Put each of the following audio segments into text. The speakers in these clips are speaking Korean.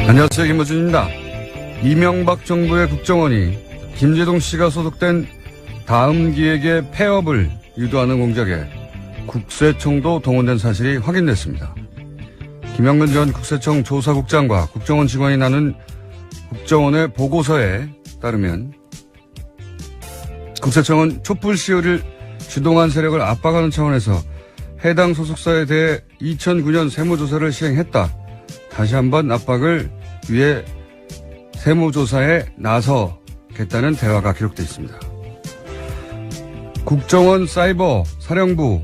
안녕하세요, 김어준입니다. 이명박 정부의 국정원이 김재동 씨가 소속된 다음 기획의 폐업을 유도하는 공작에 국세청도 동원된 사실이 확인됐습니다. 김영근 전 국세청 조사국장과 국정원 직원이 나눈 국정원의 보고서에 따르면 국세청은 촛불 시위를 주동한 세력을 압박하는 차원에서 해당 소속사에 대해 2009년 세무조사를 시행했다. 다시 한번 압박을 위해 세무조사에 나서겠다는 대화가 기록되어 있습니다. 국정원 사이버 사령부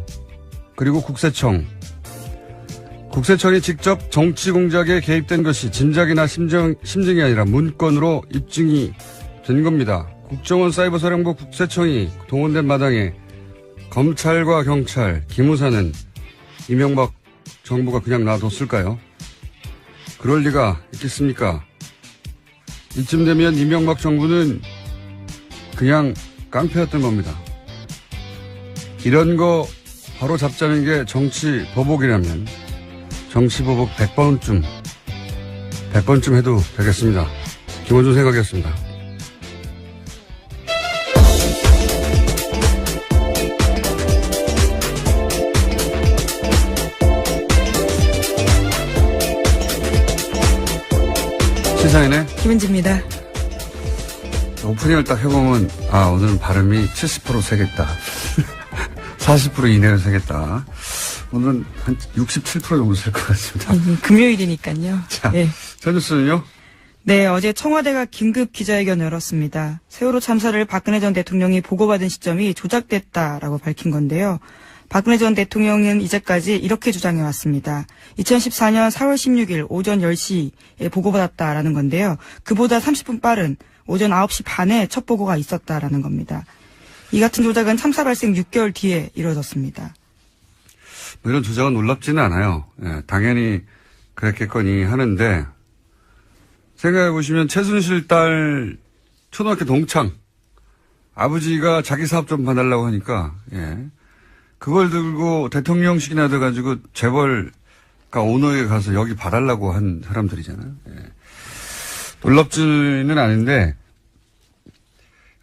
그리고 국세청이 직접 정치 공작에 개입된 것이 짐작이나 심증이 아니라 문건으로 입증이 된 겁니다. 국정원 사이버 사령부 국세청이 동원된 마당에 검찰과 경찰, 기무사는 이명박 정부가 그냥 놔뒀을까요? 그럴 리가 있겠습니까? 이쯤 되면 이명박 정부는 그냥 깡패였던 겁니다. 이런 거 바로 잡자는 게 정치 보복이라면 정치 보복 100번쯤 해도 되겠습니다. 김원준 생각이었습니다. 시사인의 김은지입니다. 오프닝을 딱 해보면 오늘은 발음이 70% 세겠다. 40% 이내로 세겠다. 오늘은 한 67% 정도 셀 것 같습니다. 금요일이니까요. 자, 네. 첫 뉴스는요? 네, 어제 청와대가 긴급 기자회견을 열었습니다. 세월호 참사를 박근혜 전 대통령이 보고받은 시점이 조작됐다라고 밝힌 건데요. 박근혜 전 대통령은 이제까지 이렇게 주장해왔습니다. 2014년 4월 16일 오전 10시에 보고받았다라는 건데요. 그보다 30분 빠른 오전 9시 반에 첫 보고가 있었다라는 겁니다. 이 같은 조작은 참사 발생 6개월 뒤에 이루어졌습니다. 뭐 이런 조작은 놀랍지는 않아요. 예, 당연히 그랬겠거니 하는데 생각해보시면 최순실 딸 초등학교 동창 아버지가 자기 사업 좀 봐달라고 하니까 그걸 들고 대통령식이나 돼가지고 재벌가 오너에 가서 여기 봐달라고 한 사람들이잖아요. 놀랍지는 않은데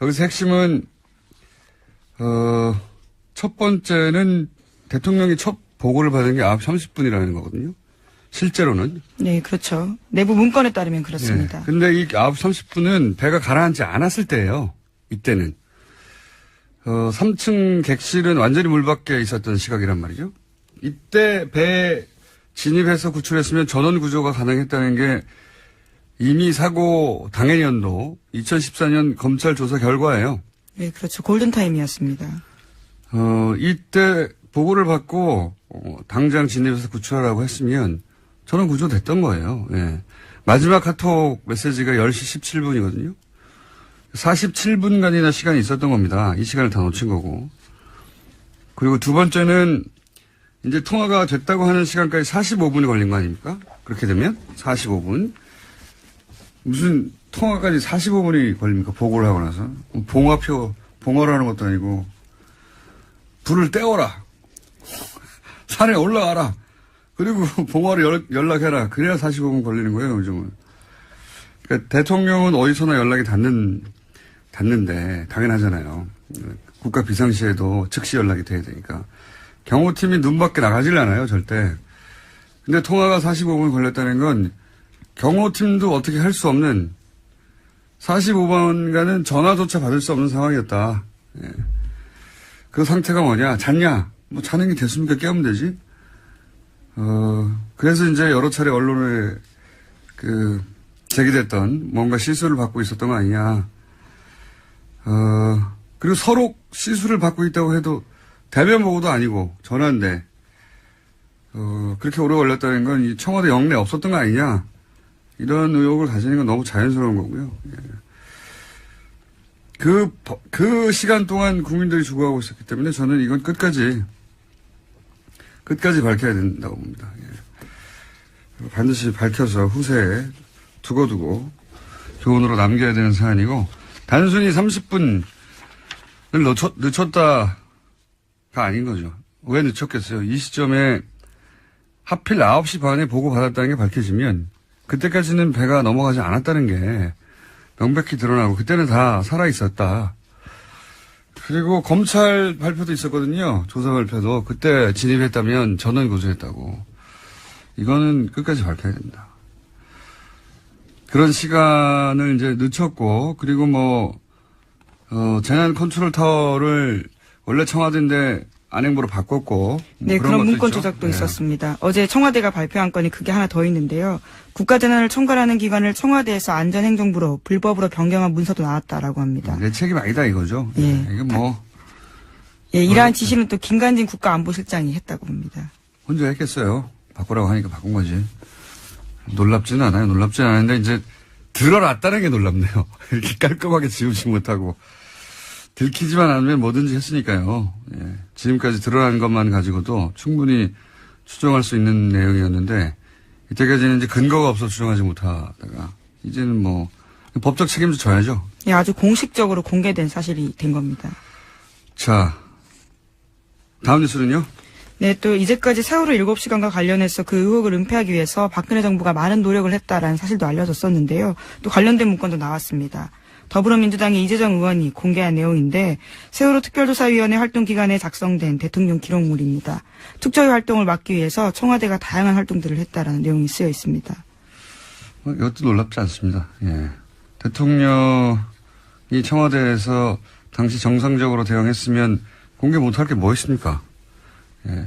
여기서 핵심은 첫 번째는 대통령이 첫 보고를 받은 게 9시 30분이라는 거거든요. 실제로는. 네, 그렇죠. 내부 문건에 따르면 그렇습니다. 근데 이 9시 30분은 배가 가라앉지 않았을 때예요. 이때는. 3층 객실은 완전히 물 밖에 있었던 시각이란 말이죠. 이때 배에 진입해서 구출했으면 전원 구조가 가능했다는 게 이미 사고 당해년도 2014년 검찰 조사 결과예요. 네, 그렇죠. 골든타임이었습니다. 이때 보고를 받고 당장 진입해서 구출하라고 했으면 전원 구조됐던 거예요. 마지막 카톡 메시지가 10시 17분이거든요. 47분간이나 시간이 있었던 겁니다. 이 시간을 다 놓친 거고. 그리고 두 번째는 이제 통화가 됐다고 하는 시간까지 45분이 걸린 거 아닙니까? 그렇게 되면 45분. 무슨 통화까지 45분이 걸립니까? 보고를 하고 나서. 봉화를 하는 것도 아니고 불을 떼어라. 산에 올라가라. 그리고 봉화를 연락해라. 그래야 45분 걸리는 거예요, 요즘은. 그러니까 대통령은 어디서나 연락이 닿는데 당연하잖아요. 국가 비상시에도 즉시 연락이 돼야 되니까. 경호팀이 눈 밖에 나가질 않아요, 절대. 근데 통화가 45분 걸렸다는 건 경호팀도 어떻게 할 수 없는 45분간은 전화조차 받을 수 없는 상황이었다. 그 상태가 뭐냐? 잤냐? 뭐 자는 게 됐습니까? 깨우면 되지? 그래서 이제 여러 차례 언론에 제기됐던 뭔가 시술을 받고 있었던 거 아니냐. 그리고 서로 시술을 받고 있다고 해도 대면 보고도 아니고 전화인데, 그렇게 오래 걸렸다는 건 이 청와대 영내 없었던 거 아니냐. 이런 의혹을 가지는 건 너무 자연스러운 거고요. 그 시간 동안 국민들이 죽어가고 있었기 때문에 저는 이건 끝까지 밝혀야 된다고 봅니다. 반드시 밝혀서 후세에 두고두고 교훈으로 남겨야 되는 사안이고, 단순히 30분을 늦췄다가 아닌 거죠. 왜 늦췄겠어요? 이 시점에 하필 9시 반에 보고받았다는 게 밝혀지면 그때까지는 배가 넘어가지 않았다는 게 명백히 드러나고 그때는 다 살아있었다. 그리고 검찰 발표도 있었거든요. 조사 발표도. 그때 진입했다면 전원 구조했다고. 이거는 끝까지 밝혀야 된다. 그런 시간을 이제 늦췄고, 그리고 재난 컨트롤 타워를 원래 청와대인데 안행부로 바꿨고. 네, 그런 그런 것도 문건 있죠. 조작도 네. 있었습니다. 어제 청와대가 발표한 건이 그게 하나 더 있는데요. 국가재난을 총괄하는 기관을 청와대에서 안전행정부로 불법으로 변경한 문서도 나왔다라고 합니다. 내 책임 아니다 이거죠. 예. 이건 예, 이러한 지시는 또 김관진 국가안보실장이 했다고 합니다. 혼자 했겠어요. 바꾸라고 하니까 바꾼 거지. 놀랍지는 않아요. 놀랍지는 않은데 이제 드러났다는 게 놀랍네요. 이렇게 깔끔하게 지우지 못하고. 들키지만 않으면 뭐든지 했으니까요. 예. 지금까지 드러난 것만 가지고도 충분히 추정할 수 있는 내용이었는데 이때까지는 이제 근거가 없어 추정하지 못하다가 이제는 법적 책임도 져야죠. 예, 아주 공식적으로 공개된 사실이 된 겁니다. 자, 다음 뉴스는요? 네, 또 이제까지 세월호 7시간과 관련해서 그 의혹을 은폐하기 위해서 박근혜 정부가 많은 노력을 했다라는 사실도 알려졌었는데요. 또 관련된 문건도 나왔습니다. 더불어민주당의 이재정 의원이 공개한 내용인데 세월호 특별조사위원회 활동 기간에 작성된 대통령 기록물입니다. 특조위 활동을 막기 위해서 청와대가 다양한 활동들을 했다라는 내용이 쓰여 있습니다. 이것도 놀랍지 않습니다. 예. 대통령이 청와대에서 당시 정상적으로 대응했으면 공개 못할 게 뭐 있습니까? 예.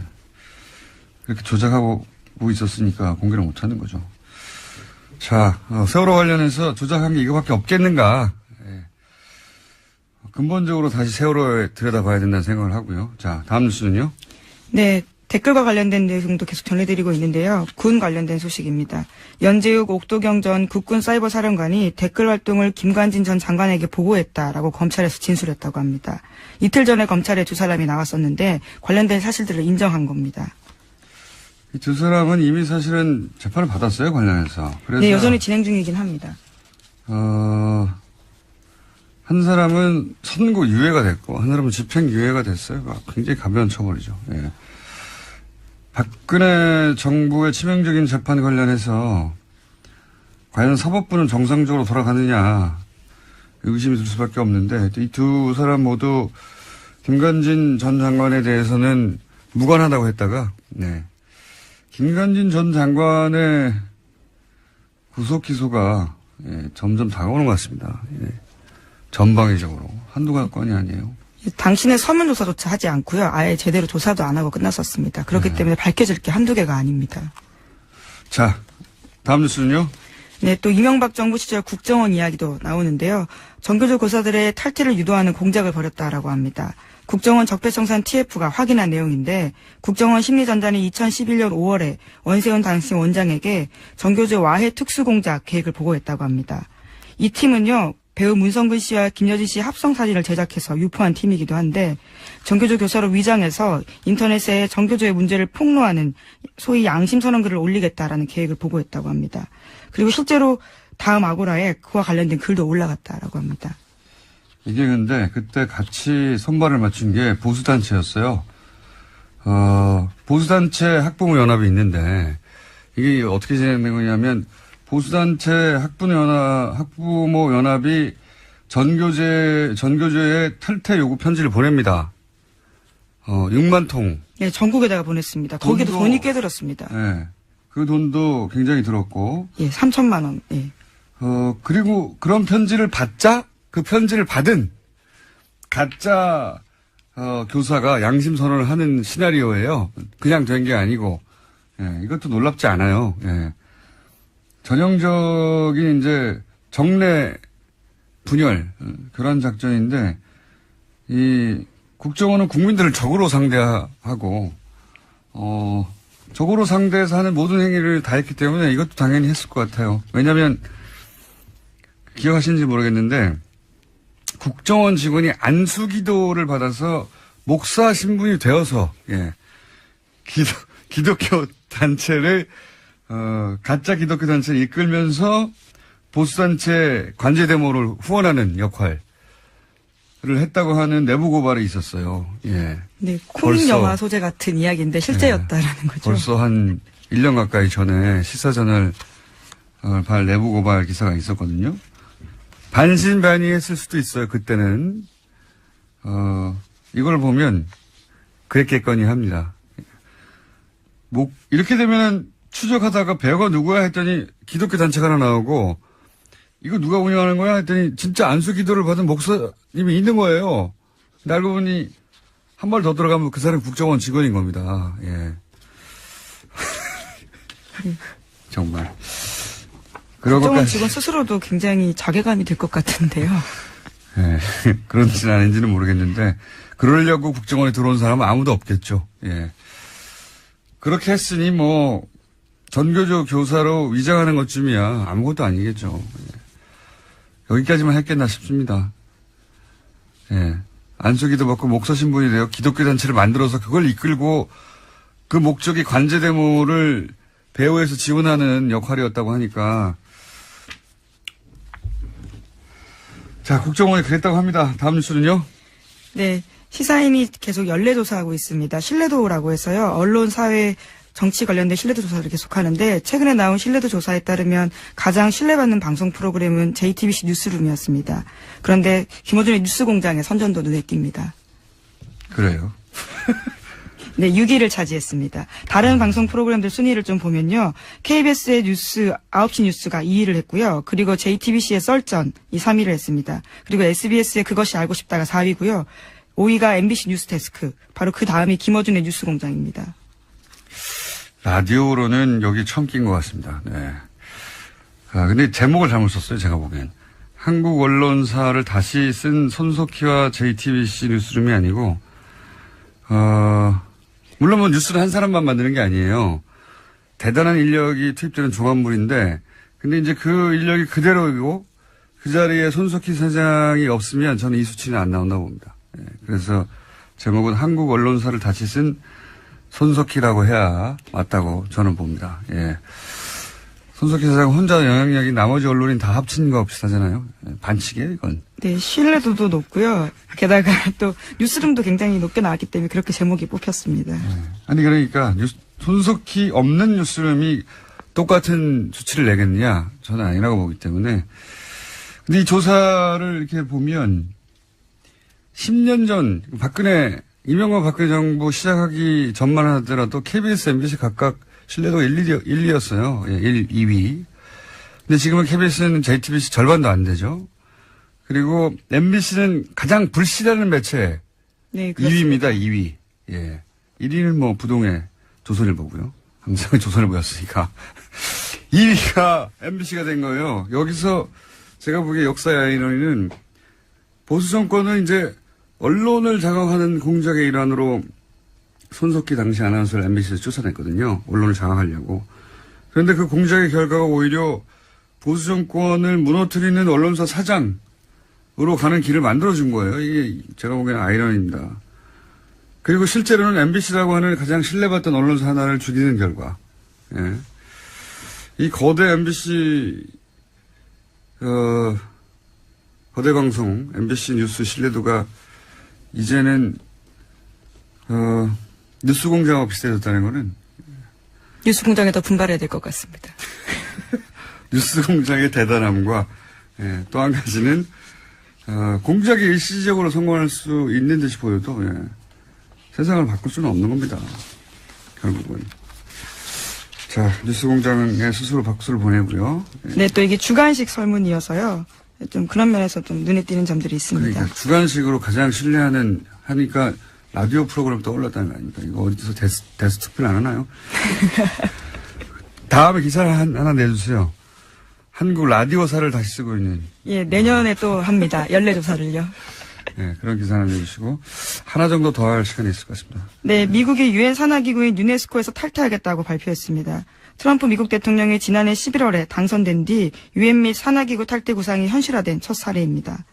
이렇게 조작하고 있었으니까 공개를 못하는 거죠. 자, 세월호 관련해서 조작한 게 이거밖에 없겠는가? 예. 근본적으로 다시 세월호에 들여다봐야 된다는 생각을 하고요. 자, 다음 뉴스는요? 네, 댓글과 관련된 내용도 계속 전해드리고 있는데요. 군 관련된 소식입니다. 연재욱 옥도경 전 국군사이버사령관이 댓글 활동을 김관진 전 장관에게 보고했다라고 검찰에서 진술했다고 합니다. 이틀 전에 검찰에 두 사람이 나왔었는데 관련된 사실들을 인정한 겁니다. 이 두 사람은 이미 사실은 재판을 받았어요, 관련해서. 그래서 네, 여전히 진행 중이긴 합니다. 한 사람은 선고 유예가 됐고, 한 사람은 집행 유예가 됐어요. 굉장히 가벼운 처벌이죠. 예. 박근혜 정부의 치명적인 재판 관련해서 과연 사법부는 정상적으로 돌아가느냐 의구심이 들 수밖에 없는데 이 두 사람 모두 김관진 전 장관에 대해서는 무관하다고 했다가 네. 김관진 전 장관의 구속 기소가 점점 다가오는 것 같습니다. 전방위적으로 한두 건이 아니에요. 당신의 서면조사조차 하지 않고요. 아예 제대로 조사도 안 하고 끝났었습니다. 그렇기 때문에 밝혀질 게 한두 개가 아닙니다. 자, 다음 뉴스는요? 네, 또 이명박 정부 시절 국정원 이야기도 나오는데요. 정교조 교사들의 탈퇴를 유도하는 공작을 벌였다라고 합니다. 국정원 적폐청산 TF가 확인한 내용인데 국정원 심리전단이 2011년 5월에 원세훈 당시 원장에게 정교조 와해 특수공작 계획을 보고했다고 합니다. 이 팀은요. 배우 문성근 씨와 김여진 씨 합성 사진을 제작해서 유포한 팀이기도 한데 정교조 교사로 위장해서 인터넷에 정교조의 문제를 폭로하는 소위 양심선언글을 올리겠다라는 계획을 보고했다고 합니다. 그리고 실제로 다음 아고라에 그와 관련된 글도 올라갔다라고 합니다. 이게 근데 그때 같이 손발을 맞춘 게 보수단체였어요. 보수단체 학부모 연합이 있는데 이게 어떻게 진행된 거냐면 보수단체 학부모 연합이 전교조에 탈퇴 요구 편지를 보냅니다. 6만 통. 네, 전국에다가 보냈습니다. 거기도 돈이 꽤 들었습니다. 네. 그 돈도 굉장히 들었고. 예, 3천만 원. 예. 그리고 그런 편지를 받자 그 편지를 받은 가짜 교사가 양심 선언을 하는 시나리오예요. 그냥 된 게 아니고. 예, 이것도 놀랍지 않아요. 예. 전형적인 이제 정례 분열 교란 작전인데 이 국정원은 국민들을 적으로 상대하고 적으로 상대해서 하는 모든 행위를 다 했기 때문에 이것도 당연히 했을 것 같아요. 왜냐하면 기억하시는지 모르겠는데 국정원 직원이 안수기도를 받아서 목사 신분이 되어서 예. 기독교 단체를 가짜 기독교 단체를 이끌면서 보수단체 관제대모를 후원하는 역할을 했다고 하는 내부 고발이 있었어요. 예. 네, 코믹 영화 소재 같은 이야기인데 실제였다라는 거죠. 벌써 한 1년 가까이 전에 시사저널 발 내부 고발 기사가 있었거든요. 반신반의했을 수도 있어요. 그때는 이걸 보면 그랬겠거니 합니다. 뭐 이렇게 되면 추적하다가 배우가 누구야 했더니 기독교 단체가 하나 나오고 이거 누가 운영하는 거야 했더니 진짜 안수 기도를 받은 목사님이 있는 거예요. 근데 알고 보니 한 발 더 들어가면 그 사람이 국정원 직원인 겁니다. 예. 정말. 그런 국정원 것까지. 직원 스스로도 굉장히 자괴감이 들 것 같은데요. 예. 그런지는 아닌지는 모르겠는데 그러려고 국정원에 들어온 사람은 아무도 없겠죠. 예. 그렇게 했으니 뭐 전교조 교사로 위장하는 것쯤이야 아무것도 아니겠죠. 예. 여기까지만 했겠나 싶습니다. 예. 안수기도 받고 목사 신분이 되어 기독교 단체를 만들어서 그걸 이끌고 그 목적이 관제 데모를 배후에서 지원하는 역할이었다고 하니까 자 국정원이 그랬다고 합니다. 다음 뉴스는요. 네. 시사인이 계속 연례조사하고 있습니다. 신뢰도라고 해서요. 언론, 사회, 정치 관련된 신뢰도 조사를 계속하는데 최근에 나온 신뢰도 조사에 따르면 가장 신뢰받는 방송 프로그램은 JTBC 뉴스룸이었습니다. 그런데 김어준의 뉴스공장의 선전도 눈에 띕니다. 그래요. 네, 6위를 차지했습니다. 다른 방송 프로그램들 순위를 좀 보면요. KBS의 뉴스 9시 뉴스가 2위를 했고요. 그리고 JTBC의 썰전이 3위를 했습니다. 그리고 SBS의 그것이 알고 싶다가 4위고요. 5위가 MBC 뉴스데스크, 바로 그 다음이 김어준의 뉴스공장입니다. 라디오로는 여기 처음 낀 것 같습니다. 네. 근데 제목을 잘못 썼어요, 제가 보기엔. 한국 언론사를 다시 쓴 손석희와 JTBC 뉴스룸이 아니고, 물론 뭐 뉴스를 한 사람만 만드는 게 아니에요. 대단한 인력이 투입되는 종합물인데, 근데 이제 그 인력이 그대로이고, 그 자리에 손석희 사장이 없으면 저는 이 수치는 안 나온다 봅니다. 네. 그래서 제목은 한국 언론사를 다시 쓴 손석희라고 해야 맞다고 저는 봅니다. 예. 손석희 사장 혼자 영향력이 나머지 언론인 다 합친 거 비슷하잖아요. 반칙이에요, 이건. 네, 신뢰도도 높고요. 게다가 또 뉴스룸도 굉장히 높게 나왔기 때문에 그렇게 제목이 뽑혔습니다. 아니 그러니까 손석희 없는 뉴스룸이 똑같은 수치를 내겠느냐? 저는 아니라고 보기 때문에. 근데 이 조사를 이렇게 보면 10년 전 이명박 박근혜 정부 시작하기 전만 하더라도 KBS, MBC 각각 신뢰도가 1, 2였어요. 예, 1, 2위. 근데 지금은 KBS는 JTBC 절반도 안 되죠. 그리고 MBC는 가장 불신하는 매체 네, 2위입니다. 2위. 예. 1위는 뭐 부동의 조선일보고요. 항상 조선일보였으니까. 2위가 MBC가 된 거예요. 여기서 제가 보기에 역사의 아이러니는 보수 정권은 이제 언론을 장악하는 공작의 일환으로 손석희 당시 아나운서를 MBC에서 쫓아냈거든요. 언론을 장악하려고. 그런데 그 공작의 결과가 오히려 보수 정권을 무너뜨리는 언론사 사장으로 가는 길을 만들어준 거예요. 이게 제가 보기에는 아이러니입니다. 그리고 실제로는 MBC라고 하는 가장 신뢰받던 언론사 하나를 죽이는 결과. 예. 이 거대 MBC, 거대 방송, MBC 뉴스 신뢰도가 이제는, 뉴스공장하고 비슷해졌다는 거는. 뉴스공장에 더 분발해야 될 것 같습니다. 뉴스공장의 대단함과, 예, 또 한 가지는, 공작이 일시적으로 성공할 수 있는 듯이 보여도, 예, 세상을 바꿀 수는 없는 겁니다. 결국은. 자, 뉴스공장에 스스로 박수를 보내고요. 예. 네, 또 이게 주간식 설문이어서요. 좀 그런 면에서 좀 눈에 띄는 점들이 있습니다. 그러니까 주간식으로 가장 신뢰하는 하니까 라디오 프로그램 떠올랐다는 거 아닙니까? 이거 어디서 데스투표를 안 하나요? 다음에 기사를 하나 내주세요. 한국 라디오사를 다시 쓰고 있는. 예, 내년에 또 합니다. 연례조사를요. 네, 그런 기사 하나 내주시고 하나 정도 더 할 시간이 있을 것 같습니다. 네, 미국이 유엔 산하기구인 유네스코에서 탈퇴하겠다고 발표했습니다. 트럼프 미국 대통령이 지난해 11월에 당선된 뒤 유엔 및 산하기구 탈퇴 구상이 현실화된 첫 사례입니다.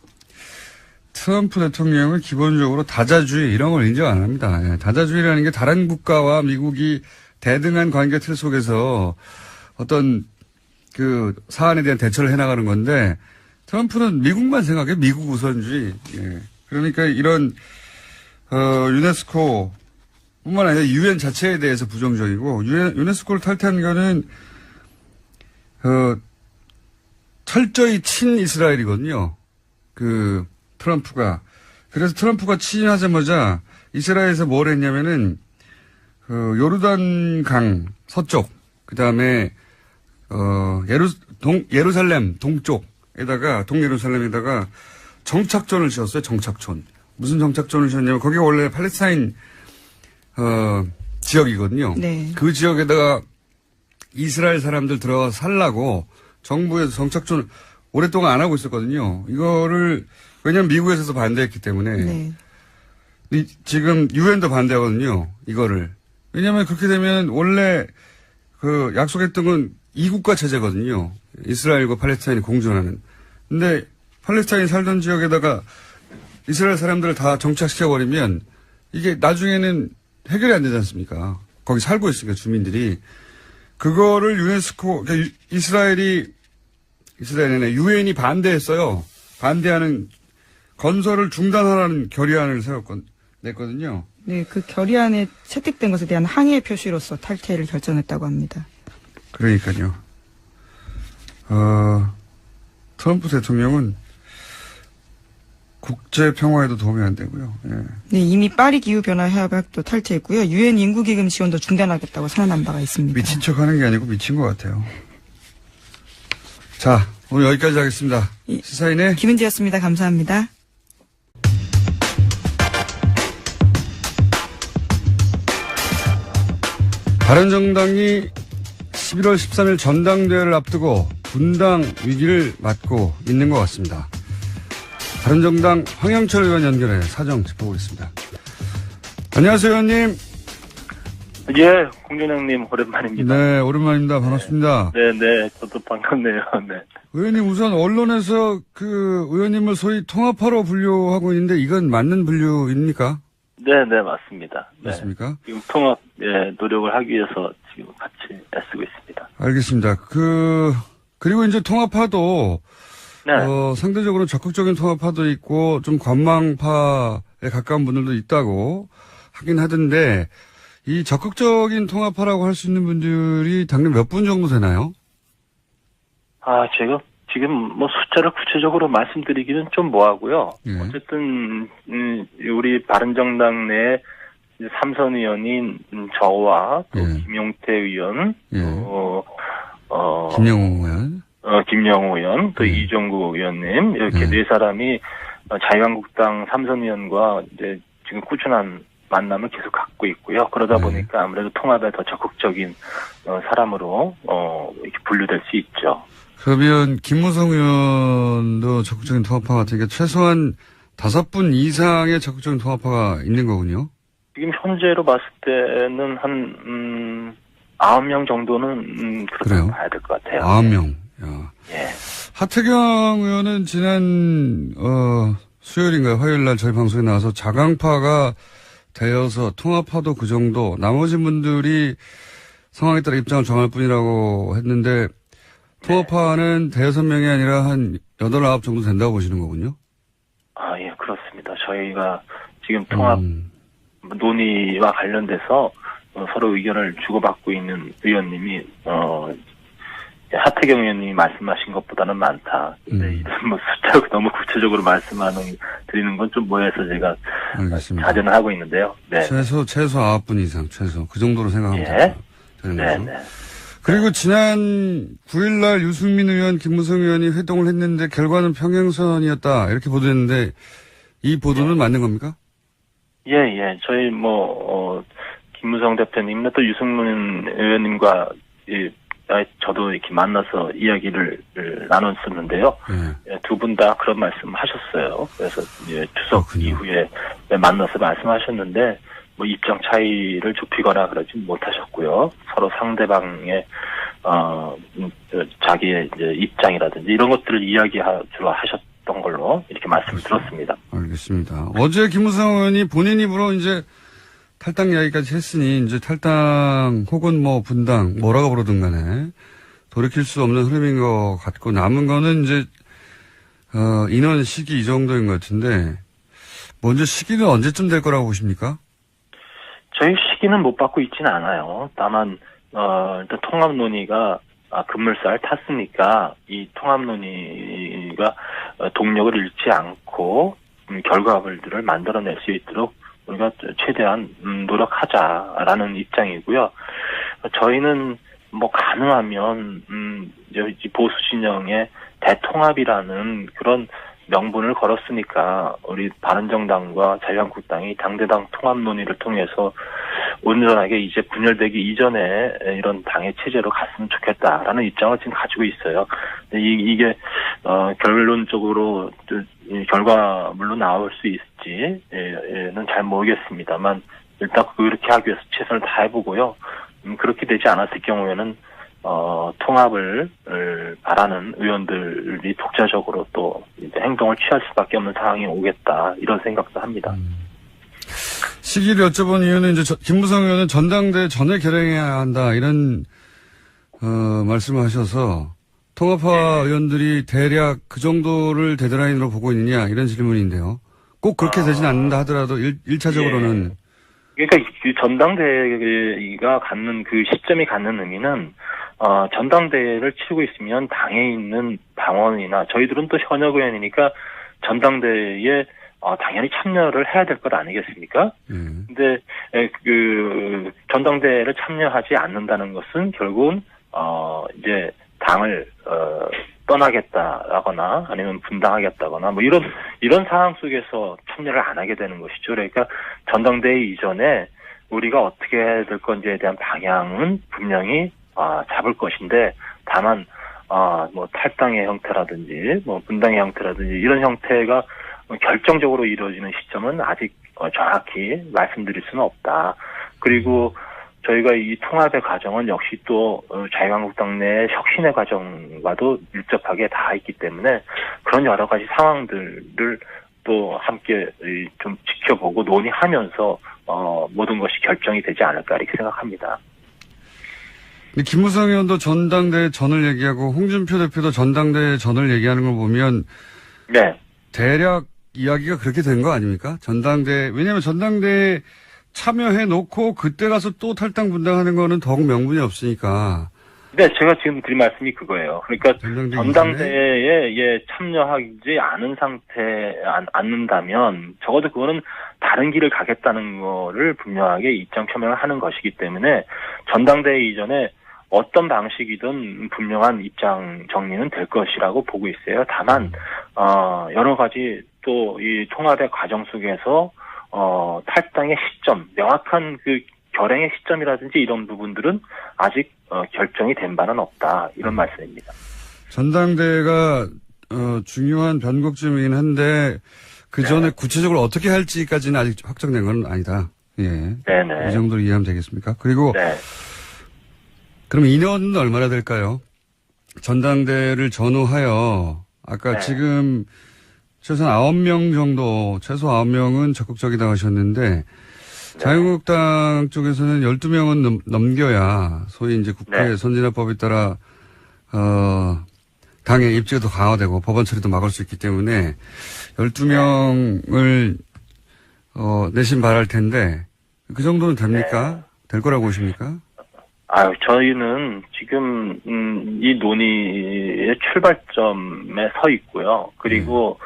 트럼프 대통령은 기본적으로 다자주의 이런 걸 인정 안 합니다. 예, 다자주의라는 게 다른 국가와 미국이 대등한 관계 틀 속에서 어떤 그 사안에 대한 대처를 해나가는 건데 트럼프는 미국만 생각해 미국 우선주의. 예. 그러니까 이런 유네스코 뿐만 아니라 유엔 자체에 대해서 부정적이고 유네스코를 탈퇴한 거는 철저히 친이스라엘이거든요. 그 트럼프가. 그래서 트럼프가 취임하자마자 이스라엘에서 뭘 했냐면은 그 요르단 강 서쪽, 그 다음에 예루살렘 동쪽에다가 동예루살렘에다가 정착촌을 지었어요. 정착촌. 무슨 정착촌을 지었냐면 거기가 원래 팔레스타인 지역이거든요. 네. 그 지역에다가 이스라엘 사람들 들어가 살라고 정부에서 정착촌을 오랫동안 안 하고 있었거든요. 이거를 왜냐하면 미국에서도 반대했기 때문에 네. 지금 유엔도 반대하거든요. 이거를. 왜냐하면 그렇게 되면 원래 그 약속했던 건 이국가 체제거든요. 이스라엘과 팔레스타인이 공존하는. 근데 팔레스타인 살던 지역에다가 이스라엘 사람들을 다 정착시켜버리면 이게 나중에는 해결이 안 되지 않습니까? 거기 살고 있으니까 주민들이. 그거를 유네스코, 그러니까 유엔이 반대했어요. 반대하는 건설을 중단하라는 결의안을 냈거든요. 네, 그 결의안에 채택된 것에 대한 항의 표시로서 탈퇴를 결정했다고 합니다. 그러니까요. 트럼프 대통령은 국제 평화에도 도움이 안 되고요. 예. 네, 이미 파리 기후 변화 협약도 탈퇴했고요. 유엔 인구 기금 지원도 중단하겠다고 선언한 바가 있습니다. 미친 척하는 게 아니고 미친 것 같아요. 자, 오늘 여기까지 하겠습니다. 시사인의 김은지였습니다. 감사합니다. 바른정당이 11월 13일 전당대회를 앞두고 분당 위기를 맞고 있는 것 같습니다. 바른정당 황영철 의원 연결해 사정 짚어보겠습니다. 안녕하세요, 의원님. 예, 공준영님 오랜만입니다. 네, 오랜만입니다. 반갑습니다. 네, 저도 반갑네요. 네. 의원님 우선 언론에서 그 의원님을 소위 통합파로 분류하고 있는데 이건 맞는 분류입니까? 네, 맞습니다. 네. 맞습니까? 지금 통합 노력을 하기 위해서 지금 같이 애쓰고 있습니다. 알겠습니다. 그리고 이제 통합파도 네. 상대적으로 적극적인 통합파도 있고 좀 관망파에 가까운 분들도 있다고 하긴 하던데 이 적극적인 통합파라고 할 수 있는 분들이 당장 몇 분 정도 되나요? 제가 지금 뭐 숫자를 구체적으로 말씀드리기는 좀 뭐하고요. 예. 어쨌든 우리 바른정당 내 삼선 의원인 저와 또 예. 김용태 의원, 예. 김영호 의원, 김영호 의원, 또 이종구 의원님 이렇게 네 사람이 자유한국당 삼선 의원과 이제 지금 꾸준한 만남을 계속 갖고 있고요. 그러다 보니까 아무래도 통합에 더 적극적인 사람으로 이렇게 분류될 수 있죠. 그러면 김무성 의원도 적극적인 통합파 같으니까 최소한 5분 이상의 적극적인 통합파가 있는 거군요. 지금 현재로 봤을 때는 한 9명 정도는 그렇다고 봐야 될 것 같아요. 9명. 야. 예. 하태경 의원은 지난 수요일인가요? 화요일 날 저희 방송에 나와서 자강파가 되어서 통합파도 그 정도 나머지 분들이 상황에 따라 입장을 정할 뿐이라고 했는데 통합파는 대여섯 명이 아니라 한 8, 9 정도 된다고 보시는 거군요? 예, 그렇습니다. 저희가 지금 통합 논의와 관련돼서 서로 의견을 주고받고 있는 의원님이 하태경 의원님이 말씀하신 것보다는 많다. 근데 이런 뭐 숫자 너무 구체적으로 드리는 건 좀 뭐해서 제가 알겠습니다. 자제는 하고 있는데요. 네. 최소 9분 이상, 최소. 그 정도로 생각하면 되는 거죠. 네. 그리고 지난 9일날 유승민 의원, 김무성 의원이 회동을 했는데 결과는 평행선이었다. 이렇게 보도했는데 이 보도는 맞는 겁니까? 예. 저희 김무성 대표님과 또 유승민 의원님과 저도 이렇게 만나서 이야기를 나눴었는데요. 두 분 다 그런 말씀 하셨어요. 그래서 추석 그렇군요. 이후에 만나서 말씀하셨는데 뭐 입장 차이를 좁히거나 그러진 못하셨고요. 서로 상대방의 자기의 이제 입장이라든지 이런 것들을 주로 하셨던 걸로 이렇게 말씀을 들었습니다. 알겠습니다. 어제 김무성 의원이 본인 입으로 이제 탈당 이야기까지 했으니 이제 탈당 혹은 뭐 분당 뭐라고 부르든 간에 돌이킬 수 없는 흐름인 것 같고 남은 거는 이제 인원 시기 이 정도인 것 같은데 먼저 시기는 언제쯤 될 거라고 보십니까? 저희 시기는 못 받고 있지는 않아요. 다만 일단 통합 논의가 급물살 탔으니까 이 통합 논의가 동력을 잃지 않고 결과물들을 만들어낼 수 있도록 우리가 최대한 노력하자라는 입장이고요. 저희는 뭐 가능하면 보수 진영의 대통합이라는 그런 명분을 걸었으니까 우리 바른정당과 자유한국당이 당대당 통합 논의를 통해서 온전하게 이제 분열되기 이전에 이런 당의 체제로 갔으면 좋겠다라는 입장을 지금 가지고 있어요. 이게 결론적으로 결과물로 나올 수 있을지는 잘 모르겠습니다만 일단 그렇게 하기 위해서 최선을 다해보고요. 그렇게 되지 않았을 경우에는 통합을 바라는 의원들이 독자적으로 또 이제 행동을 취할 수밖에 없는 상황이 오겠다 이런 생각도 합니다. 시기를 여쭤본 이유는 이제 김무성 의원은 전당대 전에 결행해야 한다 이런 말씀을 하셔서 통합화 의원들이 대략 그 정도를 데드라인으로 보고 있느냐 이런 질문인데요. 꼭 그렇게 되진 않는다 하더라도 1차적으로는 그러니까 그 전당대회가 갖는 그 시점이 갖는 의미는 전당대회를 치르고 있으면 당에 있는 당원이나 저희들은 또 현역 의원이니까 전당대회에 당연히 참여를 해야 될 것 아니겠습니까? 근데 그 전당대회를 참여하지 않는다는 것은 결국은 이제 당을 떠나겠다라거나 아니면 분당하겠다거나 뭐 이런 상황 속에서 참여를 안 하게 되는 것이죠. 그러니까 전당대회 이전에 우리가 어떻게 해야 될 건지에 대한 방향은 분명히 잡을 것인데 다만 뭐 탈당의 형태라든지 뭐 분당의 형태라든지 이런 형태가 결정적으로 이루어지는 시점은 아직 정확히 말씀드릴 수는 없다. 그리고 저희가 이 통합의 과정은 역시 또 자유한국당 내 혁신의 과정과도 밀접하게 닿아 있기 때문에 그런 여러 가지 상황들을 또 함께 좀 지켜보고 논의하면서 모든 것이 결정이 되지 않을까 이렇게 생각합니다. 김무성 의원도 전당대회 전을 얘기하고 홍준표 대표도 전당대회 전을 얘기하는 걸 보면 네. 대략 이야기가 그렇게 된 거 아닙니까? 전당대회 왜냐하면 전당대회 참여해 놓고 그때 가서 또 탈당 분당하는 거는 더욱 명분이 없으니까. 네, 제가 지금 드린 말씀이 그거예요. 그러니까 전당대회에 참여하지 않은 않는다면 적어도 그거는 다른 길을 가겠다는 거를 분명하게 입장 표명을 하는 것이기 때문에 전당대회 이전에 어떤 방식이든 분명한 입장 정리는 될 것이라고 보고 있어요. 다만 여러 가지 또 이 통합의 과정 속에서 탈당의 시점, 명확한 그 결행의 시점이라든지 이런 부분들은 아직 결정이 된 바는 없다. 이런 말씀입니다. 전당대회가 중요한 변곡점이긴 한데 그 전에 구체적으로 어떻게 할지까지는 아직 확정된 건 아니다. 예. 네네. 이 정도로 이해하면 되겠습니까? 그리고 네. 그럼 인원은 얼마나 될까요? 전당대회를 전후하여 아까 네. 지금 최소 9명 정도, 최소 9명은 적극적이다 하셨는데 자유한국당 쪽에서는 12명은 넘겨야 소위 이제 국회 선진화법에 따라 당의 입지가 더 강화되고 법원 처리도 막을 수 있기 때문에 12명을 내심 바랄 텐데 그 정도는 됩니까? 될 거라고 보십니까? 저희는 지금 이 논의의 출발점에 서 있고요. 그리고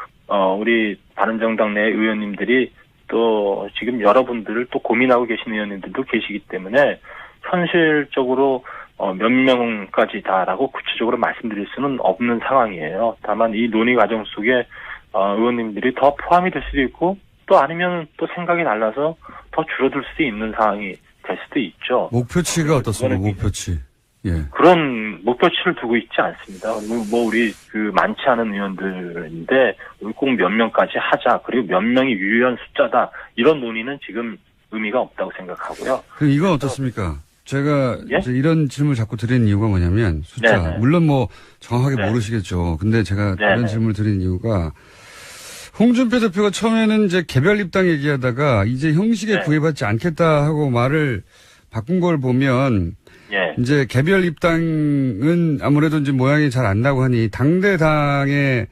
우리 바른정당 내 의원님들이 또 지금 여러분들을 또 고민하고 계신 의원님들도 계시기 때문에 현실적으로 몇 명까지다라고 구체적으로 말씀드릴 수는 없는 상황이에요. 다만 이 논의 과정 속에 의원님들이 더 포함이 될 수도 있고 또 아니면 또 생각이 달라서 더 줄어들 수도 있는 상황이 될 수도 있죠. 목표치가 어떻습니까? 목표치. 예. 그런 목표치를 두고 있지 않습니다. 뭐 우리 그 많지 않은 의원들인데 꼭 몇 명까지 하자. 그리고 몇 명이 유효한 숫자다. 이런 논의는 지금 의미가 없다고 생각하고요. 그럼 이건 어떻습니까? 제가 이제 이런 질문을 자꾸 드리는 이유가 뭐냐면 숫자. 네네. 물론 뭐 정확하게 모르시겠죠. 근데 제가 이런 질문을 드리는 이유가 홍준표 대표가 처음에는 이제 개별 입당 얘기하다가 이제 형식에 구애받지 않겠다 하고 말을 바꾼 걸 보면 이제 개별 입당은 아무래도 이제 모양이 잘 안 나고 하니 당대당의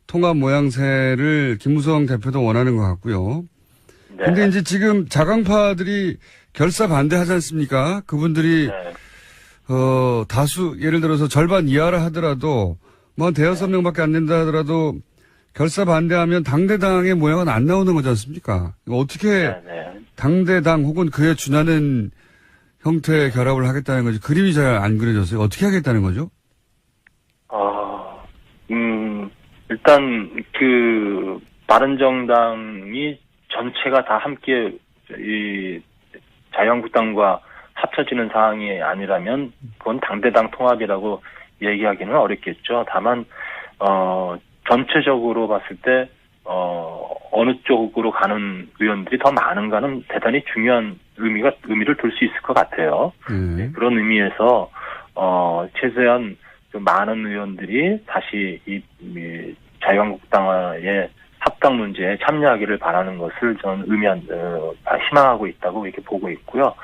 통합 모양새를 김무성 대표도 원하는 것 같고요. 근데 이제 지금 자강파들이 결사 반대하지 않습니까? 그분들이 다수, 예를 들어서 절반 이하라 하더라도, 뭐, 한 대여섯 명밖에 안 된다 하더라도, 결사 반대하면 당대당의 모양은 안 나오는 거지 않습니까? 어떻게 네. 당대당 혹은 그에 준하는 형태의 결합을 하겠다는 거지. 그림이 잘 안 그려졌어요. 어떻게 하겠다는 거죠? 일단, 바른정당이 전체가 다 함께, 자유한국당과 합쳐지는 사항이 아니라면, 그건 당대당 통합이라고 얘기하기는 어렵겠죠. 다만, 전체적으로 봤을 때, 어느 쪽으로 가는 의원들이 더 많은가는 대단히 중요한 의미를 둘 수 있을 것 같아요. 네, 그런 의미에서, 최대한 좀 많은 의원들이 다시 이 자유한국당의 합당 문제에 참여하기를 바라는 것을 저는 희망하고 있다고 이렇게 보고 있고요.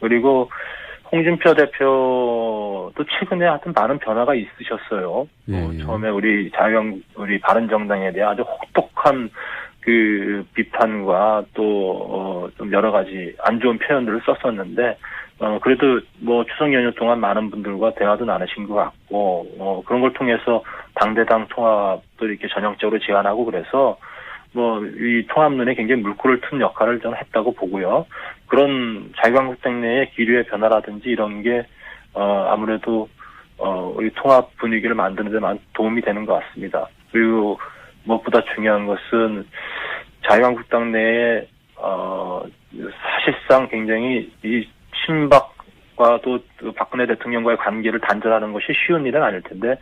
그리고 홍준표 대표도 최근에 하여튼 많은 변화가 있으셨어요. 처음에 우리 바른정당에 대한 아주 혹독한 비판과 또 좀 여러 가지 안 좋은 표현들을 썼었는데, 그래도 뭐 추석 연휴 동안 많은 분들과 대화도 나누신 것 같고, 그런 걸 통해서 당대당 통합도 이렇게 전형적으로 제안하고 그래서, 이 통합론에 굉장히 물꼬를 튼 역할을 저는 했다고 보고요. 그런 자유한국당 내의 기류의 변화라든지 이런 게, 아무래도, 우리 통합 분위기를 만드는 데 많은 도움이 되는 것 같습니다. 그리고 무엇보다 중요한 것은 자유한국당 내에, 사실상 굉장히 이 친박과 또 박근혜 대통령과의 관계를 단절하는 것이 쉬운 일은 아닐 텐데,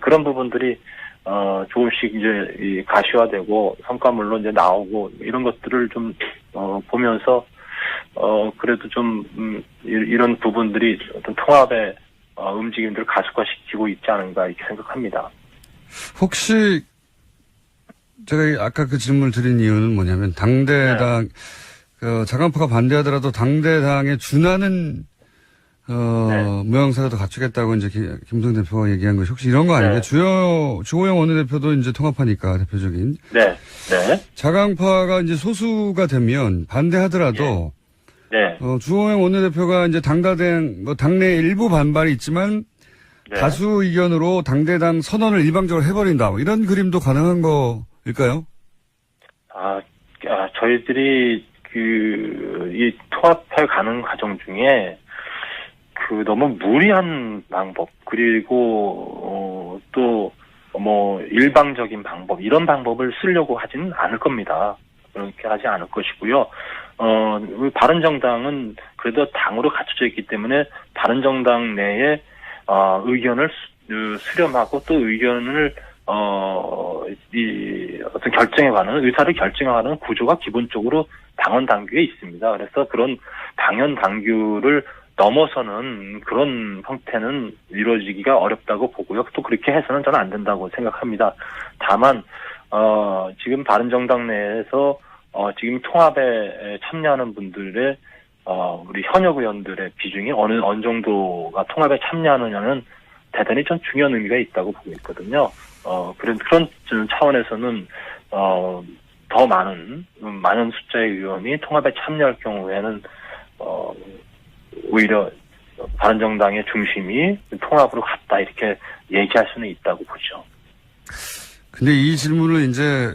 그런 부분들이 조금씩 이제 가시화되고 성과물로 이제 나오고 이런 것들을 좀 보면서 그래도 좀 이런 부분들이 어떤 통합의 움직임들을 가속화시키고 있지 않은가 이렇게 생각합니다. 혹시 제가 아까 그 질문을 드린 이유는 뭐냐면 당대당 자강파가 반대하더라도 당대당에 준하는 모양새가 더 갖추겠다고 이제 김성 대표가 얘기한 것이 혹시 이런 거 아니에요? 주호영 원내대표도 이제 통합하니까 대표적인. 네. 자강파가 이제 소수가 되면 반대하더라도. 주호영 원내대표가 이제 당내 일부 반발이 있지만. 다수 의견으로 당대당 선언을 일방적으로 해버린다. 이런 그림도 가능한 거일까요? 저희들이 이 통합해 가는 과정 중에 너무 무리한 방법, 그리고, 또, 일방적인 방법, 이런 방법을 쓰려고 하지는 않을 겁니다. 그렇게 하지 않을 것이고요. 바른정당은 그래도 당으로 갖춰져 있기 때문에 바른정당 내에, 의견을 수렴하고 또 의견을, 어떤 의사를 결정하는 구조가 기본적으로 당원 당규에 있습니다. 그래서 그런 당연 당규를 넘어서는 그런 형태는 이루어지기가 어렵다고 보고요. 또 그렇게 해서는 저는 안 된다고 생각합니다. 다만 지금 바른정당 내에서 지금 통합에 참여하는 분들의 우리 현역 의원들의 비중이 어느 정도가 통합에 참여하느냐는 대단히 좀 중요한 의미가 있다고 보고 있거든요. 그런 차원에서는 더 많은 숫자의 의원이 통합에 참여할 경우에는 오히려 바른정당의 중심이 통합으로 갔다 이렇게 얘기할 수는 있다고 보죠. 근데 이 질문을 이제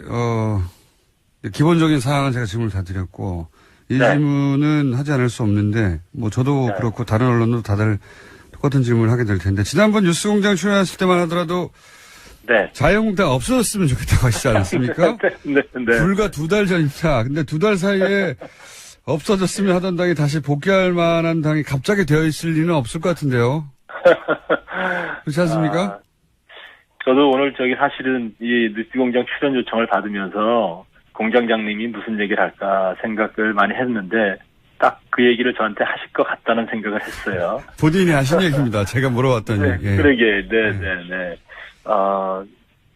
기본적인 사항은 제가 질문을 다 드렸고 이 질문은 하지 않을 수 없는데 저도 그렇고 다른 언론도 다들 똑같은 질문을 하게 될 텐데 지난번 뉴스공장 출연했을 때만 하더라도 자유한국당 없어졌으면 좋겠다고 하시지 않았습니까? 불과 2달 전입니다. 근데 2달 사이에 없어졌으면 하던 당이 다시 복귀할 만한 당이 갑자기 되어 있을 리는 없을 것 같은데요. 그렇지 않습니까? 저도 오늘 사실은 이 뉴스공장 출연 요청을 받으면서 공장장님이 무슨 얘기를 할까 생각을 많이 했는데 딱 그 얘기를 저한테 하실 것 같다는 생각을 했어요. 본인이 하신 얘기입니다. 제가 물어봤더니. 그러게,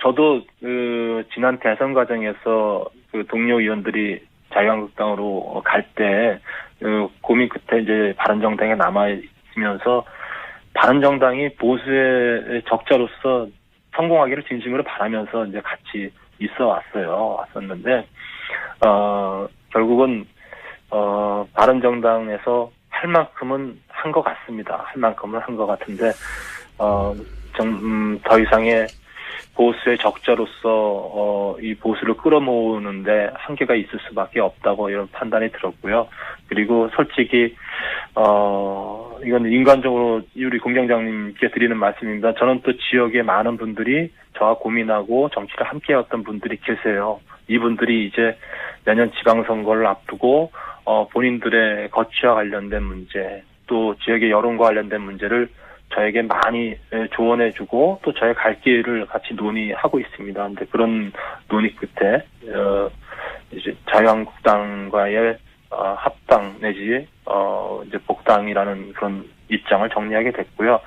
저도 지난 대선 과정에서 동료 의원들이 자유한국당으로 갈 때 고민 끝에 이제 바른정당에 남아 있으면서 바른정당이 보수의 적자로서 성공하기를 진심으로 바라면서 이제 같이 왔었는데 결국은 바른정당에서 할 만큼은 한 것 같습니다. 할 만큼은 한 것 같은데, 더 이상의 보수의 적자로서, 이 보수를 끌어모으는데 한계가 있을 수밖에 없다고 이런 판단이 들었고요. 그리고 솔직히, 이건 인간적으로 우리 공장장님께 드리는 말씀입니다. 저는 또 지역에 많은 분들이 저와 고민하고 정치를 함께 해왔던 분들이 계세요. 이분들이 이제 내년 지방선거를 앞두고, 본인들의 거취와 관련된 문제, 또 지역의 여론과 관련된 문제를 저에게 많이 조언해주고 또 저의 갈 길을 같이 논의하고 있습니다. 근데 그런 논의 끝에 이제 자유한국당과의 합당 내지 이제 복당이라는 그런 입장을 정리하게 됐고요.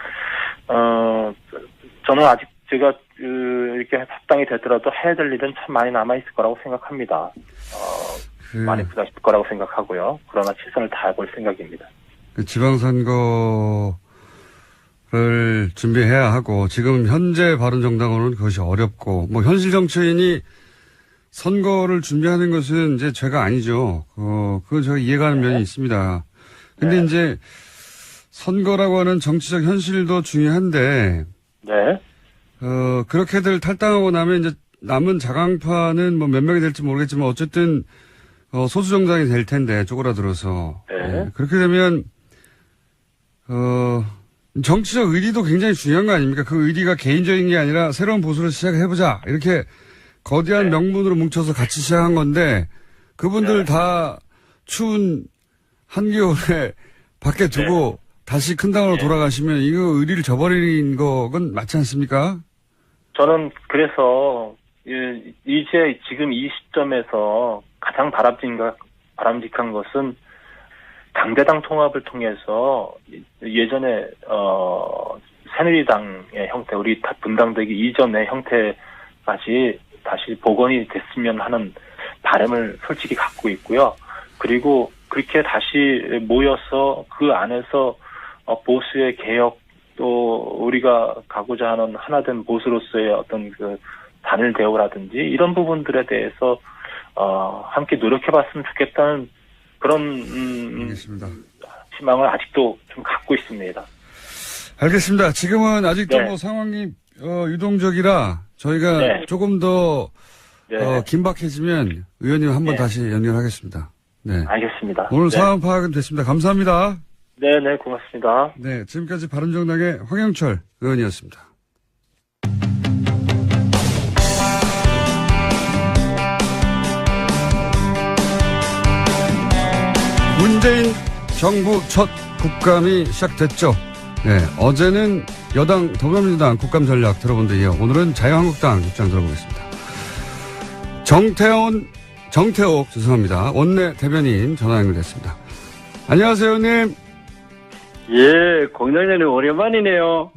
저는 아직 제가 이렇게 합당이 되더라도 해야 될 일은 참 많이 남아 있을 거라고 생각합니다. 많이 부닥칠 거라고 생각하고요. 그러나 최선을 다해볼 생각입니다. 그 지방선거를 준비해야 하고 지금 현재 바른정당으로는 그것이 어렵고 뭐 현실 정치인이 선거를 준비하는 것은 이제 죄가 아니죠. 그건 제가 이해가는 면이 있습니다. 근데 네. 이제 선거라고 하는 정치적 현실도 중요한데 네. 그렇게들 탈당하고 나면 이제 남은 자강파는 뭐 몇 명이 될지 모르겠지만 어쨌든 소수 정당이 될 텐데 쪼그라들어서. 네. 그렇게 되면 정치적 의리도 굉장히 중요한 거 아닙니까? 그 의리가 개인적인 게 아니라 새로운 보수를 시작해보자. 이렇게 거대한 명분으로 뭉쳐서 같이 시작한 건데 그분들 다 추운 한겨울에 밖에 두고 다시 큰 당으로 돌아가시면 이거 의리를 저버린 거건 맞지 않습니까? 저는 그래서 이제 지금 이 시점에서 가장 바람직한 것은 당대당 통합을 통해서 예전에 새누리당의 형태, 우리 분당되기 이전의 형태까지 다시 복원이 됐으면 하는 바람을 솔직히 갖고 있고요. 그리고 그렇게 다시 모여서 그 안에서 보수의 개혁 또 우리가 가고자 하는 하나된 보수로서의 어떤 그 단일 대우라든지 이런 부분들에 대해서 함께 노력해봤으면 좋겠다는 그런 알겠습니다. 희망을 아직도 좀 갖고 있습니다. 알겠습니다. 지금은 아직도 네. 뭐 상황이 유동적이라 저희가 네. 조금 더 네. 긴박해지면 의원님 한번 네. 다시 연결하겠습니다. 네. 알겠습니다. 오늘 네. 상황 파악은 됐습니다. 감사합니다. 네, 고맙습니다. 네, 지금까지 바른정당의 황영철 의원이었습니다. 문재인 정부 첫 국감이 시작됐죠. 네, 어제는 여당 더불어민주당 국감 전략 들어본 데 이어 오늘은 자유한국당 입장 들어보겠습니다. 정태옥 죄송합니다. 원내 대변인 전화 연결됐습니다. 안녕하세요, 의원님. 예, 공장장님 오랜만이네요.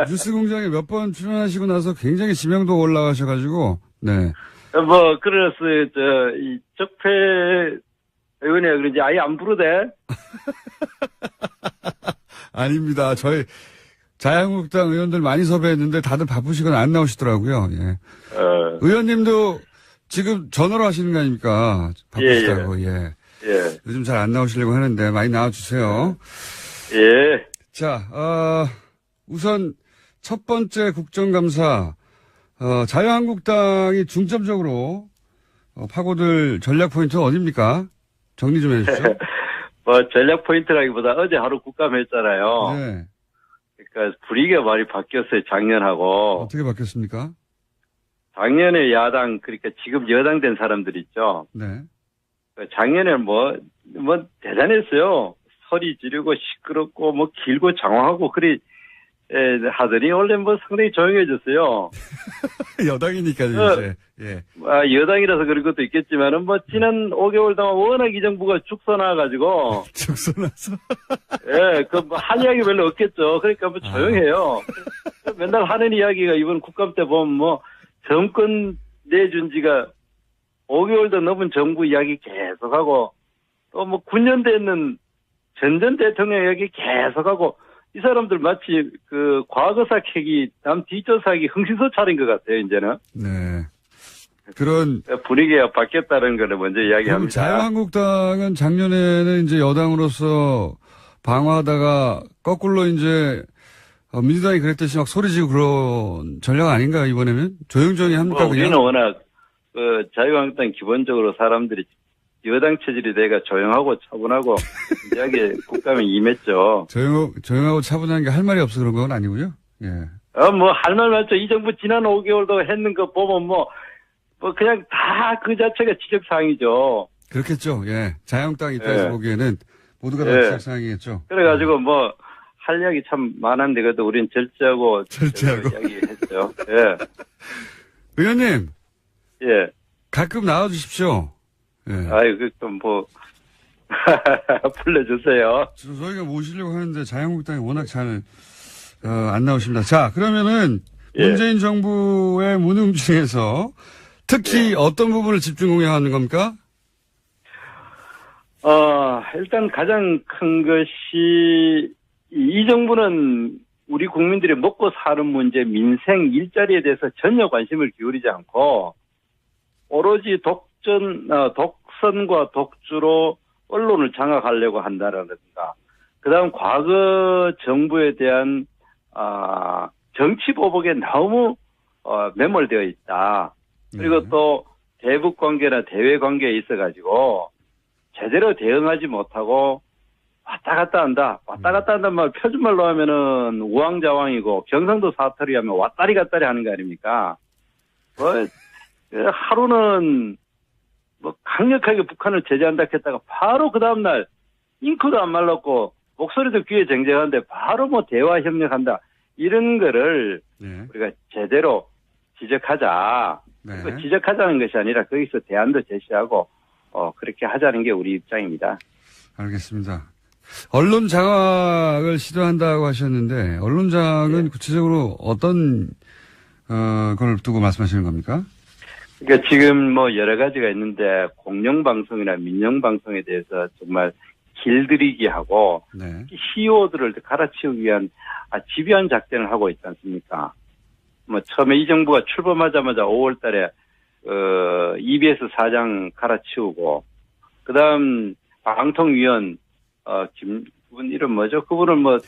뉴스공장에 몇 번 출연하시고 나서 굉장히 지명도 올라가셔가지고, 네. 뭐, 그래서, 이 적폐 의원이야 그런지 아예 안 부르대? 아닙니다. 저희 자유한국당 의원들 많이 섭외했는데 다들 바쁘시거나 안 나오시더라고요. 예. 의원님도 지금 전화로 하시는 거 아닙니까? 바쁘시다고, 예. 예. 요즘 잘 안 나오시려고 하는데 많이 나와주세요. 예. 자, 우선 첫 번째 국정감사, 자유한국당이 중점적으로 파고들 전략 포인트는 어딥니까? 정리 좀 해주시죠. 뭐, 전략 포인트라기보다 어제 하루 국감했잖아요. 네. 그러니까 분위기가 많이 바뀌었어요, 작년하고. 어떻게 바뀌었습니까? 작년에 야당, 그러니까 지금 여당 된 사람들 있죠. 네. 작년에 뭐 대단했어요. 소리 지르고 시끄럽고 뭐 길고 장황하고 그리 하더니 원래 뭐 상당히 조용해졌어요. 여당이니까요, 이제. 예. 여당이라서 그런 것도 있겠지만은 뭐 지난 5개월 동안 워낙 이 정부가 죽서 나와가지고. 죽서 나서. 예, 뭐 한 이야기 별로 없겠죠. 그러니까 뭐 조용해요. 맨날 하는 이야기가 이번 국감 때 보면 뭐 정권 내준 지가 5개월도 넘은 정부 이야기 계속하고 또 뭐 9년 됐는 전 대통령 이야기 계속하고 이 사람들 마치 그 과거사 캐기 남 뒷조사하기 흥신소 차린 것 같아요 이제는. 네. 그런 분위기가 바뀌었다는 걸 먼저 그럼 이야기합니다. 자유한국당은 작년에는 이제 여당으로서 방어하다가 거꾸로 이제 민주당이 그랬듯이 막 소리지고 그런 전략 아닌가 이번에는? 조용조용히 합니까 뭐 우리는 그냥? 워낙 자유한국당 기본적으로 사람들이 여당 체질이 돼가 조용하고 차분하고 이야기에 국감에 임했죠. 조용하고 차분한 게 할 말이 없어 그런 건 아니고요. 예. 뭐 할 말 많죠. 이 정부 지난 5개월도 했는 거 보면 뭐 그냥 다 그 자체가 지적사항이죠. 그렇겠죠. 예. 자유한국당 입장에서 예. 보기에는 모두가 다 예. 지적사항이겠죠. 그래가지고 뭐 할 이야기 참 많은데 그래도 우리는 절제하고 이야기했죠. 예. 의원님 예. 가끔 나와주십시오. 예. 아유 그뭐 불러주세요. 저희가 모시려고 하는데 자유한국당이 워낙 잘 안 나오십니다. 자 그러면은 예. 문재인 정부의 무능 중에서 특히 어떤 부분을 집중 공략하는 겁니까? 일단 가장 큰 것이 이 정부는 우리 국민들이 먹고 사는 문제, 민생, 일자리에 대해서 전혀 관심을 기울이지 않고 오로지 독선과 독주로 언론을 장악하려고 한다라든가 그다음 과거 정부에 대한 정치 보복에 너무 매몰되어 있다. 그리고 또 대북 관계나 대외 관계에 있어가지고 제대로 대응하지 못하고 왔다 갔다 한다. 왔다 갔다 한다는 말 표준말로 하면은 우왕좌왕이고 경상도 사투리 하면 왔다리 갔다리 하는 거 아닙니까? 하루는 강력하게 북한을 제재한다 했다가 바로 그 다음날 잉크도 안 말랐고 목소리도 귀에 쟁쟁한데 바로 대화 협력한다. 이런 거를 네. 우리가 제대로 지적하자. 네. 지적하자는 것이 아니라 거기서 대안도 제시하고 그렇게 하자는 게 우리 입장입니다. 알겠습니다. 언론 장악을 시도한다고 하셨는데 언론 장악은 네. 구체적으로 어떤 걸 두고 말씀하시는 겁니까? 그러니까 지금 여러 가지가 있는데 공영방송이나 민영방송에 대해서 정말 길들이기 하고 네. CEO들을 갈아치우기 위한 집요한 작전을 하고 있지 않습니까? 처음에 이 정부가 출범하자마자 5월 달에 EBS 사장 갈아치우고 그다음 방통위원 그분 이름 뭐죠? 그분을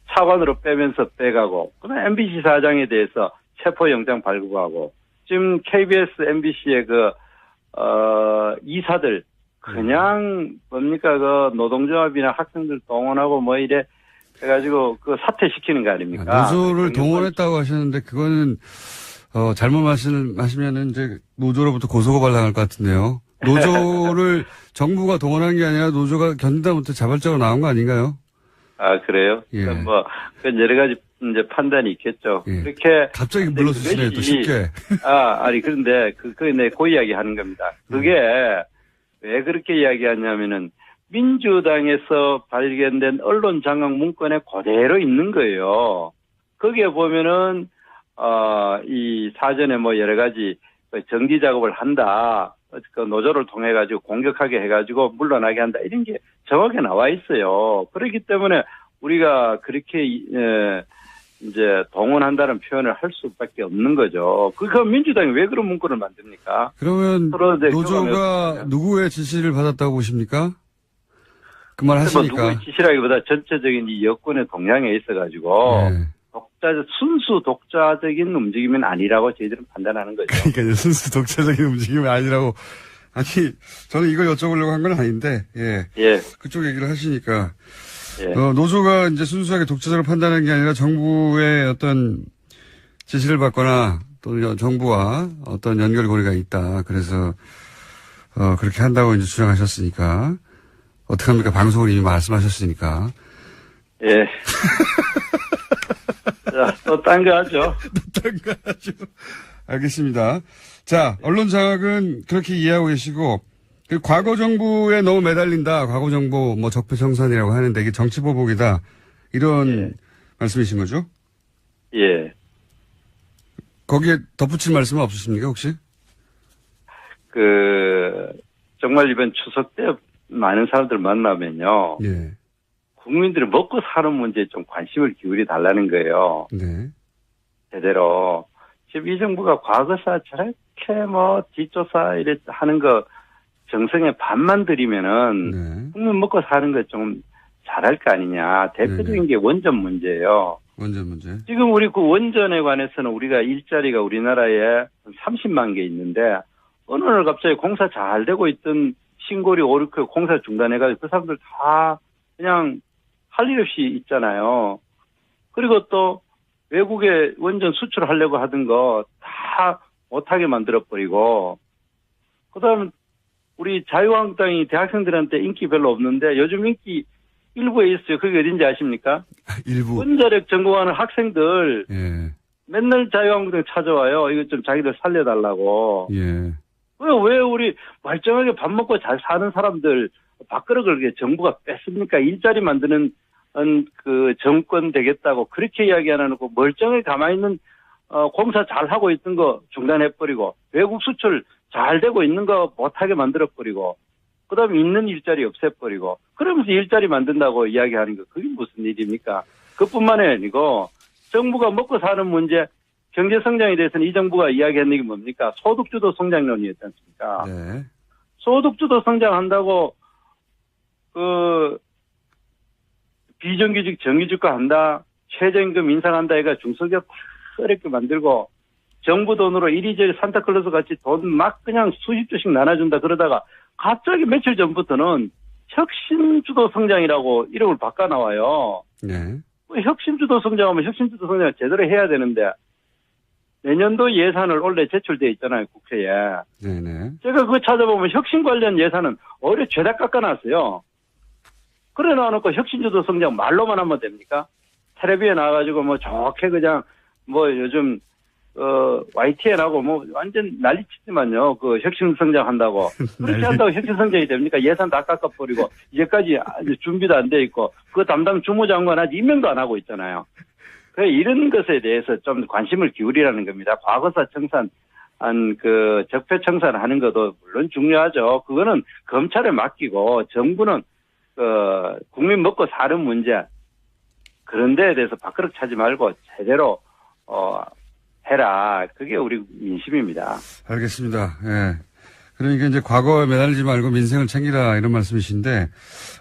차관으로 빼면서 빼가고 그다음 MBC 사장에 대해서 체포영장 발부하고 지금 KBS, MBC의 이사들 그냥 노동조합이나 학생들 동원하고 이래 해가지고 사퇴시키는 거 아닙니까? 노조를 동원했다고 하셨는데 그거는 잘못 말씀하시면은 이제 노조로부터 고소고발 당할 것 같은데요. 노조를 정부가 동원한 게 아니라 노조가 견디다 못해 자발적으로 나온 거 아닌가요? 그래요? 예. 그러니까 여러 가지 이제 판단이 있겠죠. 예. 그렇게 갑자기 물러서시네요, 또 쉽게. 그런데 그 이야기 하는 겁니다. 그게 왜 그렇게 이야기하냐면은 민주당에서 발견된 언론 장악 문건에 그대로 있는 거예요. 거기에 보면은 이 사전에 여러 가지 정리 작업을 한다. 그 노조를 통해 가지고 공격하게 해가지고 물러나게 한다. 이런 게 정확하게 나와 있어요. 그렇기 때문에 우리가 그렇게 이제 동원한다는 표현을 할 수밖에 없는 거죠. 그 민주당이 왜 그런 문구를 만듭니까? 그러면 노조가 누구의 지시를 받았다고 보십니까? 그 말 하시니까. 누구의 지시라기보다 전체적인 이 여권의 동향에 있어가지고 네. 순수 독자적인 움직임은 아니라고 저희들은 판단하는 거죠. 그러니까 순수 독자적인 움직임이 아니라고. 아니 저는 이걸 여쭤보려고 한 건 아닌데 예. 그쪽 얘기를 하시니까. 예. 노조가 이제 순수하게 독자적으로 판단하는 게 아니라 정부의 어떤 지시를 받거나 또 정부와 어떤 연결고리가 있다. 그래서, 그렇게 한다고 이제 주장하셨으니까. 어떡합니까? 방송을 이미 말씀하셨으니까. 예. 자, 또 딴 거 하죠. 딴 거 하죠. 알겠습니다. 자, 언론 장악은 그렇게 이해하고 계시고, 과거 정부에 너무 매달린다. 과거 정부 적폐청산이라고 하는데 이게 정치보복이다. 이런 말씀이신 거죠? 예. 거기에 덧붙일 말씀은 없으십니까 혹시? 정말 이번 추석 때 많은 사람들 만나면요. 예. 국민들이 먹고 사는 문제에 좀 관심을 기울여 달라는 거예요. 네. 제대로. 지금 이 정부가 과거사 저렇게 뭐 뒷조사 이래 하는 거 정성에 반만 들이면은 네. 국민 먹고 사는 거 좀 잘할 거 아니냐. 대표적인 네네. 게 원전 문제예요. 원전 문제. 지금 우리 그 원전에 관해서는 우리가 일자리가 우리나라에 30만 개 있는데 어느 날 갑자기 공사 잘 되고 있던 신고리 오르크 공사 중단해가지고 그 사람들 다 그냥 할 일 없이 있잖아요. 그리고 또 외국에 원전 수출하려고 하던 거 다 못하게 만들어버리고 그다음 우리 자유한국당이 대학생들한테 인기 별로 없는데 요즘 인기 일부에 있어요. 그게 어딘지 아십니까? 일부. 원자력 전공하는 학생들 예. 맨날 자유한국당 찾아와요. 이거 좀 자기들 살려달라고. 예. 왜 우리 멀쩡하게 밥 먹고 잘 사는 사람들 밥그릇을 그렇게 정부가 뺐습니까? 일자리 만드는 그 정권 되겠다고 그렇게 이야기 안 해놓고 멀쩡하게 가만히 있는 공사 잘 하고 있던 거 중단해버리고 외국 수출 잘 되고 있는 거 못하게 만들어버리고 그다음에 있는 일자리 없애버리고 그러면서 일자리 만든다고 이야기하는 거 그게 무슨 일입니까? 그뿐만이 아니고 정부가 먹고 사는 문제 경제 성장에 대해서는 이 정부가 이야기하는 게 뭡니까? 소득주도 성장론이었지 않습니까? 네. 소득주도 소득주도 성장한다고 그 비정규직 정규직화 한다 최저임금 인상한다 해가 중소기업 다 어렵게 만들고 정부 돈으로 이리저리 산타클로스 같이 돈 막 그냥 수십 조씩 나눠준다 그러다가 갑자기 며칠 전부터는 혁신주도 성장이라고 이름을 바꿔 나와요. 네. 혁신주도 성장하면 혁신주도 성장을 제대로 해야 되는데 내년도 예산을 원래 제출돼 있잖아요, 국회에. 네네. 제가 그거 찾아보면 혁신 관련 예산은 오히려 죄다 깎아놨어요. 그래 놔놓고 혁신주도 성장 말로만 하면 됩니까? 텔레비에 나와가지고 뭐 좋게 그냥 뭐 요즘 YTN 하고 뭐 완전 난리치지만요. 그 혁신 성장한다고. 그렇게 한다고 혁신 성장이 됩니까? 예산 다 깎아버리고 이제까지 준비도 안 돼 있고 그 담당 주무장관 아직 임명도 안 하고 있잖아요. 그래 이런 것에 대해서 좀 관심을 기울이라는 겁니다. 과거사 청산 그 적폐 청산하는 것도 물론 중요하죠. 그거는 검찰에 맡기고 정부는 국민 먹고 사는 문제 그런 데에 대해서 밥그릇 차지 말고 제대로 해라. 그게 우리 민심입니다. 알겠습니다. 예. 그러니까 이제 과거에 매달리지 말고 민생을 챙기라 이런 말씀이신데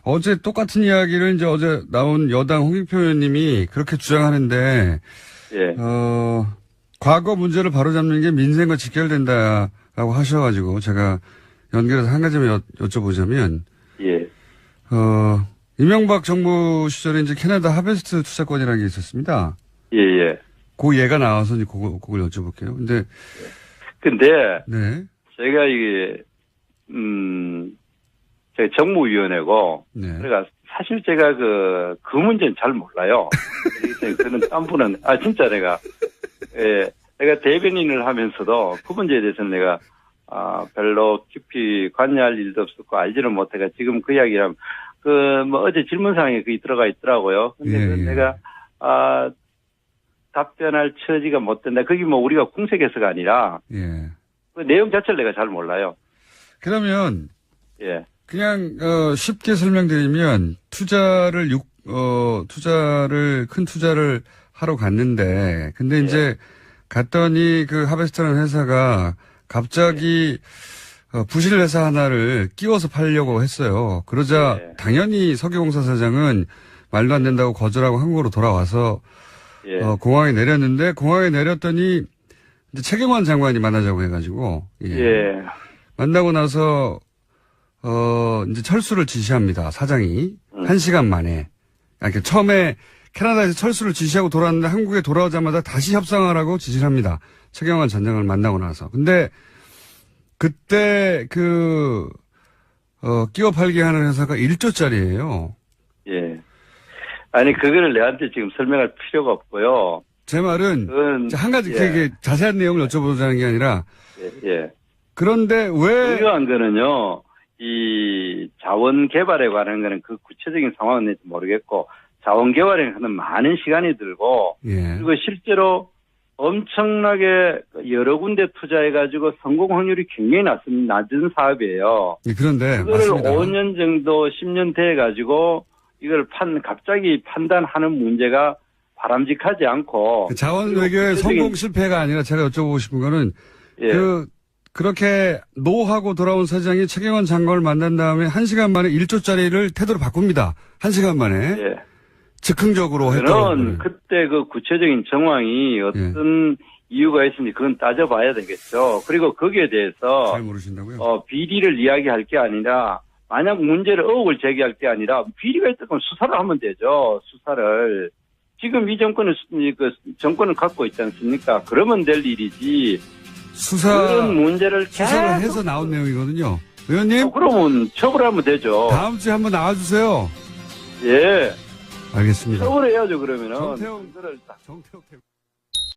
어제 똑같은 이야기를 이제 어제 나온 여당 홍익표 의원님이 그렇게 주장하는데 예. 과거 문제를 바로잡는 게 민생과 직결된다라고 하셔가지고 제가 연결해서 한 가지만 여쭤보자면 예. 이명박 정부 시절에 이제 캐나다 하베스트 투자권이라는 게 있었습니다. 예, 예. 그 예가 나와서 이제 그걸 여쭤볼게요. 근데 네. 제가 이게 제가 정무위원회고 네. 그러니까 사실 제가 그 문제는 잘 몰라요. 그는 딴 분은 진짜 내가 대변인을 하면서도 그 문제에 대해서는 내가 별로 깊이 관여할 일도 없었고 알지는 못해가 지금 그 이야기라면 뭐 어제 질문사항에 그게 들어가 있더라고요. 근데 예, 예. 내가 답변할 처지가 못 된다. 그게 뭐 우리가 궁색해서가 아니라 예. 그 내용 자체를 내가 잘 몰라요. 그러면 예. 그냥 쉽게 설명드리면 큰 투자를 하러 갔는데 근데 이제 갔더니 그 하베스트라는 회사가 갑자기 부실 회사 하나를 끼워서 팔려고 했어요. 그러자 당연히 석유공사 사장은 말도 안 된다고 거절하고 한국으로 돌아와서 공항에 내렸는데 공항에 내렸더니 이제 최경환 장관이 만나자고 해가지고 만나고 나서 이제 철수를 지시합니다. 사장이 1시간 만에. 그러니까 처음에 캐나다에서 철수를 지시하고 돌아왔는데 한국에 돌아오자마자 다시 협상하라고 지시를 합니다. 최경환 전 장관을 만나고 나서. 근데 그때 끼워 팔게 하는 회사가 1조짜리예요. 예. 아니 그거를 내한테 지금 설명할 필요가 없고요. 제 말은 한 가지 되게 자세한 내용을 여쭤보자는 게 아니라 그런데 왜 중요한 거는요. 이 자원 개발에 관한 거는 그 구체적인 상황은 모르겠고 자원 개발에 하는 많은 시간이 들고 그리고 실제로 엄청나게 여러 군데 투자해가지고 성공 확률이 굉장히 낮은 사업이에요. 그런데 그거를 맞습니다. 5년 정도 10년 돼가지고 이걸 갑자기 판단하는 문제가 바람직하지 않고 그 자원 외교의 성공 실패가 아니라 제가 여쭤보고 싶은 거는 예. 그렇게 노하고 돌아온 사장이 최경환 장관을 만난 다음에 1시간 만에 1조짜리를 태도를 바꿉니다. 1시간 만에. 예. 즉흥적으로 저는 했다는 그때 그 구체적인 정황이 어떤 이유가 있는지 그건 따져봐야 되겠죠. 그리고 거기에 대해서 잘 모르신다고요? 비리를 이야기할 게 아니라 만약 문제를 의혹을 제기할 게 아니라 비리가 있다면 수사를 하면 되죠. 수사를. 지금 이 정권은 정권을 갖고 있지 않습니까? 그러면 될 일이지. 그런 문제를 수사를 해서 나온 내용이거든요. 의원님? 그러면 처벌하면 되죠. 다음 주에 한번 나와주세요. 예. 알겠습니다. 처벌해야죠, 그러면은. 정태욱.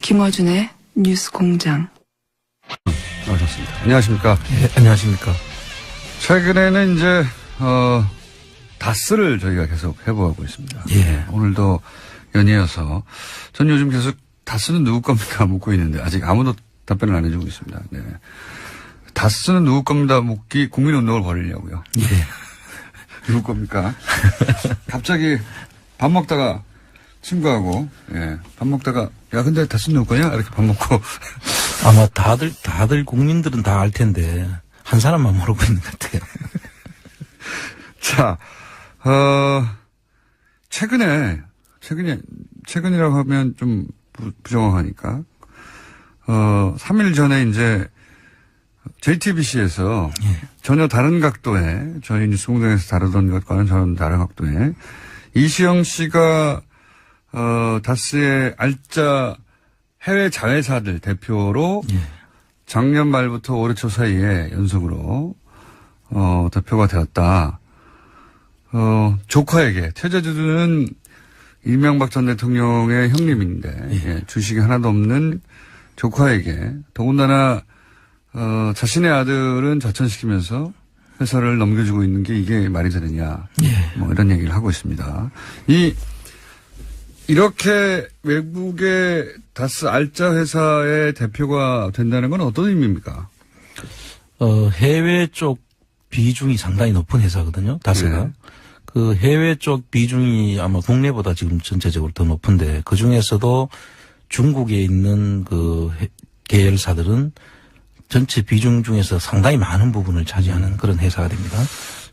김어준의 뉴스 공장. 나오셨습니다. 안녕하십니까. 예, 안녕하십니까. 최근에는 이제, 다스를 저희가 계속 해보고 있습니다. 예. 오늘도 연이어서 전 요즘 계속 다스는 누구 겁니까 묻고 있는데 아직 아무도 답변을 안 해주고 있습니다. 네. 다스는 누구 겁니다 묻기 국민운동을 벌이려고요. 예. 누구 겁니까? 갑자기 밥 먹다가 친구하고, 예, 밥 먹다가, 야, 근데 다스는 누구 거냐? 이렇게 밥 먹고. 아마 다들 국민들은 다 알 텐데, 한 사람만 모르고 있는 것 같아요. 자, 최근이라고 하면 좀 부정확하니까, 3일 전에 이제, JTBC에서 전혀 다른 각도의, 저희 뉴스공장에서 다루던 것과는 전혀 다른 각도의, 이시영 씨가, 다스의 알짜 해외 자회사들 대표로 작년 말부터 올해 초 사이에 연속으로, 대표가 되었다. 조카에게, 최재주는 이명박 전 대통령의 형님인데, 예, 주식이 하나도 없는 조카에게, 더군다나, 자신의 아들은 자천시키면서 회사를 넘겨주고 있는 게 이게 말이 되느냐. 뭐 이런 얘기를 하고 있습니다. 이렇게 외국의 다스 알짜 회사의 대표가 된다는 건 어떤 의미입니까? 해외 쪽 비중이 상당히 높은 회사거든요, 다스가. 네. 그 해외 쪽 비중이 아마 국내보다 지금 전체적으로 더 높은데, 그 중에서도 중국에 있는 그 계열사들은 전체 비중 중에서 상당히 많은 부분을 차지하는 그런 회사가 됩니다.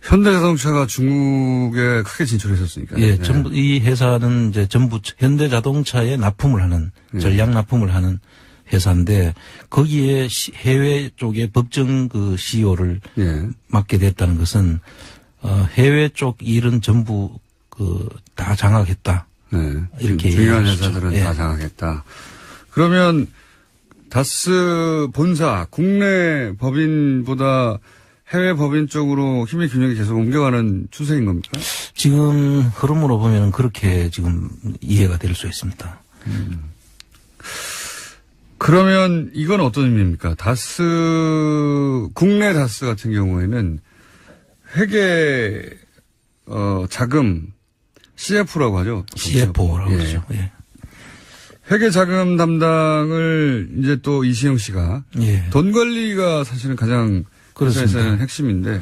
현대자동차가 중국에 크게 진출했었으니까요. 예, 네. 전부 이 회사는 이제 전부 현대자동차에 납품을 하는 전략 납품을 하는 회사인데 거기에 해외 쪽에 법정 그 CEO를 맡게 됐다는 것은 해외 쪽 일은 전부 그 다 장악했다. 네. 이렇게 중요한 얘기하시죠. 회사들은 다 장악했다. 그러면 다스 본사 국내 법인보다 해외 법인 쪽으로 힘의 균형이 계속 옮겨가는 추세인 겁니까? 지금 흐름으로 보면 그렇게 지금 이해가 될 수 있습니다. 그러면 이건 어떤 의미입니까? 국내 다스 같은 경우에는 회계, 자금, CF라고 하죠. CFO라고 그러죠. 예. 회계 자금 담당을 이제 또 이시영 씨가 돈 관리가 사실은 가장 회사에서는 핵심인데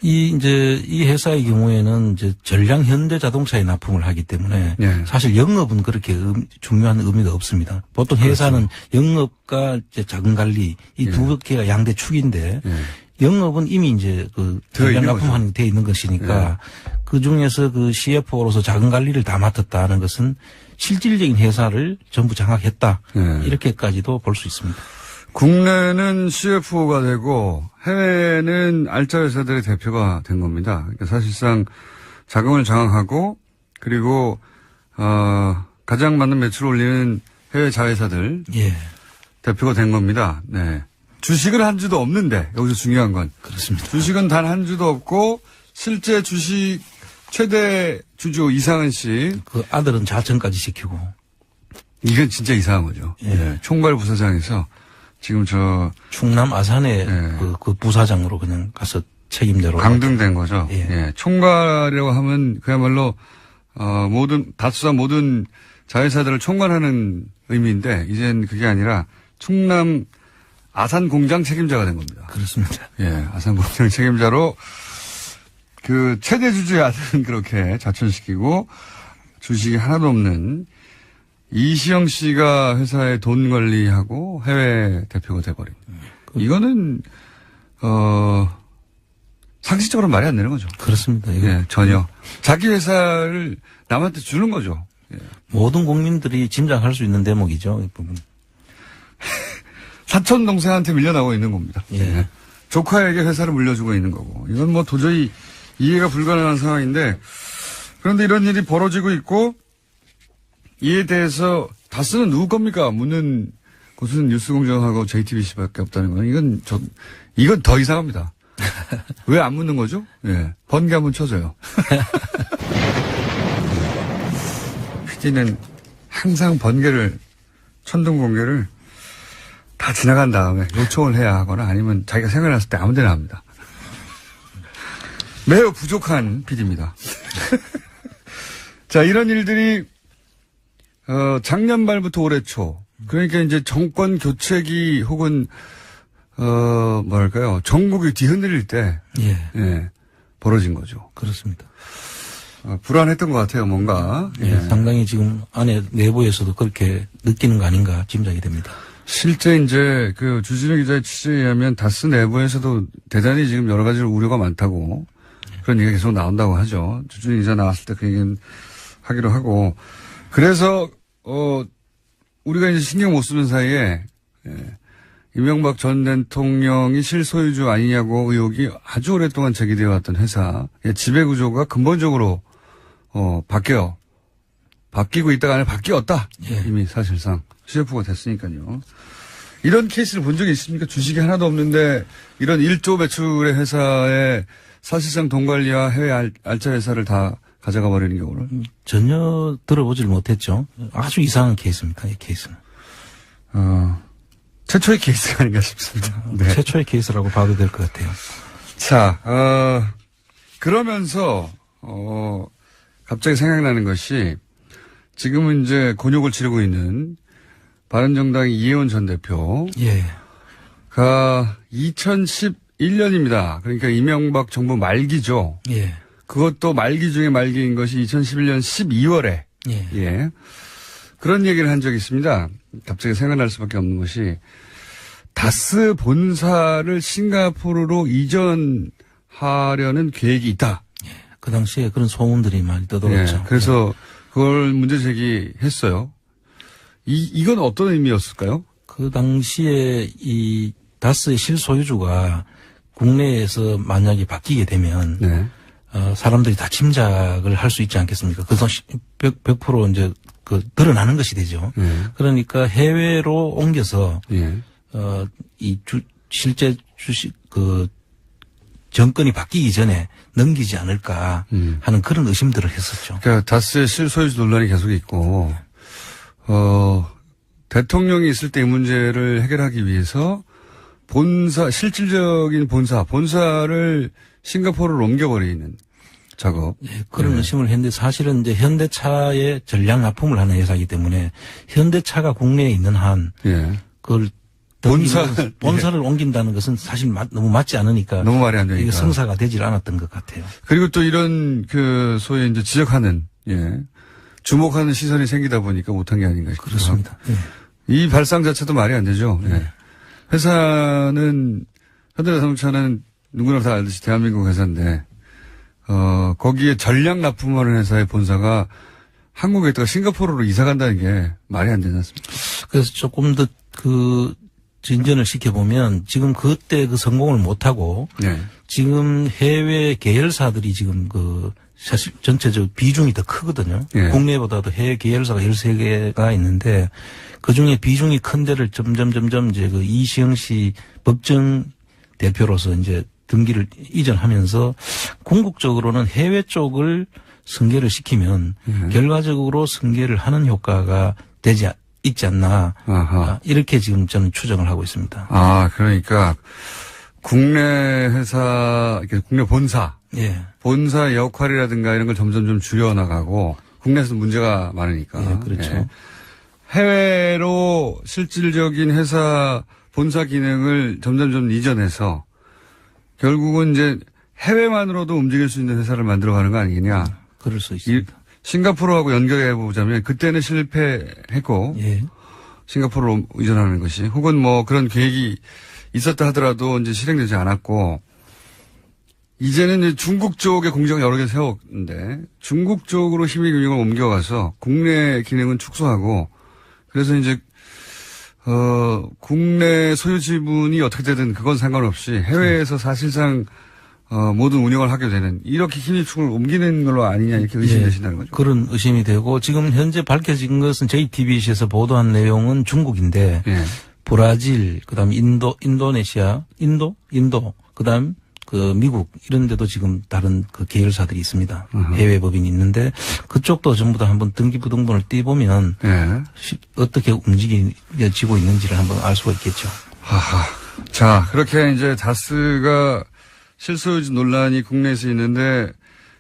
이 회사의 경우에는 이제 전량 현대 자동차에 납품을 하기 때문에 사실 영업은 그렇게 중요한 의미가 없습니다. 보통 회사는 영업과 이제 자금 관리 이 두 개가 양대 축인데 영업은 이미 이제 그 전량 납품하는 게 돼 있는 것이니까 그 중에서 그 CFO로서 자금 관리를 다 맡았다는 것은 실질적인 회사를 전부 장악했다. 이렇게까지도 볼 수 있습니다. 국내는 CFO가 되고 해외는 알짜 회사들의 대표가 된 겁니다. 그러니까 사실상 자금을 장악하고 그리고 가장 많은 매출을 올리는 해외 자회사들 대표가 된 겁니다. 네. 주식은 한 주도 없는데 여기서 중요한 건 그렇습니다. 주식은 단 한 주도 없고 실제 주식 최대 주주 이상은 씨 그 아들은 자천까지 시키고 이건 진짜 이상한 거죠. 총괄 부사장에서 지금 충남 아산의 그 부사장으로 그냥 가서 책임대로 강등된 거죠. 총괄이라고 하면 그야말로 다수사 모든 자회사들을 총괄하는 의미인데 이젠 그게 아니라 충남 아산 공장 책임자가 된 겁니다. 그렇습니다. 아산 공장 책임자로 그 최대 주주의 아들은 그렇게 자천시키고 주식이 하나도 없는 이시영 씨가 회사의 돈 관리하고 해외 대표가 돼버린. 이거는, 상식적으로 말이 안 되는 거죠. 그렇습니다. 예, 전혀. 자기 회사를 남한테 주는 거죠. 예. 모든 국민들이 짐작할 수 있는 대목이죠. 이 부분. 사촌 동생한테 밀려나고 있는 겁니다. 예. 예. 조카에게 회사를 물려주고 있는 거고. 이건 뭐 도저히 이해가 불가능한 상황인데, 그런데 이런 일이 벌어지고 있고, 이에 대해서 다스는 누구 겁니까? 묻는 곳은 뉴스공장하고 JTBC밖에 없다는 건 이건 더 이상합니다. 왜 안 묻는 거죠? 예. 번개 한번 쳐줘요. PD는 항상 번개를, 천둥 번개를 다 지나간 다음에 요청을 해야 하거나 아니면 자기가 생각났을 때 아무 데나 합니다. 매우 부족한 PD입니다. 자, 이런 일들이, 작년 말부터 올해 초. 그러니까 이제 정권 교체기 혹은, 뭐랄까요. 전국이 뒤흔들릴 때. 예. 예. 벌어진 거죠. 그렇습니다. 불안했던 것 같아요, 뭔가. 예. 예. 상당히 지금 안에 내부에서도 그렇게 느끼는 거 아닌가 짐작이 됩니다. 실제 이제 그 주진우 기자의 취재에 의하면 다스 내부에서도 대단히 지금 여러 가지 우려가 많다고 그런 얘기가 계속 나온다고 하죠. 주진우 기자 나왔을 때 그 얘기는 하기로 하고. 그래서, 우리가 이제 신경 못 쓰는 사이에, 예, 이명박 전 대통령이 실소유주 아니냐고 의혹이 아주 오랫동안 제기되어 왔던 회사의 지배구조가 근본적으로, 바뀌고 있다가 아니라 바뀌었다. 예. 이미 사실상 CFO가 됐으니까요. 이런 케이스를 본 적이 있습니까? 주식이 하나도 없는데 이런 1조 매출의 회사에 사실상 돈 관리와 해외 알짜 회사를 다 가져가 버리는 경우를. 전혀 들어보질 못했죠. 아주 이상한 케이스입니다. 이 케이스는. 최초의 케이스가 아닌가 싶습니다. 네. 최초의 케이스라고 봐도 될 것 같아요. 자, 그러면서, 갑자기 생각나는 것이 지금은 이제 곤욕을 치르고 있는 바른정당의 이혜원 전 대표가 예. 2011년입니다. 그러니까 이명박 정부 말기죠. 예. 그것도 말기 중에 말기인 것이 2011년 12월에. 예. 예. 그런 얘기를 한 적이 있습니다. 갑자기 생각날 수밖에 없는 것이 다스 본사를 싱가포르로 이전하려는 계획이 있다. 그 당시에 그런 소문들이 많이 떠돌았죠. 예. 그래서 그걸 문제 제기했어요. 이건 어떤 의미였을까요? 그 당시에 이 다스의 실소유주가 국내에서 만약에 바뀌게 되면 네. 사람들이 다 짐작을 할 수 있지 않겠습니까? 그래서 100% 이제 드러나는 것이 되죠. 그러니까 해외로 옮겨서 예. 실제 주식 정권이 바뀌기 전에 넘기지 않을까 하는 그런 의심들을 했었죠. 그러니까 다스의 실소유주 논란이 계속 있고 대통령이 있을 때 이 문제를 해결하기 위해서 실질적인 본사를 싱가포르로 옮겨버리는 작업. 예, 그런 의심을 했는데 사실은 이제 현대차의 전략 납품을 하는 회사이기 때문에 현대차가 국내에 있는 한 예. 그걸 본사를 옮긴다는 것은 사실 너무 맞지 않으니까 너무 말이 안 되니까 이게 성사가 되질 않았던 것 같아요. 그리고 또 이런 소위 이제 지적하는 주목하는 시선이 생기다 보니까 못한 게 아닌가 싶습니다. 그렇습니다. 예. 이 발상 자체도 말이 안 되죠. 예. 회사는 현대자동차는 누구나 다 알듯이 대한민국 회사인데 거기에 전략 납품하는 회사의 본사가 한국에 있다가 싱가포르로 이사 간다는 게 말이 안 되지 않습니까? 그래서 조금 더 진전을 시켜보면 지금 그때 성공을 못하고 네. 지금 해외 계열사들이 지금 사실 전체적 비중이 더 크거든요. 네. 국내보다도 해외 계열사가 13개가 있는데 그중에 비중이 큰 데를 점점 이제 이시영 씨 법정 대표로서 이제 등기를 이전하면서 궁극적으로는 해외 쪽을 승계를 시키면 결과적으로 승계를 하는 효과가 있지 않나. 이렇게 지금 저는 추정을 하고 있습니다. 그러니까 국내 회사, 국내 본사. 예. 본사 역할이라든가 이런 걸 점점 좀 줄여나가고 국내에서 문제가 많으니까. 예, 그렇죠. 예. 해외로 실질적인 회사 본사 기능을 점점 이전해서 결국은 이제 해외만으로도 움직일 수 있는 회사를 만들어가는 거 아니겠냐. 그럴 수 있습니다. 싱가포르하고 연결해 보자면 그때는 실패했고 예. 싱가포르로 의존하는 것이 혹은 뭐 그런 계획이 있었다 하더라도 이제 실행되지 않았고 이제는 이제 중국 쪽에 공장을 여러 개 세웠는데 중국 쪽으로 힘익용을 옮겨가서 국내 기능은 축소하고 그래서 이제 국내 소유 지분이 어떻게 되든 그건 상관없이 해외에서 사실상 모든 운영을 하게 되는 이렇게 힘입축을 옮기는 걸로 아니냐 이렇게 의심되신다는 거죠. 그런 의심이 되고 지금 현재 밝혀진 것은 JTBC에서 보도한 내용은 중국인데 예. 브라질 그다음 인도네시아 인도 그다음 그 미국 이런 데도 지금 다른 그 계열사들이 있습니다. 해외 법인이 있는데 그쪽도 전부 다 한번 등기부등본을 띄보면 예. 어떻게 움직여지고 있는지를 한번 알 수가 있겠죠. 하하. 자, 그렇게 이제 다스가 실소유주 논란이 국내에서 있는데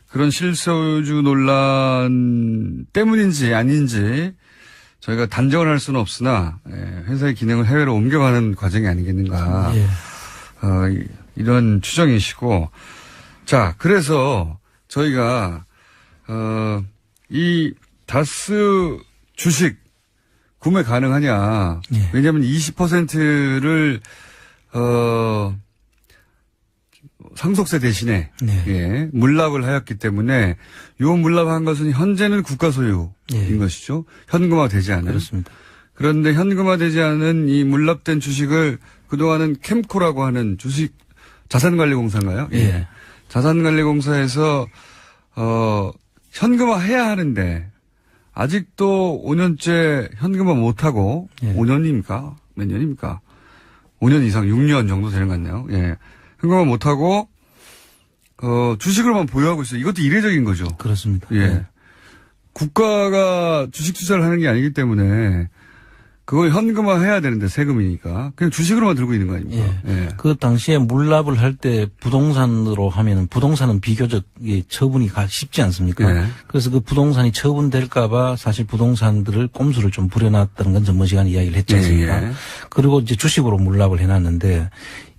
그런 실소유주 논란 때문인지 아닌지 저희가 단정을 할 수는 없으나 회사의 기능을 해외로 옮겨가는 과정이 아니겠는가. 예. 이런 추정이시고 자, 그래서 저희가 이 다스 주식 구매 가능하냐. 예. 왜냐하면 20%를 상속세 대신에 네. 예, 물납을 하였기 때문에 요 물납한 것은 현재는 국가 소유인 예. 것이죠. 현금화되지 않은. 그렇습니다. 그런데 현금화되지 않은 이 물납된 주식을 그동안은 캠코라고 하는 주식 자산관리공사인가요? 예. 자산관리공사에서 현금화해야 하는데 아직도 5년째 현금화 못하고 예. 5년입니까? 몇 년입니까? 5년 이상 6년 정도 되는 것 같네요. 예. 현금화 못하고 주식으로만 보유하고 있어요. 이것도 이례적인 거죠. 그렇습니다. 예. 네. 국가가 주식 투자를 하는 게 아니기 때문에 그걸 현금화해야 되는데 세금이니까 그냥 주식으로만 들고 있는 거 아닙니까? 예. 예. 그 당시에 물납을 할 때 부동산으로 하면은 부동산은 비교적 처분이 쉽지 않습니까? 예. 그래서 그 부동산이 처분될까봐 사실 부동산들을 꼼수를 좀 부려놨다는 건 전번 시간에 이야기를 했지 않습니까? 예. 그리고 이제 주식으로 물납을 해놨는데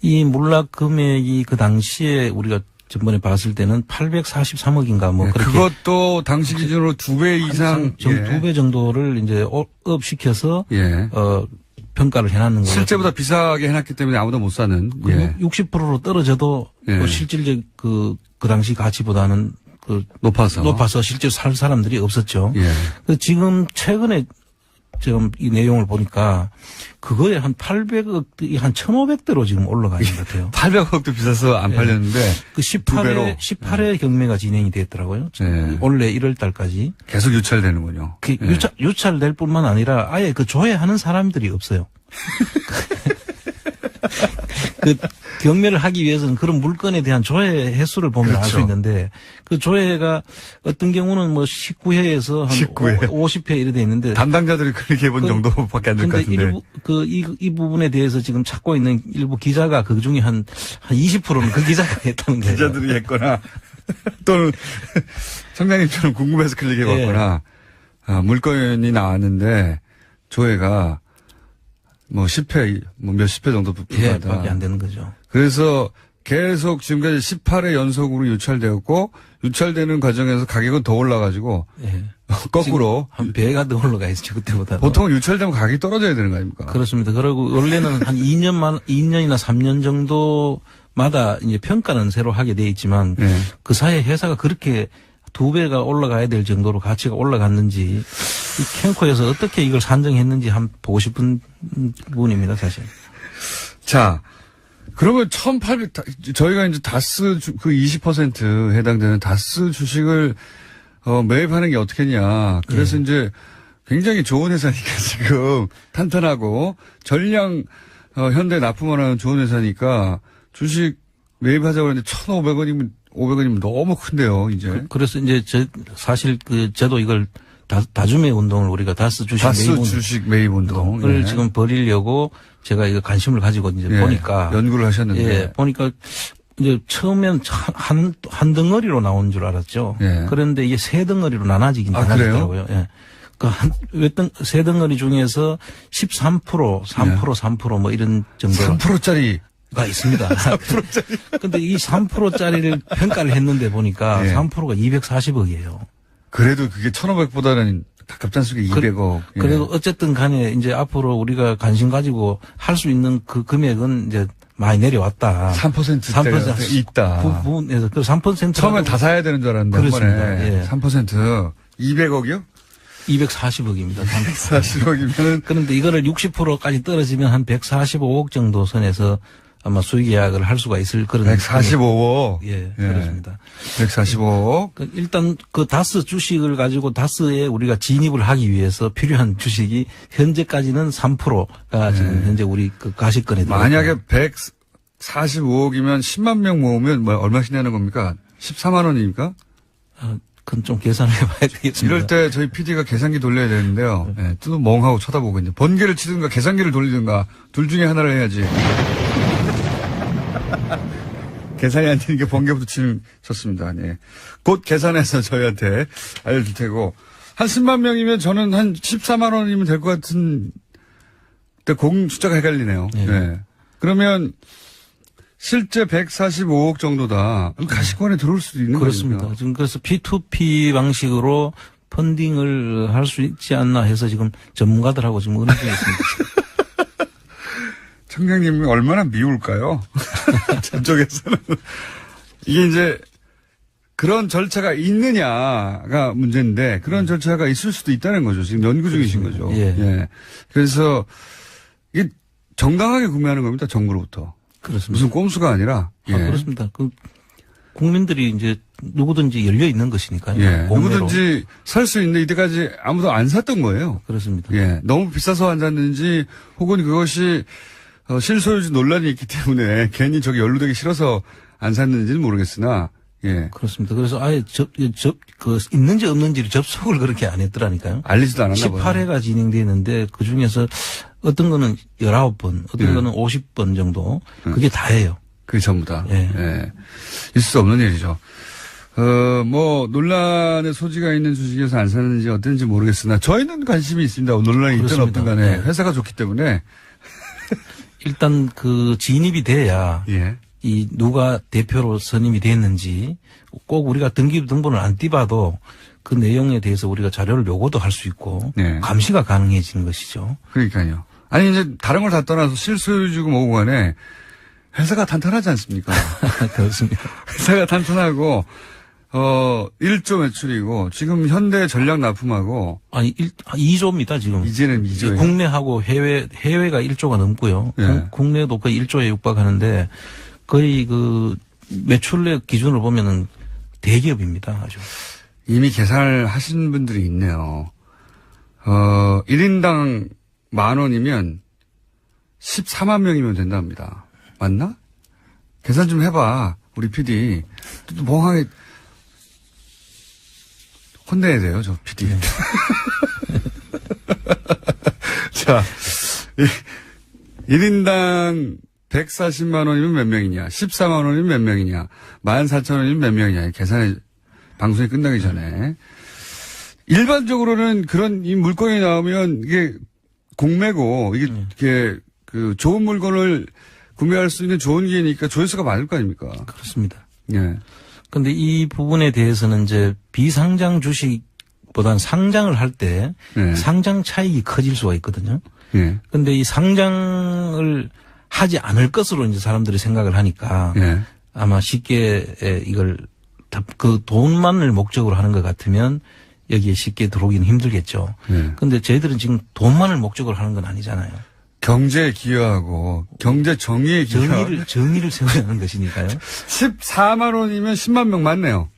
이 물납 금액이 그 당시에 우리가 전번에 봤을 때는 843억인가 뭐 예. 그렇게 그것도 당시 기준으로 2배 이상 예. 2배 정도를 이제 업시켜서 예. 평가를 해놨는 거예요. 실제보다 비싸게 해놨기 때문에 아무도 못 사는. 예. 60%로 떨어져도 예. 실질적 그 당시 가치보다는 높아서 실제로 살 사람들이 없었죠. 예. 지금 최근에 지금 이 내용을 보니까 그거에 한 800억, 한 1,500대로 지금 올라가 있는 것 같아요. 800억도 비싸서 안 예. 팔렸는데. 그 18회 경매가 진행이 됐더라고요. 예. 올해 1월 달까지. 계속 유찰되는군요. 그 예. 유찰될 뿐만 아니라 아예 그 조회하는 사람들이 없어요. 그 경매를 하기 위해서는 그런 물건에 대한 조회 횟수를 보면 알 수 그렇죠. 있는데 그 조회가 어떤 경우는 뭐 19회에서 한 19회. 50회 이래 돼 있는데 담당자들이 그렇게 해본 정도밖에 안 될 것 근데 같은데. 이 부분에 대해서 지금 찾고 있는 일부 기자가 그 중에 한 20%는 그 기자가 했다는 거예요. 기자들이 했거나 또는 청장님처럼 궁금해서 클릭해 봤거나 물건이 나왔는데 조회가 뭐 10회, 뭐 몇십 회 정도 예, 불과하다. 밖에 안 되는 거죠. 그래서 계속 지금까지 18회 연속으로 유찰되었고 유찰되는 과정에서 가격은 더 올라가지고 예. 거꾸로 한 배가 더 올라가 있죠, 그때보다. 보통 유찰되면 가격이 떨어져야 되는 거 아닙니까? 그렇습니다. 그리고 원래는 한 2년이나 3년 정도마다 이제 평가는 새로 하게 돼 있지만 네. 그 사이에 회사가 그렇게 2배가 올라가야 될 정도로 가치가 올라갔는지 이 캠코에서 어떻게 이걸 산정했는지 한번 보고 싶은 부분입니다, 사실. 자, 그러면 1,800, 저희가 이제 다스 그 20% 해당되는 다스 주식을 매입하는 게 어떻겠냐. 그래서 예. 이제 굉장히 좋은 회사니까 지금 탄탄하고 전량 현대 납품하는 좋은 회사니까 주식 매입하자고 했는데 1,500원이면 너무 큰데요, 이제. 그래서 이제 사실 저도 이걸 다주매 운동을 우리가 다스 주식 매입 운동을 지금 벌이려고 제가 이거 관심을 가지고 이제 보니까 연구를 하셨는데 예, 보니까 이제 처음엔 한 덩어리로 나온 줄 알았죠. 예. 그런데 이게 세 덩어리로 나눠지긴 아, 나눠지더라고요. 예. 세 덩어리 중에서 13%, 3% 뭐 이런 정도 3%짜리 가 있습니다. 3%짜리. 근데 이 3%짜리를 평가를 했는데 보니까 예. 3%가 240억이에요. 그래도 그게 1,500보다는 가깝지 않습니까? 200억. 예. 그래도 어쨌든 간에 이제 앞으로 우리가 관심 가지고 할 수 있는 그 금액은 이제 많이 내려왔다. 3%대가 있다. 부분에서 그 3% 처음엔 다 사야 되는 줄 알았는데. 그렇습니다. 예. 3%. 200억이요? 240억입니다. 240억이면은. 그런데 이거를 60%까지 떨어지면 한 145억 정도 선에서 아마 수익 계약을 할 수가 있을 그런. 145억. 예, 그렇습니다. 145억. 일단 그 다스 주식을 가지고 다스에 우리가 진입을 하기 위해서 필요한 주식이 현재까지는 3%가 지금 현재 우리 그 가시권에 만약에 145억이면 10만 명 모으면 뭐 얼마씩 내는 겁니까? 14만 원입니까? 그건 좀 계산을 해봐야 되겠습니다. 이럴 때 저희 PD가 계산기 돌려야 되는데요. 네, 또 멍하고 쳐다보고 있는데 번개를 치든가 계산기를 돌리든가 둘 중에 하나를 해야지. 계산이 안 되는 게 번개부터 쳤습니다. 네. 곧 계산해서 저희한테 알려줄 테고 한 10만 명이면 저는 한 14만 원이면 될 것 같은 공 숫자가 헷갈리네요. 네. 네. 그러면 실제 145억 정도다. 가시권에 들어올 수도 있는 그렇습니다. 거죠. 지금 그래서 P2P 방식으로 펀딩을 할 수 있지 않나 해서 지금 전문가들하고 지금 의논 중에 있습니다. 청장님이 얼마나 미울까요? 저쪽에서는. 이게 이제 그런 절차가 있느냐가 문제인데 그런 절차가 있을 수도 있다는 거죠. 지금 연구 중이신 거죠. 예. 예. 그래서 이게 정당하게 구매하는 겁니다. 정부로부터. 그렇습니다. 무슨 꼼수가 아니라. 예. 그렇습니다. 그 국민들이 이제 누구든지 열려 있는 것이니까요. 예. 공매로. 누구든지 살 수 있는데 이때까지 아무도 안 샀던 거예요. 그렇습니다. 예. 너무 비싸서 안 샀는지 혹은 그것이 실소유주 논란이 있기 때문에 괜히 저기 연루되기 싫어서 안 샀는지는 모르겠으나, 예. 그렇습니다. 그래서 아예 있는지 없는지를 접속을 그렇게 안 했더라니까요. 알리지도 않았나 봐요. 18회가 진행되는데 그 중에서 어떤 거는 19번, 어떤 거는 50번 정도. 그게 다예요. 그게 전부 다. 예. 예. 있을 수 없는 일이죠. 논란의 소지가 있는 주식에서 안 사는지 어떤지 모르겠으나 저희는 관심이 있습니다. 논란이 있든 없든 간에. 네. 회사가 좋기 때문에. 일단 그 진입이 돼야 예. 이 누가 대표로 선임이 됐는지 꼭 우리가 등본을 안 띄봐도 그 내용에 대해서 우리가 자료를 요구도 할 수 있고 네. 감시가 가능해지는 것이죠. 그러니까요. 아니 이제 다른 걸 다 떠나서 실소유주고 뭐고 간에 회사가 탄탄하지 않습니까? 그렇습니다. 회사가 탄탄하고 1조 매출이고 지금 현대 전략 납품하고 아니 2조입니다 지금. 이제는 2조예요. 국내하고 해외가 1조가 넘고요. 예. 국내도 거의 1조에 육박하는데 거의 그 매출액 기준으로 보면은 대기업입니다. 아주. 이미 계산을 하신 분들이 있네요. 1인당 10,000원이면 14만 명이면 된답니다. 맞나? 계산 좀 해봐. 우리 PD. 또 멍하게 혼내야 돼요, 저 PD. 네. 자, 1인당 140만 원이면 몇 명이냐? 14만 원이면 몇 명이냐? 14,000원이면 몇 명이냐? 계산에, 방송이 끝나기 전에. 일반적으로는 그런 이 물건이 나오면 이게 공매고, 이게 그 좋은 물건을 구매할 수 있는 좋은 기회니까 조회수가 많을 거 아닙니까? 그렇습니다. 예. 근데 이 부분에 대해서는 이제 비상장 주식보다는 상장을 할 때 네. 상장 차익이 커질 수가 있거든요. 예. 근데 이 상장을 하지 않을 것으로 이제 사람들이 생각을 하니까 예. 아마 쉽게 이걸 그 돈만을 목적으로 하는 것 같으면 여기에 쉽게 들어오기는 힘들겠죠. 예. 근데 저희들은 지금 돈만을 목적으로 하는 건 아니잖아요. 경제에 기여하고 경제 정의에 기여하고 정의를 세우는 것이니까요. 14만 원이면 10만 명 맞네요.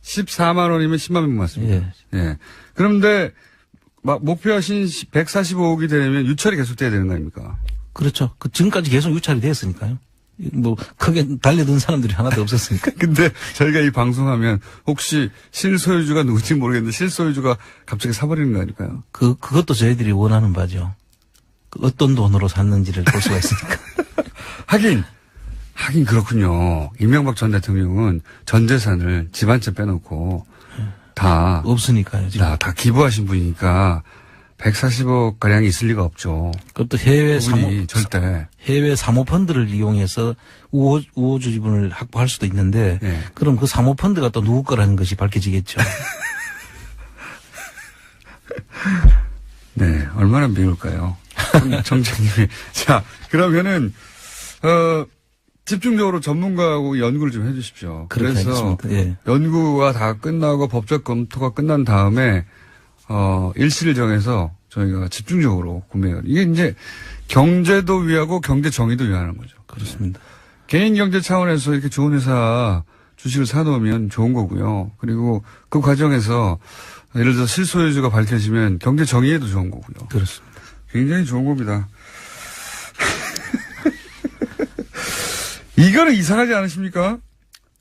14만 원이면 10만 명 맞습니다. 예. 예. 그런데 막 목표하신 145억이 되려면 유찰이 계속돼야 되는 거 아닙니까? 그렇죠. 그 지금까지 계속 유찰이 됐으니까요. 뭐 크게 달려든 사람들이 하나도 없었으니까. 근데 저희가 이 방송하면 혹시 실소유주가 누군지 모르겠는데 실소유주가 갑자기 사버리는 거 아닐까요? 그것도 저희들이 원하는 바죠. 어떤 돈으로 샀는지를 볼 수가 있으니까. 하긴 그렇군요. 이명박 전 대통령은 전 재산을 집 한 채 빼놓고 다 없으니까요. 지금. 다 기부하신 분이니까 140억 가량이 있을 리가 없죠. 그것도 해외 절대 해외 사모펀드를 이용해서 우호주 지분을 확보할 수도 있는데 네. 그럼 그 사모펀드가 또 누구 거라는 것이 밝혀지겠죠. 네, 얼마나 미울까요? 정책님이. 자, 그러면은, 집중적으로 전문가하고 연구를 좀 해 주십시오. 그래서 예. 연구가 다 끝나고 법적 검토가 끝난 다음에, 일시를 정해서 저희가 집중적으로 구매를. 이게 이제 경제도 위하고 경제 정의도 위하는 거죠. 그렇습니다. 개인 경제 차원에서 이렇게 좋은 회사 주식을 사놓으면 좋은 거고요. 그리고 그 과정에서 예를 들어서 실소유주가 밝혀지면 경제 정의에도 좋은 거고요. 그렇습니다. 굉장히 좋은 겁니다. 이거는 이상하지 않으십니까?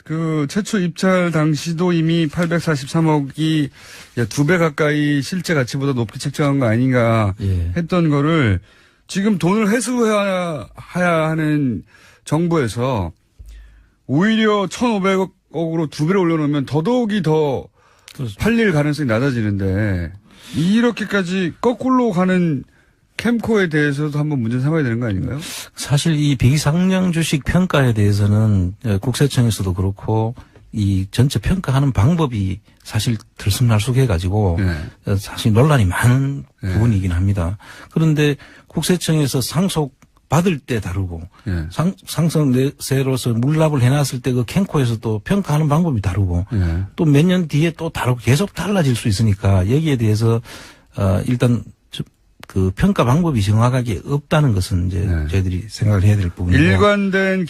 그 최초 입찰 당시도 이미 843억이 2배 가까이 실제 가치보다 높게 책정한 거 아닌가 예. 했던 거를 지금 돈을 회수해야 하는 정부에서 오히려 1,500억으로 2배를 올려놓으면 더더욱이 더 그렇습니다. 팔릴 가능성이 낮아지는데 이렇게까지 거꾸로 가는 캠코에 대해서도 한번 문제 삼아야 되는 거 아닌가요? 사실 이 비상장 주식 평가에 대해서는 국세청에서도 그렇고 이 전체 평가하는 방법이 사실 들쑥날쑥해가지고 네. 사실 논란이 많은 네. 부분이긴 합니다. 그런데 국세청에서 상속 받을 때 다르고 네. 상속세로서 물납을 해놨을 때 그 캠코에서 또 평가하는 방법이 다르고 네. 또 몇 년 뒤에 또 다르고 계속 달라질 수 있으니까 여기에 대해서 일단 그 평가 방법이 정확하게 없다는 것은 이제 네. 저희들이 생각을 해야 될 부분이고. 일관된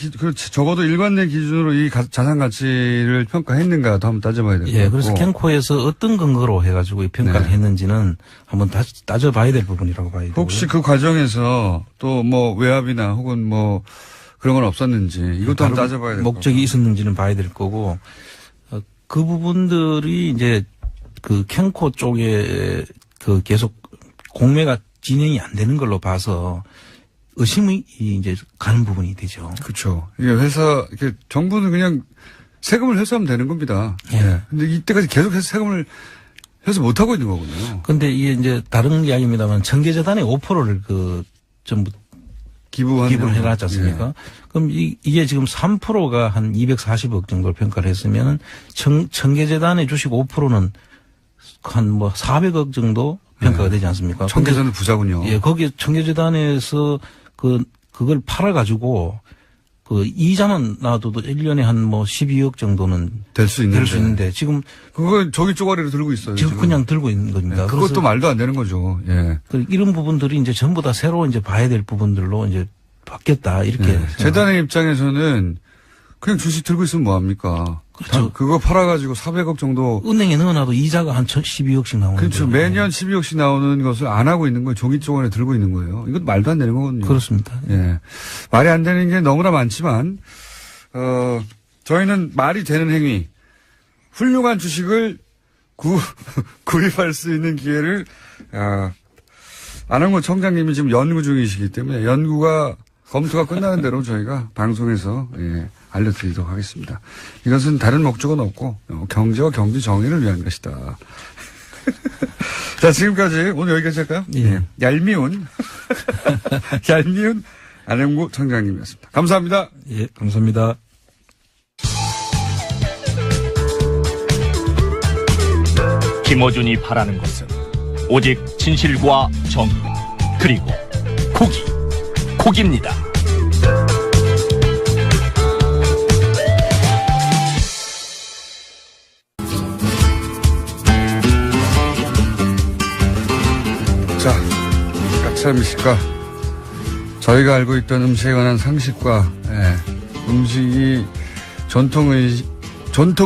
적어도 일관된 기준으로 이 자산 가치를 평가했는가도 한번 따져봐야 될 것 같고. 예, 그래서 캠코에서 어떤 근거로 해가지고 이 평가를 네. 했는지는 한번 다시 따져봐야 될 부분이라고 봐야 되고. 혹시 그 과정에서 또 뭐 외압이나 혹은 뭐 그런 건 없었는지 이것도 한번 따져봐야 될 것 같고. 목적이 있었는지는 봐야 될 거고 그 부분들이 이제 그 캠코 쪽에 그 계속 공매가 진행이 안 되는 걸로 봐서 의심이 이제 가는 부분이 되죠. 그렇죠. 이게 이렇게 정부는 그냥 세금을 회수하면 되는 겁니다. 예. 근데 이때까지 계속해서 세금을 회수 못 하고 있는 거거든요. 근데 이게 이제 다른 이야기입니다만 청계재단의 5%를 그 전부 기부를 해놨지 않습니까? 예. 그럼 이게 지금 3%가 한 240억 정도를 평가를 했으면은 청계재단의 주식 5%는 한 뭐 400억 정도 평가가 되지 않습니까? 청계재단은 부자군요. 예, 거기에 청계재단에서 그걸 팔아가지고 그 이자만 놔둬도 1년에 한 뭐 12억 정도는 될 수 있는데 지금 그걸 저기 쪼가리로 들고 있어요. 지금 그냥 들고 있는 겁니다. 네, 그것도 말도 안 되는 거죠. 예. 이런 부분들이 이제 전부 다 새로 이제 봐야 될 부분들로 이제 바뀌었다 이렇게. 네. 재단의 입장에서는 그냥 주식 들고 있으면 뭐 합니까? 그렇죠. 그거 팔아가지고 400억 정도. 은행에 넣어놔도 이자가 한 12억씩 나오는 그렇죠. 거예요. 매년 12억씩 나오는 것을 안 하고 있는 거예요. 종이 쪼가리 들고 있는 거예요. 이것도 말도 안 되는 거거든요. 그렇습니다. 예. 말이 안 되는 게 너무나 많지만, 저희는 말이 되는 행위, 훌륭한 주식을 구입할 수 있는 기회를, 안홍구 청장님이 지금 연구 중이시기 때문에 검토가 끝나는 대로 저희가 방송에서, 알려드리도록 하겠습니다. 이것은 다른 목적은 없고, 경제와 경제 정의를 위한 것이다. 자, 지금까지 오늘 여기까지 할까요? 예. 얄미운 안홍구 청장님이었습니다. 감사합니다. 예, 감사합니다. 김어준이 바라는 것은 오직 진실과 정의 그리고 국입니다. 자, 까칠미식과 저희가 알고 있던 음식에 관한 상식과 음식이 전통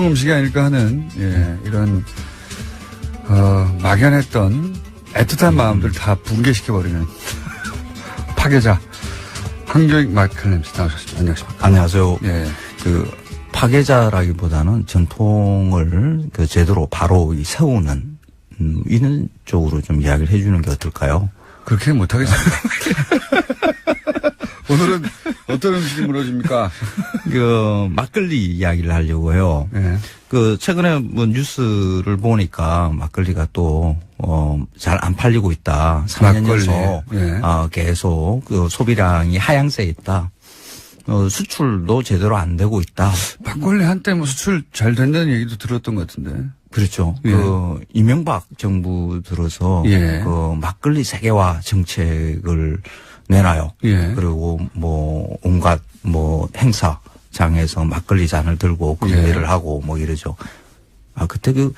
음식이 아닐까 하는 이런 막연했던 애틋한 마음들 다 붕괴시켜버리는 파괴자 황교익 마이클램스 나오셨습니다. 안녕하십니까? 안녕하세요. 예. 그 파괴자라기보다는 전통을 그 제대로 바로 세우는 이런 쪽으로 좀 이야기를 해주는 게 어떨까요? 그렇게 못하겠습니다. 오늘은 어떤 음식이 무너집니까? 그 막걸리 이야기를 하려고 해요. 네. 그 최근에 뭐 뉴스를 보니까 막걸리가 또 잘 안 팔리고 있다. 3년 연속 네. 계속 그 소비량이 하향세에 있다. 수출도 제대로 안 되고 있다. 막걸리 한때 뭐 수출 잘 된다는 얘기도 들었던 것 같은데. 그렇죠. 예. 그 이명박 정부 들어서 예. 그 막걸리 세계화 정책을 내놔요. 예. 그리고 뭐 온갖 뭐 행사장에서 막걸리 잔을 들고 경배를 예. 하고 뭐 이러죠. 아 그때 그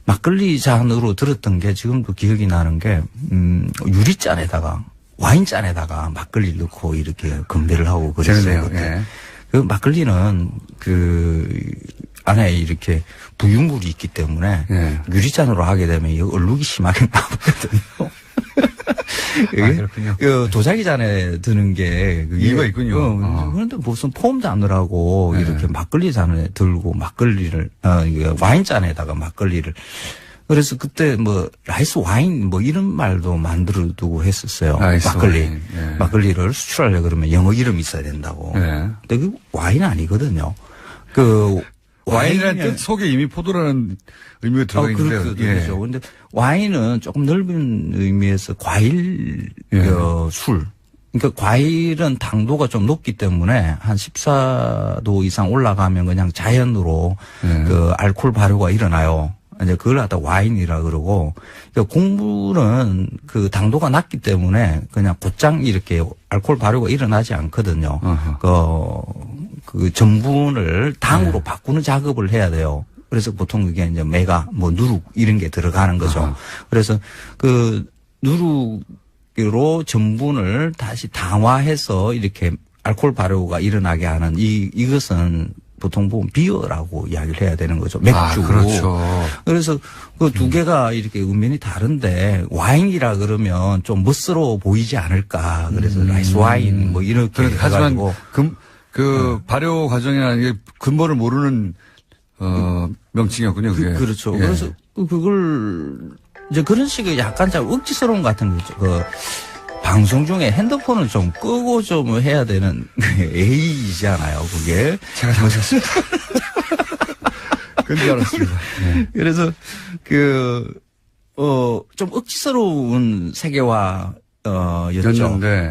막걸리 잔으로 들었던 게 지금도 기억이 나는 게 유리잔에다가 와인잔에다가 막걸리를 넣고 이렇게 건배를 하고 그랬어요. 재밌네요. 예. 그 막걸리는 그 안에 이렇게 부유물이 있기 때문에 예. 유리잔으로 하게 되면 이 얼룩이 심하게 나거든요. 그렇군요. 그 도자기 잔에 드는 게 그게 이유가 있군요. 그런데 무슨 폼 잔으라고 네. 이렇게 막걸리 잔에 들고 막걸리를 와인 잔에다가 막걸리를 그래서 그때 뭐 라이스 와인 뭐 이런 말도 만들어 두고 했었어요. 라이스 막걸리. 와인. 예. 막걸리를 수출하려고 그러면 영어 이름이 있어야 된다고. 예. 근데 그 와인 아니거든요. 그 와인이라는 와인은- 뜻 속에 이미 포도라는 의미가 들어가 있는데요. 그렇죠. 근데 와인은 조금 넓은 의미에서 과일 예. 술. 그러니까 과일은 당도가 좀 높기 때문에 한 14도 이상 올라가면 그냥 자연으로 예. 그 알코올 발효가 일어나요. 이제 그걸 갖다 와인이라 그러고, 그러니까 공부는 그 당도가 낮기 때문에 그냥 곧장 이렇게 알코올 발효가 일어나지 않거든요. 그 전분을 당으로 바꾸는 작업을 해야 돼요. 그래서 보통 그게 이제 메가, 뭐 누룩 이런 게 들어가는 거죠. 그래서 그 누룩으로 전분을 다시 당화해서 이렇게 알코올 발효가 일어나게 하는 이것은 보통 보면 비어라고 이야기를 해야 되는 거죠. 맥주. 아, 그렇죠. 그래서 그 두 개가 이렇게 의면이 다른데 와인이라 그러면 좀 멋스러워 보이지 않을까. 그래서 라이스 와인 뭐 이렇게 하지만 해가지고 그 발효 과정이라는 게 근본을 모르는 명칭이었군요. 그게. 그렇죠. 예. 그래서 그걸 이제 그런 식의 약간 좀 억지스러운 것 같은 거죠. 그 방송 중에 핸드폰을 좀 끄고 좀 해야 되는 A이잖아요. 그게. 제가 잘못했습니다. 끈줄 알았습니다. 네. 그래서 좀 억지스러운 세계화 였죠. 였는데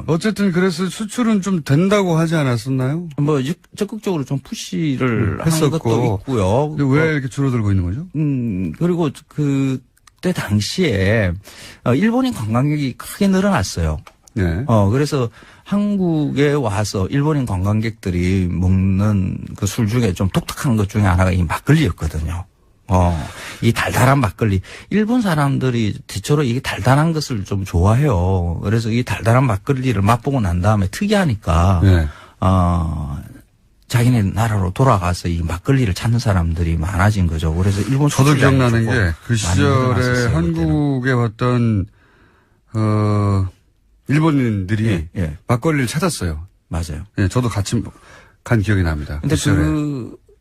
어쨌든 그래서 수출은 좀 된다고 하지 않았었나요? 뭐 적극적으로 좀 푸시를 한 했었고. 것도 있고요. 왜 이렇게 줄어들고 있는 거죠? 그리고 그때 당시에 일본인 관광객이 크게 늘어났어요. 네. 그래서 한국에 와서 일본인 관광객들이 먹는 그 술 중에 좀 독특한 것 중에 하나가 이 막걸리였거든요. 이 달달한 막걸리. 일본 사람들이 대체로 이게 달달한 것을 좀 좋아해요. 그래서 이 달달한 막걸리를 맛보고 난 다음에 특이하니까, 네. 자기네 나라로 돌아가서 이 막걸리를 찾는 사람들이 많아진 거죠. 그래서 일본 저도 수출량이 기억나는 조금 게 그 많이 시절에 늘어났었어요, 한국에 왔던 일본인들이 예. 막걸리를 찾았어요. 맞아요. 예, 저도 같이 간 기억이 납니다. 근데 시절에.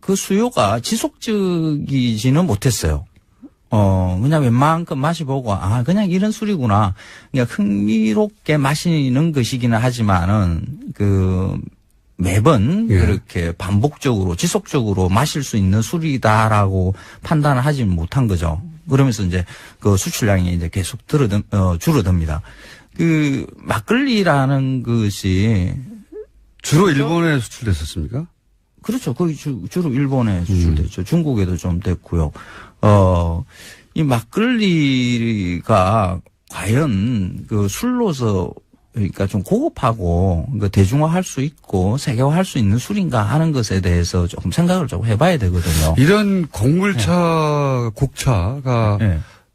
그 수요가 지속적이지는 못했어요. 그냥 웬만큼 마셔보고, 그냥 이런 술이구나. 그냥 흥미롭게 마시는 것이기는 하지만은, 매번 예. 그렇게 반복적으로, 지속적으로 마실 수 있는 술이다라고 판단을 하지 못한 거죠. 그러면서 이제 그 수출량이 이제 계속 줄어듭니다. 막걸리라는 것이 주로 일본에 수출됐었습니까? 그렇죠. 거기 주로 일본에 수출됐죠. 중국에도 좀 됐고요. 이 막걸리가 과연 그 술로서 그러니까 좀 고급하고 대중화할 수 있고 세계화할 수 있는 술인가 하는 것에 대해서 조금 생각을 좀 해봐야 되거든요. 이런 곡물차, 곡차가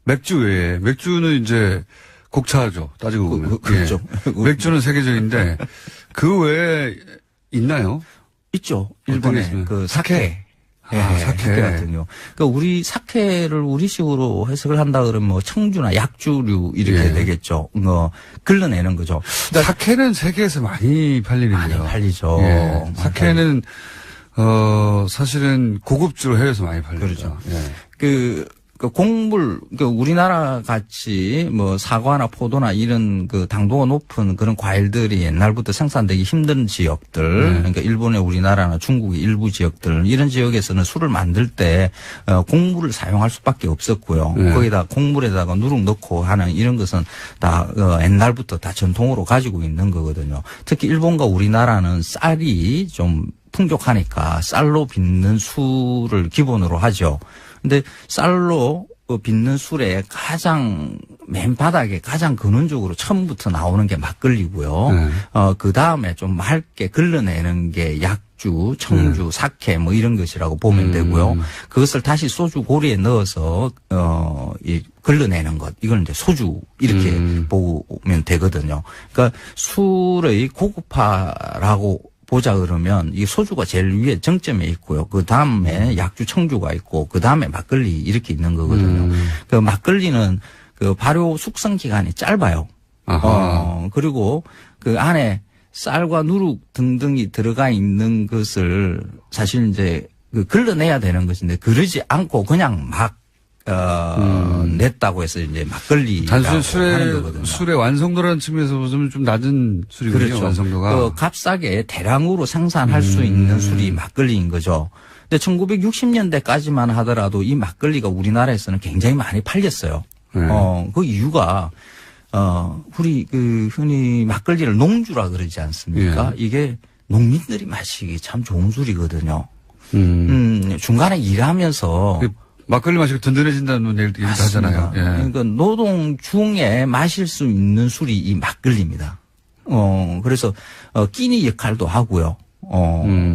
맥주 외에 맥주는 이제 곡차죠. 따지고 보면. 그렇죠. 예. 맥주는 세계적인데 그 외에 있나요? 있죠. 어떤 게 일본에 있어요? 그 사케. 사케 같은 경우. 그러니까 우리 사케를 우리식으로 해석을 한다 그러면 뭐 청주나 약주류 이렇게 되겠죠. 걸러내는 거죠. 그러니까 사케는 세계에서 많이 팔리는데요. 많이 팔리죠. 예. 사케는 사실은 고급주로 해외에서 많이 팔리죠. 그렇죠. 예. 곡물, 우리나라 같이 뭐 사과나 포도나 이런 당도가 높은 그런 과일들이 옛날부터 생산되기 힘든 지역들, 그러니까 일본의 우리나라나 중국의 일부 지역들, 이런 지역에서는 술을 만들 때, 곡물을 사용할 수밖에 없었고요. 거기다 곡물에다가 누룩 넣고 하는 이런 것은 다, 옛날부터 다 전통으로 가지고 있는 거거든요. 특히 일본과 우리나라는 쌀이 좀 풍족하니까 쌀로 빚는 술을 기본으로 하죠. 근데 쌀로 빚는 술에 가장 맨 바닥에 가장 근원적으로 처음부터 나오는 게 막걸리고요. 그 다음에 좀 맑게 걸러내는 게 약주, 청주, 사케 뭐 이런 것이라고 보면 되고요. 그것을 다시 소주 고리에 넣어서 이 걸러내는 것, 이걸 이제 소주 이렇게 보면 되거든요. 그러니까 술의 고급화라고 보자 그러면 이 소주가 제일 위에 정점에 있고요. 그 다음에 약주, 청주가 있고 그 다음에 막걸리 이렇게 있는 거거든요. 그 막걸리는 그 발효 숙성 기간이 짧아요. 그리고 그 안에 쌀과 누룩 등등이 들어가 있는 것을 사실 이제 그 걸러내야 되는 것인데 그러지 않고 그냥 막 냈다고 해서 이제 막걸리라고 단순히 하는 거거든요. 술의 완성도라는 측면에서 보면 좀 낮은 술이군요. 그렇죠. 완성도가. 값싸게 대량으로 생산할 수 있는 술이 막걸리인 거죠. 근데 1960년대까지만 하더라도 이 막걸리가 우리나라에서는 굉장히 많이 팔렸어요. 그 이유가 우리 흔히 막걸리를 농주라 그러지 않습니까? 이게 농민들이 마시기 참 좋은 술이거든요. 중간에 일하면서 막걸리 마시고 든든해진다는 얘기도 하잖아요. 예. 그러니까 노동 중에 마실 수 있는 술이 이 막걸리입니다. 그래서 끼니 역할도 하고요.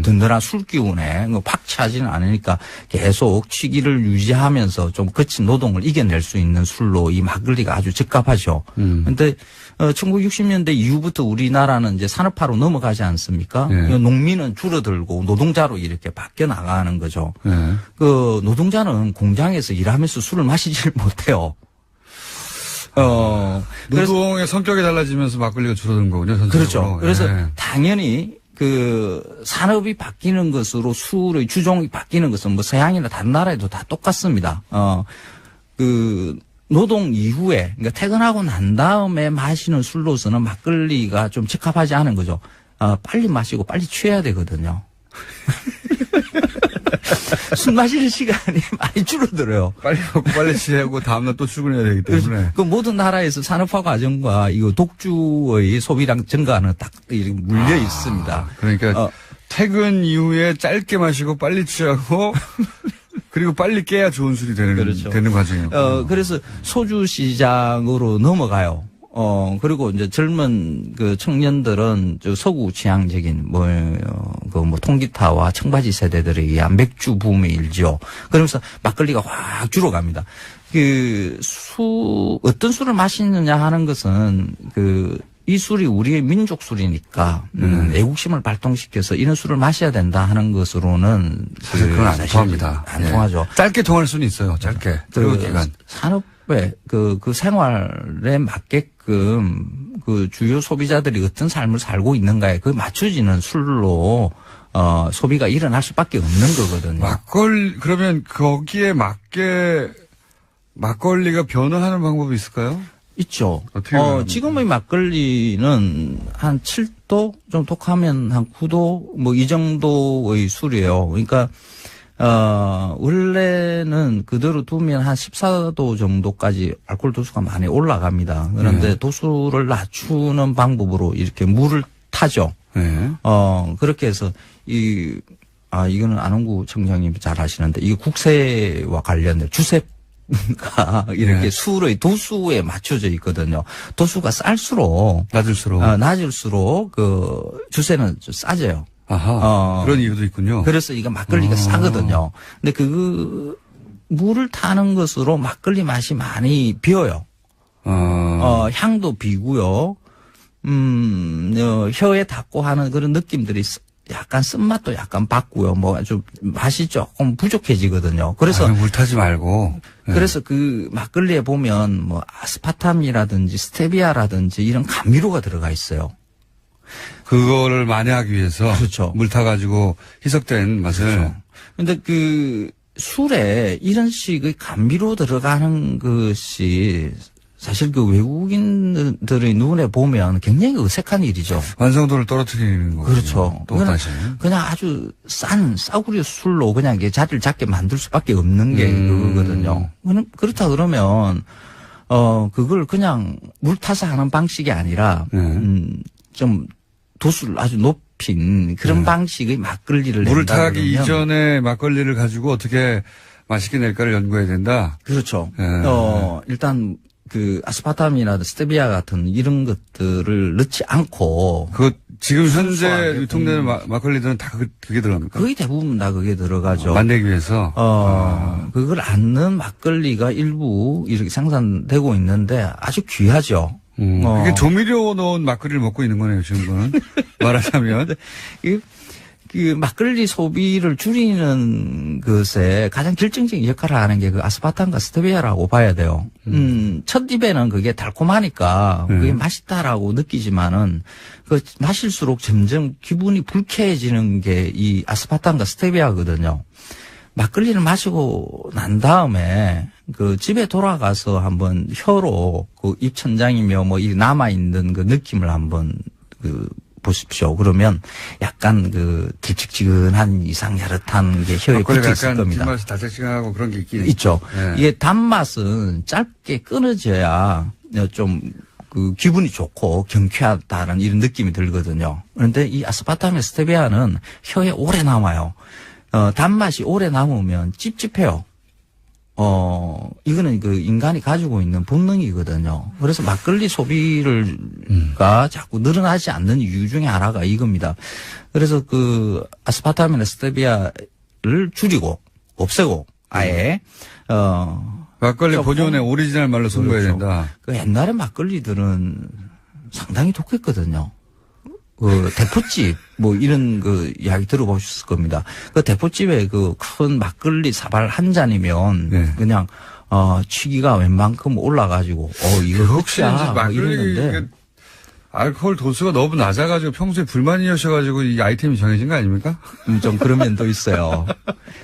든든한 술 기운에 팍 차지는 않으니까 계속 취기를 유지하면서 좀 거친 노동을 이겨낼 수 있는 술로 이 막걸리가 아주 적합하죠. 근데 1960년대 이후부터 우리나라는 이제 산업화로 넘어가지 않습니까? 농민은 줄어들고 노동자로 이렇게 바뀌어 나가는 거죠. 그 노동자는 공장에서 일하면서 술을 마시질 못해요. 노동의 성격이 달라지면서 막걸리가 줄어든 거군요. 전체적으로. 그렇죠. 그래서 당연히 그 산업이 바뀌는 것으로 술의 주종이 바뀌는 것은 뭐 서양이나 다른 나라에도 다 똑같습니다. 그 노동 이후에 그러니까 퇴근하고 난 다음에 마시는 술로서는 막걸리가 좀 적합하지 않은 거죠. 빨리 마시고 빨리 취해야 되거든요. 술 마시는 시간이 많이 줄어들어요. 빨리 먹고 빨리 취하고 다음날 또 출근해야 되기 때문에. 그 모든 나라에서 산업화 과정과 이거 독주의 소비량 증가는 딱 물려 있습니다. 그러니까 퇴근 이후에 짧게 마시고 빨리 취하고 그리고 빨리 깨야 좋은 술이 되는 과정이에요. 그래서 소주 시장으로 넘어가요. 그리고 이제 젊은 그 청년들은 저 서구 취향적인 뭐 통기타와 청바지 세대들에 의한 맥주 붐이 일죠. 그러면서 막걸리가 확 줄어갑니다. 어떤 술을 마시느냐 하는 것은 이 술이 우리의 민족 술이니까 애국심을 발동시켜서 이런 술을 마셔야 된다 하는 것으로는 사실 그건 안 통합니다. 안 통하죠. 짧게 통할 수는 있어요. 짧게. 그 기간. 산업의 그 생활에 맞게끔 그 주요 소비자들이 어떤 삶을 살고 있는가에 그 맞춰지는 술로 소비가 일어날 수밖에 없는 거거든요. 그러면 거기에 맞게 막걸리가 변화하는 방법이 있을까요? 있죠. 지금의 막걸리는 한 7도 좀 독하면 한 9도 뭐 이 정도의 술이에요. 그러니까 원래는 그대로 두면 한 14도 정도까지 알코올 도수가 많이 올라갑니다. 그런데 도수를 낮추는 방법으로 이렇게 물을 타죠. 그렇게 해서 이거는 안홍구 청장님이 잘 아시는데 이게 국세와 관련된 주세가 이렇게 술의 도수에 맞춰져 있거든요. 도수가 낮을수록 그 주세는 좀 싸져요. 그런 이유도 있군요. 그래서 이거 막걸리가 싸거든요. 근데 물을 타는 것으로 막걸리 맛이 많이 비어요. 향도 비고요. 혀에 닿고 하는 그런 느낌들이 약간 쓴맛도 약간 받고요. 뭐 아주 맛이 조금 부족해지거든요. 그래서 물 타지 말고. 그래서 그 막걸리에 보면 뭐 아스파탐이라든지 스테비아라든지 이런 감미료가 들어가 있어요. 그거를 만회하기 위해서. 그렇죠. 물 타가지고 희석된 맛을. 그렇죠. 근데 술에 이런 식의 감미료 들어가는 것이 사실 외국인들의 눈에 보면 굉장히 어색한 일이죠. 완성도를 떨어뜨리는 거죠. 그렇죠. 그냥 아주 싸구려 술로 그냥 자리를 잡게 만들 수밖에 없는 게 그거거든요. 그렇다 그러면, 그걸 그냥 물 타서 하는 방식이 아니라, 좀 도수를 아주 높인 그런 방식의 막걸리를 물을 타기 이전에 막걸리를 가지고 어떻게 맛있게 낼까를 연구해야 된다. 그렇죠. 예. 일단 그 아스파탐이나 스테비아 같은 이런 것들을 넣지 않고 그 지금 현재 순수하게 유통되는 막걸리들은 다 그게 들어갑니까? 거의 대부분 다 그게 들어가죠. 만들기 위해서. 그걸 안 넣은 막걸리가 일부 이렇게 생산되고 있는데 아주 귀하죠. 그게 조미료 넣은 막걸리를 먹고 있는 거네요, 지금은. 말하자면. 그 막걸리 소비를 줄이는 것에 가장 결정적인 역할을 하는 게 그 아스파탐과 스테비아라고 봐야 돼요. 첫 입에는 그게 달콤하니까 그게 맛있다라고 느끼지만은 그 마실수록 점점 기분이 불쾌해지는 게 이 아스파탐과 스테비아거든요. 막걸리를 마시고 난 다음에 그 집에 돌아가서 한번 혀로 그 입천장이며 뭐 이 남아있는 그 느낌을 한번 보십시오. 그러면 약간 그 길쭉지근한 이상야릇한 게 혀에 붙어 있을 겁니다. 뒷맛이 달짝지근하고 그런 게 있긴 있죠. 네. 이게 단맛은 짧게 끊어져야 좀 그 기분이 좋고 경쾌하다는 이런 느낌이 들거든요. 그런데 이 아스파탐의 스테비아는 혀에 오래 남아요. 단맛이 오래 남으면 찝찝해요. 이거는 그 인간이 가지고 있는 본능이거든요. 그래서 막걸리 소비가 자꾸 늘어나지 않는 이유 중에 하나가 이겁니다. 그래서 그 아스파탐이나 스테비아를 줄이고 없애고 아예 막걸리 본연의 오리지널 말로 선보여야 그렇죠. 된다. 그 옛날에 막걸리들은 상당히 독했거든요. 그 대포집 뭐 이런 그 이야기 들어보셨을 겁니다. 그 대포집에 그 큰 막걸리 사발 한 잔이면 네. 그냥 취기가 웬만큼 올라가지고 이거 혹시 이제 뭐 막걸리 이러는데 알코올 도수가 너무 낮아가지고 평소에 불만이셔가지고 이 아이템이 정해진 거 아닙니까? 좀 그런 면도 있어요.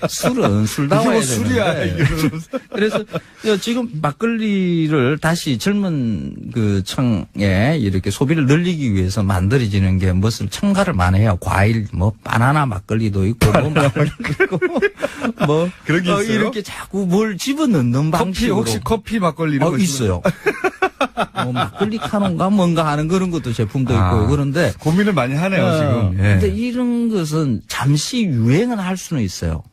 술은 술다워야 이게 뭐 술이야, 되는데. 그래서 지금 막걸리를 다시 젊은 그 청에 이렇게 소비를 늘리기 위해서 만들어지는 게 무슨 첨가를 많이 해요. 과일, 뭐 바나나 막걸리도 있고, 뭐 막걸리도 있고, 뭐 그런 게 있어요? 이렇게 자꾸 뭘 집어넣는 방식으로. 혹시 커피 막걸리 이런 거 있어요. 막걸리 카논가 뭔가 하는 그런 것도 제품도 있고 그런데 고민을 많이 하네요 지금. 예. 근데 이런 것은 잠시 유행은 할 수는 있어요.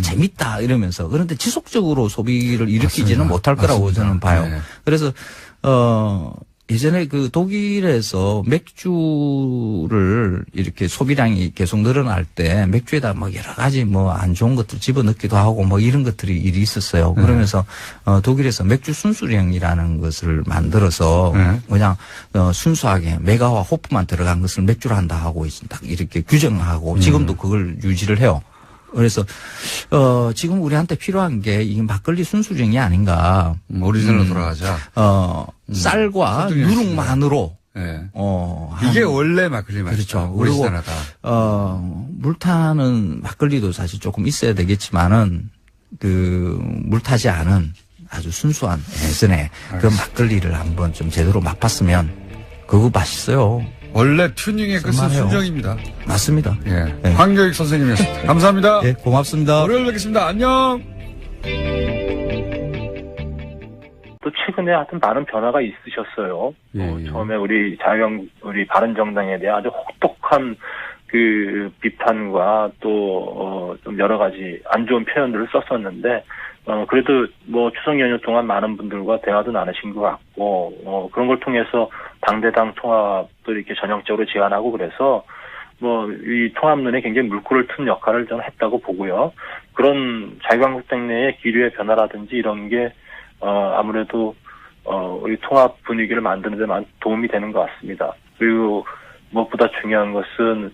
재밌다 이러면서 그런데 지속적으로 소비를 일으키지는 못할 거라고 저는 봐요. 네. 그래서 예전에 그 독일에서 맥주를 이렇게 소비량이 계속 늘어날 때 맥주에다 뭐 여러 가지 뭐 안 좋은 것들 집어넣기도 하고 뭐 이런 것들이 일이 있었어요. 그러면서 독일에서 맥주 순수령이라는 것을 만들어서 그냥 순수하게 메가와 호프만 들어간 것을 맥주로 한다 하고 딱 이렇게 규정하고 지금도 그걸 유지를 해요. 그래서 지금 우리한테 필요한 게 이 막걸리 순수령이 아닌가. 오리지널로 돌아가자. 쌀과 누룩만으로. 네. 이게 원래 막걸리 맛이죠. 그렇죠. 오리지널하다. 물타는 막걸리도 사실 조금 있어야 되겠지만은 그 물타지 않은 아주 순수한 예전에 그 막걸리를 한번 좀 제대로 맛봤으면 그거 맛있어요. 원래 튜닝의 끝은 정말요. 순정입니다. 맞습니다. 예. 네. 황교익 선생님이었습니다. 감사합니다. 예, 고맙습니다. 월요일 뵙겠습니다. 안녕. 또 최근에 하여튼 많은 변화가 있으셨어요. 예. 처음에 우리 바른정당에 대한 아주 혹독한 그 비판과 또 좀 여러 가지 안 좋은 표현들을 썼었는데 그래도 뭐 추석 연휴 동안 많은 분들과 대화도 나누신 것 같고 그런 걸 통해서 당대당 통합도 이렇게 전형적으로 제안하고 그래서 뭐 이 통합론에 굉장히 물꼬를 튼 역할을 좀 했다고 보고요. 그런 자유한국당 내의 기류의 변화라든지 이런 게 아무래도 우리 통합 분위기를 만드는 데만 도움이 되는 것 같습니다. 그리고 무엇보다 중요한 것은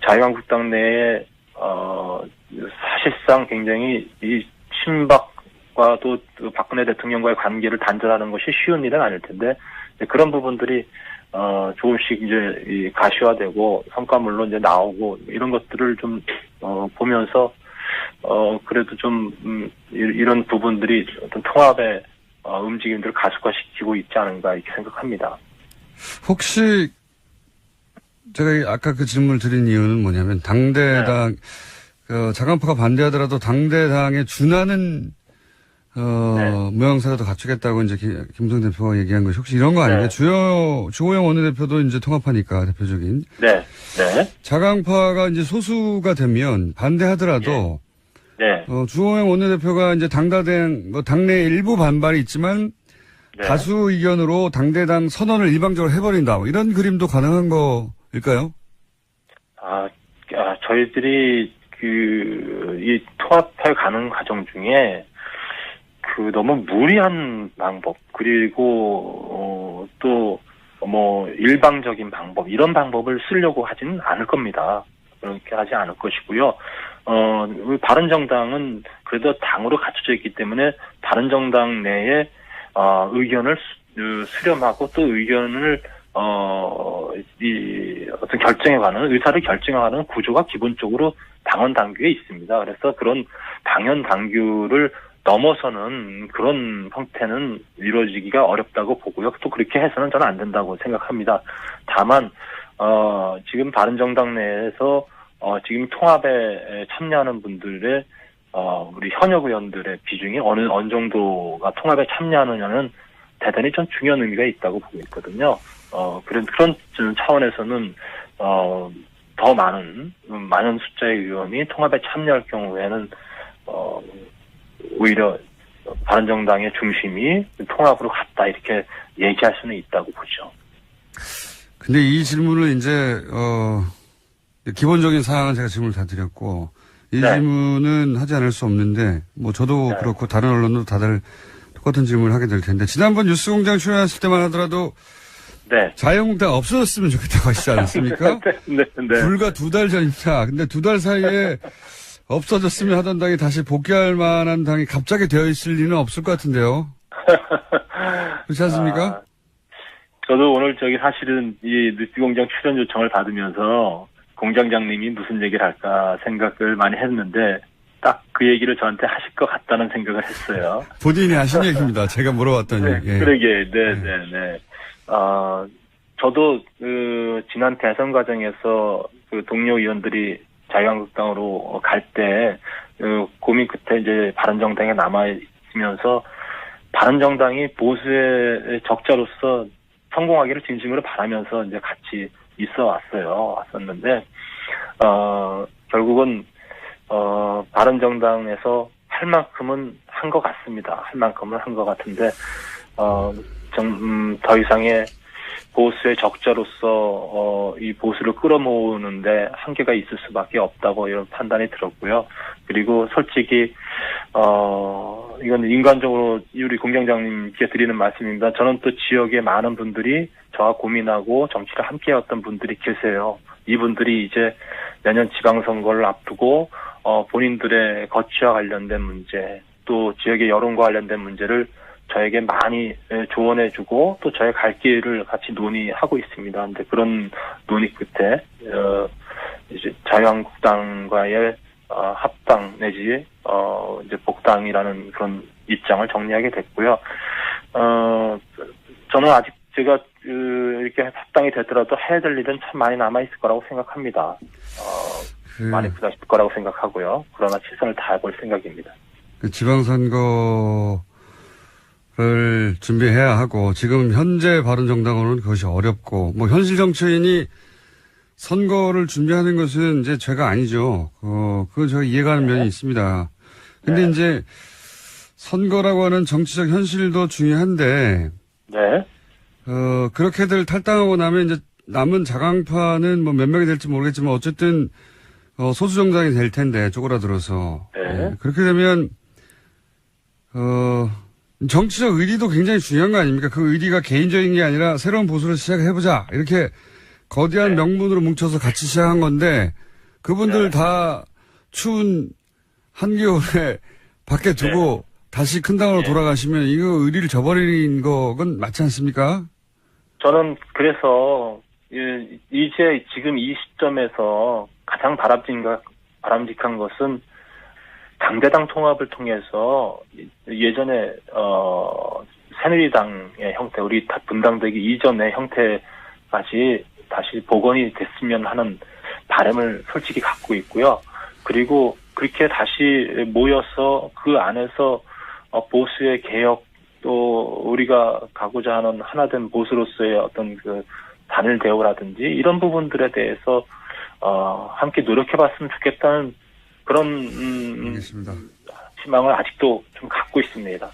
자유한국당 내에 사실상 굉장히 이 친박과도 박근혜 대통령과의 관계를 단절하는 것이 쉬운 일은 아닐 텐데 그런 부분들이 조금씩 이제 가시화되고 성과물로 이제 나오고 이런 것들을 좀 보면서 그래도 좀 이런 부분들이 어떤 통합의 움직임들을 가속화시키고 있지 않은가 이렇게 생각합니다. 혹시 제가 아까 그 질문을 드린 이유는 뭐냐면 당대당 자강파가 반대하더라도 당대당에 준하는 모양새라도 갖추겠다고 이제 김성 대표가 얘기한 것이 혹시 이런 거 아니에요? 주호영 원내대표도 이제 통합하니까 대표적인. 네. 자강파가 이제 소수가 되면 반대하더라도 네. 주호영 원내대표가 이제 당내 일부 반발이 있지만 네. 다수 의견으로 당대당 선언을 일방적으로 해버린다. 뭐 이런 그림도 가능한 거일까요? 저희들이 이 통합해 가는 과정 중에 너무 무리한 방법, 그리고 또 일방적인 방법, 이런 방법을 쓰려고 하지는 않을 겁니다. 그렇게 하지 않을 것이고요. 바른정당은 그래도 당으로 갖춰져 있기 때문에 바른정당 내에 의견을 수렴하고 또 의견을 어떤 결정해가는, 의사를 결정해가는 구조가 기본적으로 당원 당규에 있습니다. 그래서 그런 당연 당규를 넘어서는 그런 형태는 이루어지기가 어렵다고 보고요. 또 그렇게 해서는 저는 안 된다고 생각합니다. 다만 지금 바른정당 내에서 지금 통합에 참여하는 분들의 우리 현역 의원들의 비중이 어느 정도가 통합에 참여하느냐는 대단히 좀 중요한 의미가 있다고 보고 있거든요. 그런 차원에서는 더 많은 숫자의 의원이 통합에 참여할 경우에는 오히려 바른정당의 중심이 통합으로 갔다, 이렇게 얘기할 수는 있다고 보죠. 근데 이 질문을 이제 기본적인 사항은 제가 질문을 다 드렸고 이 네. 질문은 하지 않을 수 없는데 저도 네. 그렇고 다른 언론도 다들 똑같은 질문을 하게 될 텐데 지난번 뉴스공장 출연했을 때만 하더라도 네. 자유한국당 없어졌으면 좋겠다고 하시지 않았습니까? 네. 불과 2달 전입니다. 근데 2달 사이에 없어졌으면 하던 당이 다시 복귀할 만한 당이 갑자기 되어 있을 리는 없을 것 같은데요. 그렇지 않습니까? 저도 오늘 사실은 이 뉴스공장 출연 요청을 받으면서 공장장님이 무슨 얘기를 할까 생각을 많이 했는데 딱 그 얘기를 저한테 하실 것 같다는 생각을 했어요. 본인이 하신 얘기입니다. 제가 물어봤더니. 네, 예. 그러게, 네. 저도 지난 대선 과정에서 동료 의원들이 자유한국당으로 갈 때 고민 끝에 이제 바른정당에 남아 있으면서 바른정당이 보수의 적자로서 성공하기를 진심으로 바라면서 이제 같이 왔었는데 결국은 바른정당에서 할 만큼은 한 것 같습니다. 할 만큼은 한 것 같은데 더 이상의 보수의 적자로서 이 보수를 끌어모으는데 한계가 있을 수밖에 없다고 이런 판단이 들었고요. 그리고 솔직히 이건 인간적으로 우리 공장장님께 드리는 말씀입니다. 저는 또 지역에 많은 분들이 저와 고민하고 정치를 함께했던 분들이 계세요. 이분들이 이제 내년 지방선거를 앞두고 본인들의 거취와 관련된 문제, 또 지역의 여론과 관련된 문제를 저에게 많이 조언해주고 또 저의 갈 길을 같이 논의하고 있습니다. 근데 그런 논의 끝에 이제 자유한국당과의 합당 내지 이제 복당이라는 그런 입장을 정리하게 됐고요. 저는 아직 제가 이렇게 합당이 되더라도 해야 될 일은 참 많이 남아 있을 거라고 생각합니다. 많이 부담일 거라고 생각하고요. 그러나 최선을 다해볼 생각입니다. 지방선거를 준비해야 하고 지금 현재 바른정당으로는 그것이 어렵고 현실 정치인이 선거를 준비하는 것은 이제 죄가 아니죠. 그건 제가 이해가는 면이 있습니다. 근데 이제 선거라고 하는 정치적 현실도 중요한데 네. 그렇게들 탈당하고 나면 이제 남은 자강파는 몇 명이 될지 모르겠지만 어쨌든 소수 정당이 될 텐데 쪼그라들어서. 네. 그렇게 되면 정치적 의리도 굉장히 중요한 거 아닙니까? 그 의리가 개인적인 게 아니라 새로운 보수를 시작해보자. 이렇게 거대한 명분으로 뭉쳐서 같이 시작한 건데 그분들 다 추운 한겨울에 밖에 두고 다시 큰 당으로 돌아가시면 이거 의리를 저버린 거건 맞지 않습니까? 저는 그래서 이제 지금 이 시점에서 가장 바람직한 것은 당대당 통합을 통해서 예전에 새누리당의 형태, 우리 분당되기 이전의 형태까지 다시 복원이 됐으면 하는 바람을 솔직히 갖고 있고요. 그리고 그렇게 다시 모여서 그 안에서 보수의 개혁, 또 우리가 가고자 하는 하나된 보수로서의 어떤 그 단일 대우라든지 이런 부분들에 대해서 함께 노력해봤으면 좋겠다는 그런 알겠습니다. 희망을 아직도 좀 갖고 있습니다.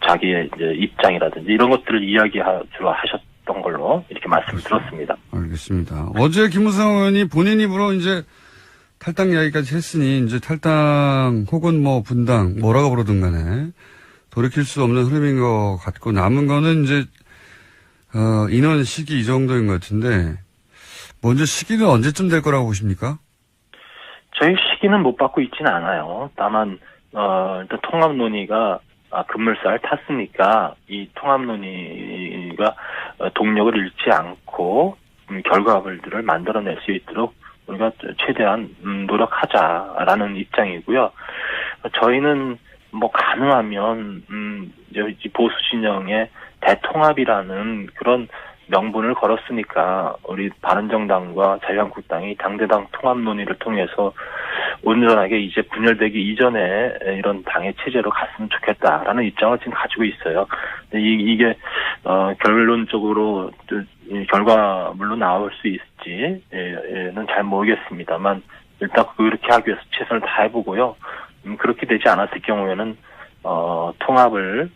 자기의 이제 입장이라든지 이런 것들을 이야기하시러 하셨던 걸로 이렇게 말씀을 들었습니다. 알겠습니다. 어제 김무성 의원이 본인 입으로 이제 탈당 이야기까지 했으니 이제 탈당 혹은 뭐 분당 뭐라고 부르든 간에 돌이킬 수 없는 흐름인 것 같고 남은 거는 이제 인원 시기 이 정도인 것 같은데 먼저 시기는 언제쯤 될 거라고 보십니까? 저희 시기는 못 받고 있지는 않아요. 다만 일단 통합 논의가 급물살 탔으니까 이 통합 논의가 동력을 잃지 않고 결과물들을 만들어낼 수 있도록 우리가 최대한 노력하자라는 입장이고요. 저희는 뭐 가능하면 보수 진영의 대통합이라는 그런 명분을 걸었으니까 우리 바른정당과 자유한국당이 당대당 통합 논의를 통해서 온전하게 이제 분열되기 이전에 이런 당의 체제로 갔으면 좋겠다라는 입장을 지금 가지고 있어요. 이게 결론적으로 결과물로 나올 수 있을지는 잘 모르겠습니다만 일단 그렇게 하기 위해서 최선을 다해보고요. 그렇게 되지 않았을 경우에는 통합을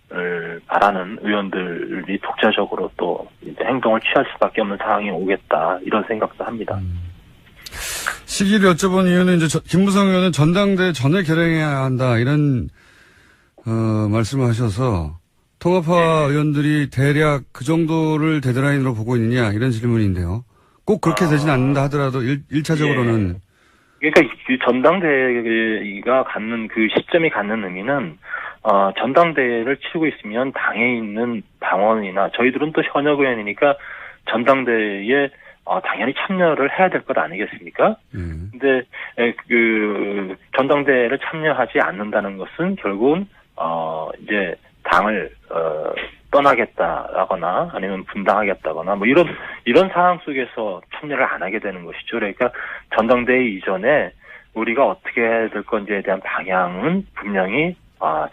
바라는 의원들이 독자적으로 또 이제 행동을 취할 수밖에 없는 상황이 오겠다 이런 생각도 합니다. 시기를 여쭤본 이유는 이제 김무성 의원은 전당대 전에 결행해야 한다 이런 말씀을 하셔서 통합화 의원들이 대략 그 정도를 데드라인으로 보고 있느냐 이런 질문인데요. 꼭 그렇게 되진 않는다 하더라도 1차적으로는 그러니까 그 전당대회가 갖는 그 시점이 갖는 의미는 전당대회를 치르고 있으면 당에 있는 당원이나 저희들은 또 현역 의원이니까 전당대회에 당연히 참여를 해야 될 것 아니겠습니까? 근데 그 전당대회를 참여하지 않는다는 것은 결국은 이제 당을 떠나겠다라거나 아니면 분당하겠다거나 뭐 이런 상황 속에서 참여를 안 하게 되는 것이죠. 그러니까 전당대회 이전에 우리가 어떻게 해야 될 건지에 대한 방향은 분명히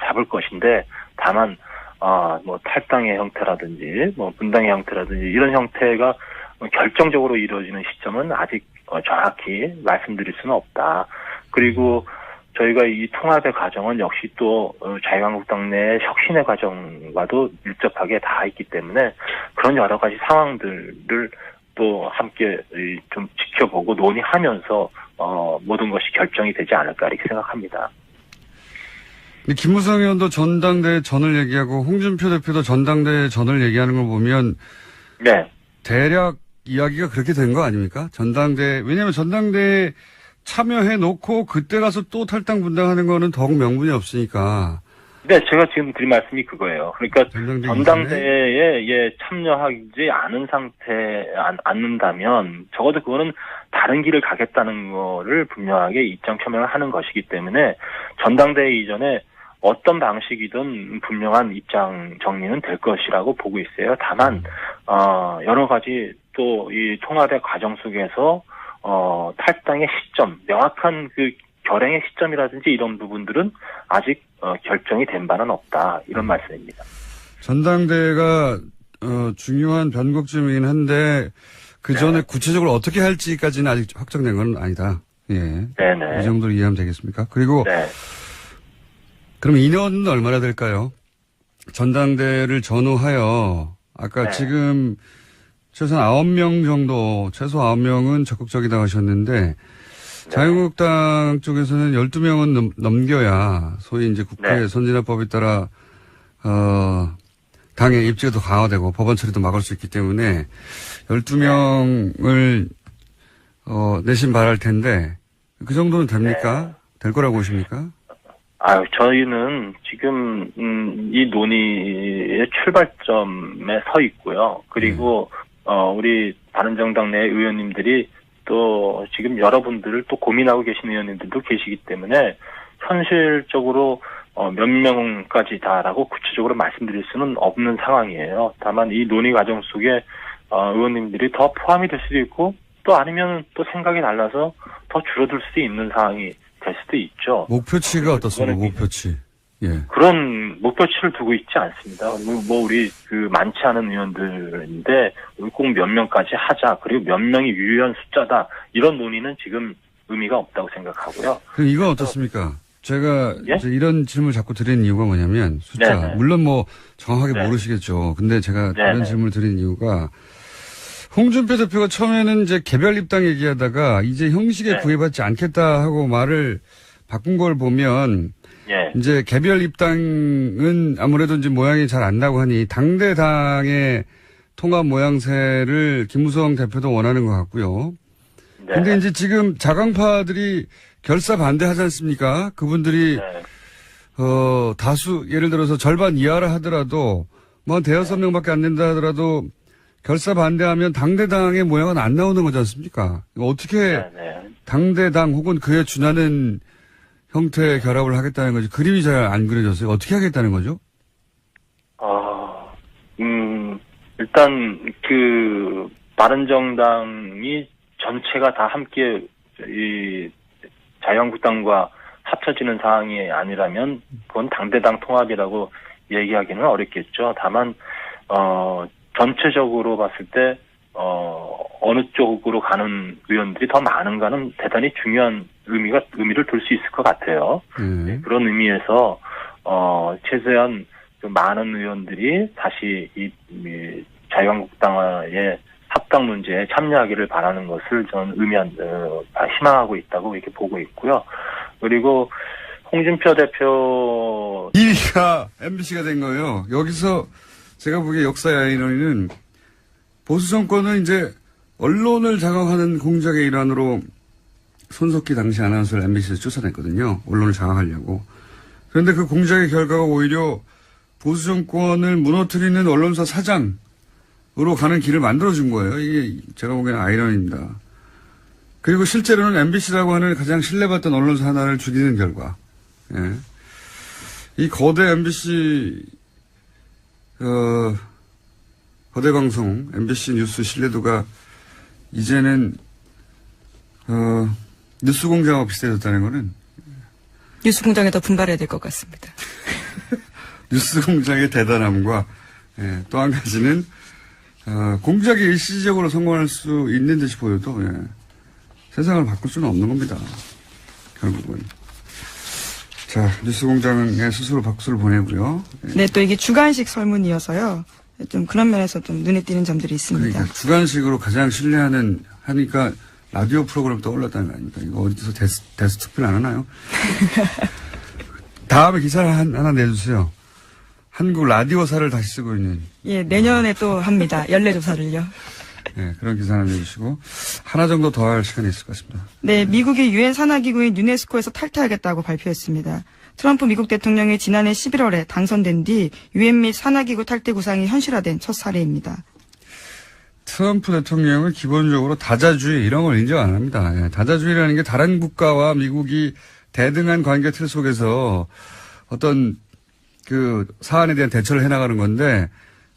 잡을 것인데 다만 뭐 탈당의 형태라든지 뭐 분당의 형태라든지 이런 형태가 결정적으로 이루어지는 시점은 아직 정확히 말씀드릴 수는 없다. 그리고 저희가 이 통합의 과정은 역시 또 자유한국당 내 혁신의 과정과도 밀접하게 닿아 있기 때문에 그런 여러 가지 상황들을 또 함께 좀 지켜보고 논의하면서 모든 것이 결정이 되지 않을까 이렇게 생각합니다. 김무성 의원도 전당대회 전을 얘기하고 홍준표 대표도 전당대회 전을 얘기하는 걸 보면 네. 대략 이야기가 그렇게 된 거 아닙니까? 전당대회 왜냐하면 전당대회 참여해 놓고 그때 가서 또 탈당 분당하는 거는 더욱 명분이 없으니까. 네, 제가 지금 드린 말씀이 그거예요. 그러니까 전당대회에 참여하지 않은 않는다면 적어도 그거는 다른 길을 가겠다는 거를 분명하게 입장 표명을 하는 것이기 때문에 전당대회 이전에 어떤 방식이든 분명한 입장 정리는 될 것이라고 보고 있어요. 다만 여러 가지 또 이 통합의 과정 속에서 탈당의 시점, 명확한 그 결행의 시점이라든지 이런 부분들은 아직 결정이 된 바는 없다. 이런 말씀입니다. 전당대회가 중요한 변곡점이긴 한데 그 전에 구체적으로 어떻게 할지까지는 아직 확정된 건 아니다. 예. 네네. 이 정도로 이해하면 되겠습니까? 그리고 네. 그럼 인원은 얼마나 될까요? 전당대회를 전후하여 아까 네. 지금 최소 9명 정도, 최소 9명은 적극적이다 하셨는데 자유한국당 쪽에서는 12명은 넘겨야 소위 이제 국회 선진화법에 따라 당의 입지가 더 강화되고 법안 처리도 막을 수 있기 때문에 12명을 내심 바랄 텐데 그 정도는 됩니까? 될 거라고 보십니까? 저희는 지금 이 논의의 출발점에 서 있고요. 그리고 우리 바른정당 내 의원님들이 또 지금 여러분들을 또 고민하고 계신 의원님들도 계시기 때문에 현실적으로 몇 명까지다라고 구체적으로 말씀드릴 수는 없는 상황이에요. 다만 이 논의 과정 속에 의원님들이 더 포함이 될 수도 있고 또 아니면 또 생각이 달라서 더 줄어들 수도 있는 상황이 될 수도 있죠. 목표치가 어떻습니까? 목표치. 예. 그런 목표치를 두고 있지 않습니다. 뭐 우리 그 많지 않은 의원들인데 꼭 몇 명까지 하자. 그리고 몇 명이 유효한 숫자다. 이런 논의는 지금 의미가 없다고 생각하고요. 그럼 이건 어떻습니까? 제가 예? 이제 이런 질문을 자꾸 드리는 이유가 뭐냐면 숫자 네네. 물론 뭐 정확하게 네. 모르시겠죠. 근데 제가 네네. 이런 질문을 드리는 이유가 홍준표 대표가 처음에는 이제 개별 입당 얘기하다가 이제 형식에 네. 구애받지 않겠다 하고 말을 바꾼 걸 보면 예. 이제 개별 입당은 아무래도 이제 모양이 잘 안 나고 하니 당대당의 통합 모양새를 김무성 대표도 원하는 것 같고요. 네. 근데 이제 지금 자강파들이 결사 반대하지 않습니까? 그분들이 네. 다수 예를 들어서 절반 이하라 하더라도 뭐 대여섯 명밖에 안 된다 하더라도 결사 반대하면 당대당의 모양은 안 나오는 거지 않습니까? 이거 어떻게 네. 당대당 혹은 그에 준하는 형태의 결합을 하겠다는 거지. 그림이 잘 안 그려졌어요. 어떻게 하겠다는 거죠? 일단 그 바른정당이 전체가 다 함께 이 자유한국당과 합쳐지는 사항이 아니라면 그건 당대당 통합이라고 얘기하기는 어렵겠죠. 다만 전체적으로 봤을 때 어느 쪽으로 가는 의원들이 더 많은가는 대단히 중요한 의미를 둘 수 있을 것 같아요. 네, 그런 의미에서 최소한 그 많은 의원들이 다시 이 자유한국당과의 합당 문제에 참여하기를 바라는 것을 저는 희망하고 있다고 이렇게 보고 있고요. 그리고 홍준표 대표 1위가 MBC가 된 거예요. 여기서 제가 보기에 역사의 아이러니는 보수 정권은 이제 언론을 장악하는 공작의 일환으로 손석희 당시 아나운서를 MBC에서 쫓아냈거든요. 언론을 장악하려고. 그런데 그 공작의 결과가 오히려 보수 정권을 무너뜨리는 언론사 사장으로 가는 길을 만들어준 거예요. 이게 제가 보기에는 아이러니입니다. 그리고 실제로는 MBC라고 하는 가장 신뢰받던 언론사 하나를 죽이는 결과. 예. 이 거대 MBC, 거대 방송, MBC 뉴스 신뢰도가 이제는, 뉴스 공장하고 비슷해졌다는 거는 뉴스 공장에 더 분발해야 될 것 같습니다. 뉴스 공장의 대단함과, 예, 또 한 가지는, 공작이 일시적으로 성공할 수 있는 듯이 보여도, 예, 세상을 바꿀 수는 없는 겁니다. 결국은. 자, 뉴스 공장에 스스로 박수를 보내고요. 예. 네, 또 이게 주간식 설문이어서요. 좀 그런 면에서 좀 눈에 띄는 점들이 있습니다. 그러니까 주간식으로 가장 하니까 라디오 프로그램 떠올랐다는 거 아닙니까? 이거 어디서 데스 투표를 안 하나요? 다음에 기사를 하나 내주세요. 한국 라디오사를 다시 쓰고 있는. 예, 내년에 또 합니다. 연례조사를요. 네, 그런 기사 하나 내주시고 하나 정도 더 할 시간이 있을 것 같습니다. 네, 미국이 유엔 산하기구인 유네스코에서 탈퇴하겠다고 발표했습니다. 트럼프 미국 대통령이 지난해 11월에 당선된 뒤 유엔 및 산하기구 탈퇴 구상이 현실화된 첫 사례입니다. 트럼프 대통령은 기본적으로 다자주의 이런 걸 인정 안 합니다. 예, 다자주의라는 게 다른 국가와 미국이 대등한 관계 틀 속에서 어떤 그 사안에 대한 대처를 해나가는 건데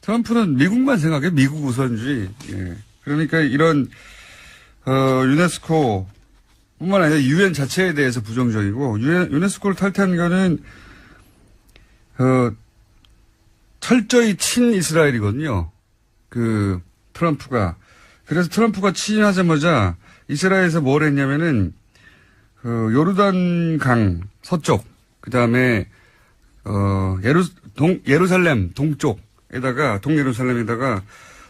트럼프는 미국만 생각해. 미국 우선주의. 예. 그러니까 이런 유네스코 뿐만 아니라 유엔 자체에 대해서 부정적이고 유네스코를 탈퇴한 거는 철저히 친이스라엘이거든요. 그 트럼프가. 그래서 트럼프가 취임하자마자 이스라엘에서 뭘 했냐면은 요르단 서쪽 그다음에 예루살렘 동쪽에다가 동예루살렘에다가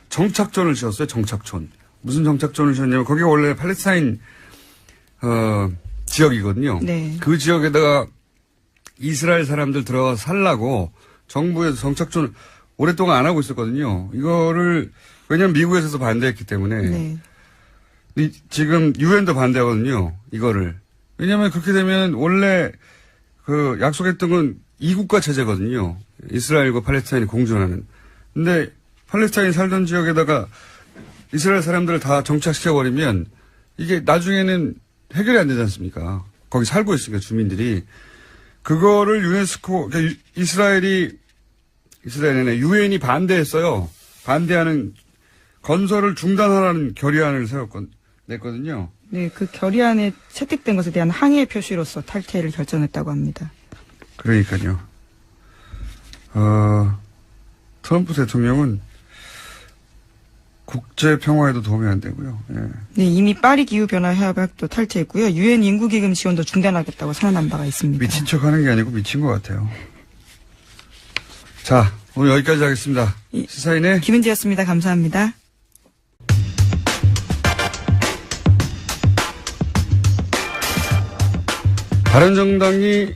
정착촌을 지었어요. 정착촌. 무슨 정착촌을 지었냐면 거기가 원래 팔레스타인 지역이거든요. 네. 그 지역에다가 이스라엘 사람들 들어가 살라고 정부에서 정착촌을 오랫동안 안 하고 있었거든요. 이거를 왜냐하면 미국에서도 반대했기 때문에 네. 지금 유엔도 반대하거든요. 이거를. 왜냐하면 그렇게 되면 원래 그 약속했던 건 이국가 체제거든요. 이스라엘과 팔레스타인이 공존하는. 근데 팔레스타인 살던 지역에다가 이스라엘 사람들을 다 정착시켜버리면 이게 나중에는 해결이 안 되지 않습니까? 거기 살고 있으니까 주민들이. 그거를 유네스코, 그러니까 이스라엘에 유엔이 반대했어요. 반대하는 건설을 중단하라는 결의안을 냈거든요. 네, 그 결의안에 채택된 것에 대한 항의의 표시로서 탈퇴를 결정했다고 합니다. 그러니까요. 트럼프 대통령은 국제 평화에도 도움이 안 되고요. 예. 네, 이미 파리 기후변화 협약도 탈퇴했고요. 유엔 인구기금 지원도 중단하겠다고 선언한 바가 있습니다. 미친 척 하는 게 아니고 미친 것 같아요. 자, 오늘 여기까지 하겠습니다. 시사인의 김은지였습니다. 감사합니다. 바른정당이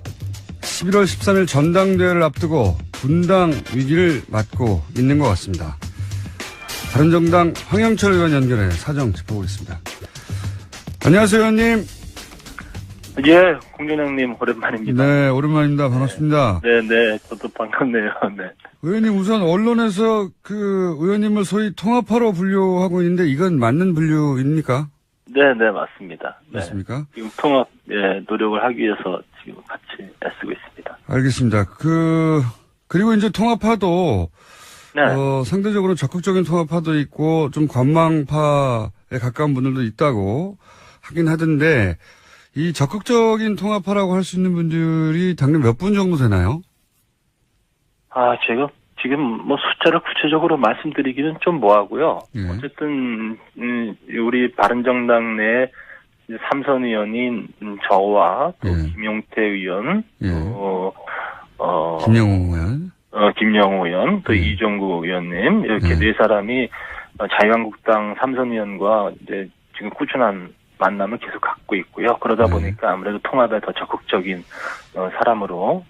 11월 13일 전당대회를 앞두고 분당 위기를 맞고 있는 것 같습니다. 바른정당 황영철 의원 연결해 사정 짚어보겠습니다. 안녕하세요, 의원님. 예, 공준영님 오랜만입니다. 네, 오랜만입니다. 반갑습니다. 네, 저도 반갑네요. 네. 의원님, 우선 언론에서 의원님을 소위 통합파로 분류하고 있는데 이건 맞는 분류입니까? 네, 맞습니다. 네. 맞습니까? 지금 통합, 노력을 하기 위해서 지금 같이 애쓰고 있습니다. 알겠습니다. 그리고 이제 통합파도, 네. 상대적으로 적극적인 통합파도 있고, 좀 관망파에 가까운 분들도 있다고 하긴 하던데, 이 적극적인 통합파라고 할 수 있는 분들이 당연 몇 분 정도 되나요? 제가 지금 숫자를 구체적으로 말씀드리기는 좀 뭐하고요. 예. 어쨌든, 우리 바른정당 내 3선 의원인 저와 또 예. 김용태 의원, 예. 김영호 김영호 의원. 의원, 또 예. 이정구 의원님, 이렇게 예. 네 사람이 자유한국당 3선 의원과 이제 지금 꾸준한 만남을 계속 갖고 있고요. 그러다 네. 보니까 아무래도 통합에 더 적극적인 사람으로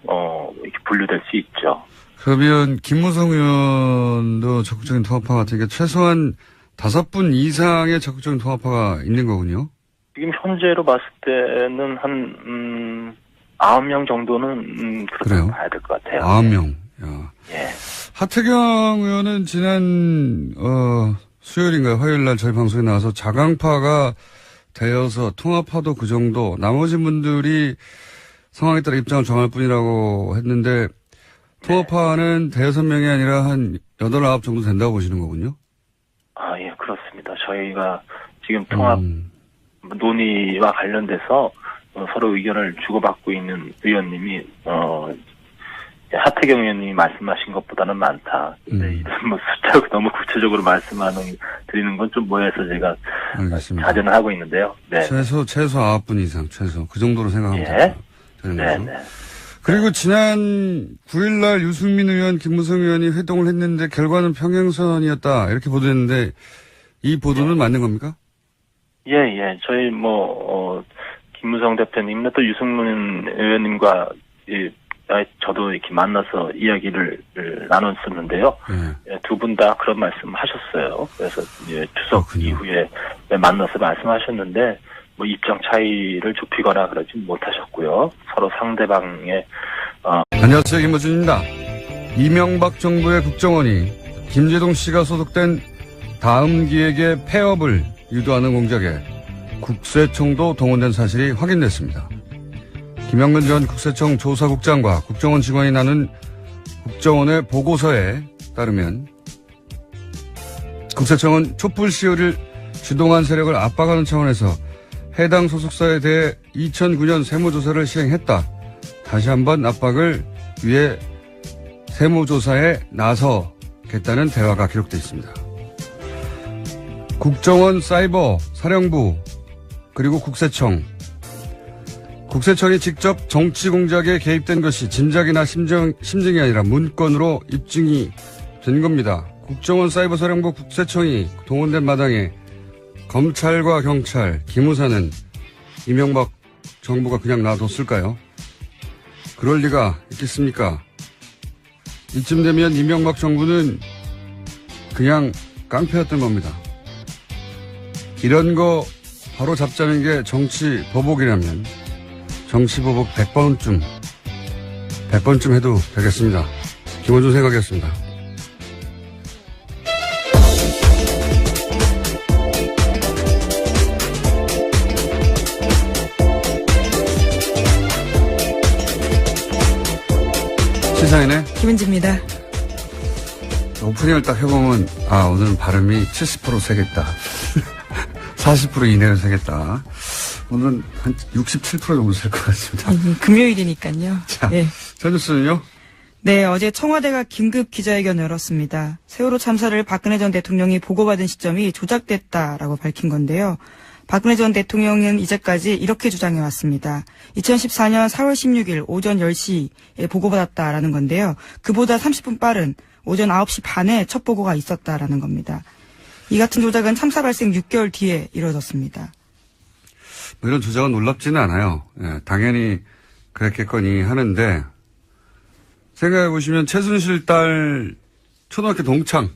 이렇게 분류될 수 있죠. 그러면 김무성 의원도 적극적인 통합파 같으니까 최소한 5분 이상의 적극적인 통합파가 있는 거군요. 지금 현재로 봤을 때는 한 9명 정도는 그렇게 그래요? 봐야 될 것 같아요. 9명. 야. 예. 하태경 의원은 지난 수요일인가요? 화요일 날 저희 방송에 나와서 자강파가 되어서 통합파도 그 정도, 나머지 분들이 상황에 따라 입장을 정할 뿐이라고 했는데 통합파는 5-6명이 아니라 한 8, 9 정도 된다고 보시는 거군요? 예, 그렇습니다. 저희가 지금 통합 논의와 관련돼서 서로 의견을 주고받고 있는 의원님이 하태경 의원님이 말씀하신 것보다는 많다. 근데 이런 숫자가 너무 구체적으로 드리는 건 좀 뭐해서 제가 알겠습니다. 자제는 하고 있는데요. 네. 최소 9분 이상, 최소. 그 정도로 생각하면 예. 되는 네, 거죠. 그리고 지난 9일날 유승민 의원, 김무성 의원이 회동을 했는데 결과는 평행선이었다. 이렇게 보도했는데 이 보도는 맞는 겁니까? 예. 저희 김무성 대표님과 또 유승민 의원님과 저도 이렇게 만나서 이야기를 나눴었는데요. 두 분 다 그런 말씀 하셨어요. 그래서 이제 추석 그렇군요. 이후에 만나서 말씀하셨는데 입장 차이를 좁히거나 그러진 못하셨고요. 서로 상대방의 안녕하세요. 김어준입니다. 이명박 정부의 국정원이 김재동 씨가 소속된 다음 기획의 폐업을 유도하는 공작에 국세청도 동원된 사실이 확인됐습니다. 김영근 전 국세청 조사국장과 국정원 직원이 나눈 국정원의 보고서에 따르면 국세청은 촛불 시위를 주동한 세력을 압박하는 차원에서 해당 소속사에 대해 2009년 세무조사를 시행했다. 다시 한번 압박을 위해 세무조사에 나서겠다는 대화가 기록되어 있습니다. 국정원 사이버 사령부 그리고 국세청이 직접 정치 공작에 개입된 것이 짐작이나 심증이 아니라 문건으로 입증이 된 겁니다. 국정원 사이버 사령부 국세청이 동원된 마당에 검찰과 경찰, 기무사는 이명박 정부가 그냥 놔뒀을까요? 그럴 리가 있겠습니까? 이쯤 되면 이명박 정부는 그냥 깡패였던 겁니다. 이런 거 바로 잡자는 게 정치 보복이라면 정치 보복 100번쯤 해도 되겠습니다. 김원준 생각이었습니다. 시사인의 김은지입니다. 오프닝을 딱 해보면 오늘은 발음이 70% 세겠다. 40% 이내로 세겠다. 오늘은 한 67% 정도 셀 것 같습니다. 금요일이니까요. 자, 예. 첫 뉴스는요? 네, 어제 청와대가 긴급 기자회견을 열었습니다. 세월호 참사를 박근혜 전 대통령이 보고받은 시점이 조작됐다라고 밝힌 건데요. 박근혜 전 대통령은 이제까지 이렇게 주장해왔습니다. 2014년 4월 16일 오전 10시에 보고받았다라는 건데요. 그보다 30분 빠른 오전 9시 반에 첫 보고가 있었다라는 겁니다. 이 같은 조작은 참사 발생 6개월 뒤에 이루어졌습니다. 뭐 이런 조작은 놀랍지는 않아요. 예, 당연히 그랬겠거니 하는데 생각해 보시면 최순실 딸 초등학교 동창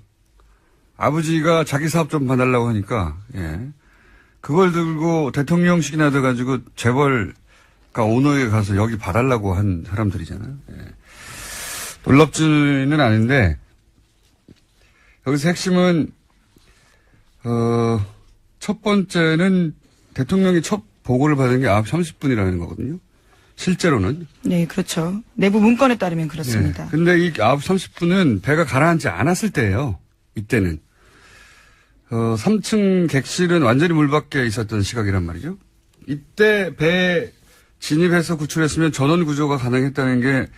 아버지가 자기 사업 좀 봐달라고 하니까 그걸 들고 대통령식이나 돼가지고 재벌가 오너에 가서 여기 봐달라고 한 사람들이잖아요. 놀랍지는 않은데 여기서 핵심은 첫 번째는 대통령이 첫 보고를 받은 게 9시 30분이라는 거거든요. 실제로는. 네, 그렇죠. 내부 문건에 따르면 그렇습니다. 근데 이 9시 30분은 배가 가라앉지 않았을 때예요. 이때는. 3층 객실은 완전히 물 밖에 있었던 시각이란 말이죠. 이때 배에 진입해서 구출했으면 전원 구조가 가능했다는 게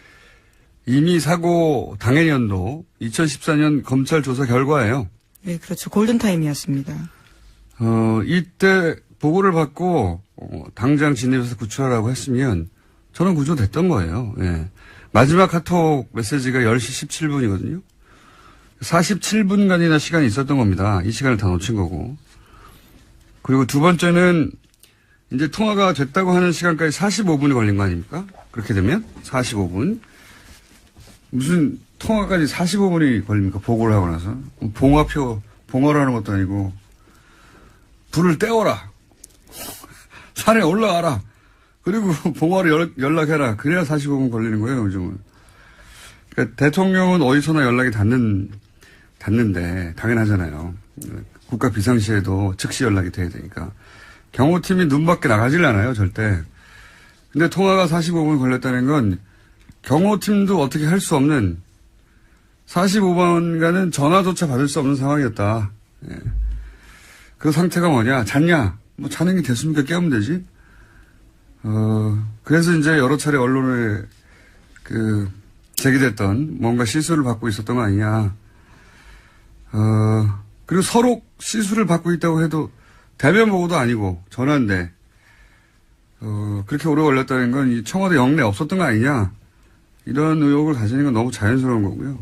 이미 사고 당해년도 2014년 검찰 조사 결과예요. 네, 그렇죠. 골든타임이었습니다. 이때 보고를 받고 당장 진입해서 구출하라고 했으면 전원 구조됐던 거예요. 예. 마지막 카톡 메시지가 10시 17분이거든요. 47분간이나 시간이 있었던 겁니다. 이 시간을 다 놓친 거고. 그리고 두 번째는 이제 통화가 됐다고 하는 시간까지 45분이 걸린 거 아닙니까? 그렇게 되면 45분. 무슨 통화까지 45분이 걸립니까? 보고를 하고 나서. 봉화라는 것도 아니고 불을 떼어라. 산에 올라가라. 그리고 봉화로 연락해라. 그래야 45분 걸리는 거예요, 요즘은. 그러니까 대통령은 어디서나 연락이 닿는데 당연하잖아요. 국가 비상시에도 즉시 연락이 돼야 되니까. 경호팀이 눈 밖에 나가질 않아요, 절대. 근데 통화가 45분 걸렸다는 건 경호팀도 어떻게 할 수 없는 45분간은 전화조차 받을 수 없는 상황이었다. 예. 그 상태가 뭐냐? 잤냐? 뭐 자는 게 됐습니까? 깨우면 되지? 그래서 이제 여러 차례 언론에 제기됐던 뭔가 시술을 받고 있었던 거 아니냐. 그리고 서로 시술을 받고 있다고 해도 대면 보고도 아니고 전화인데, 그렇게 오래 걸렸다는 건 이 청와대 영내 없었던 거 아니냐. 이런 의혹을 가지는 건 너무 자연스러운 거고요.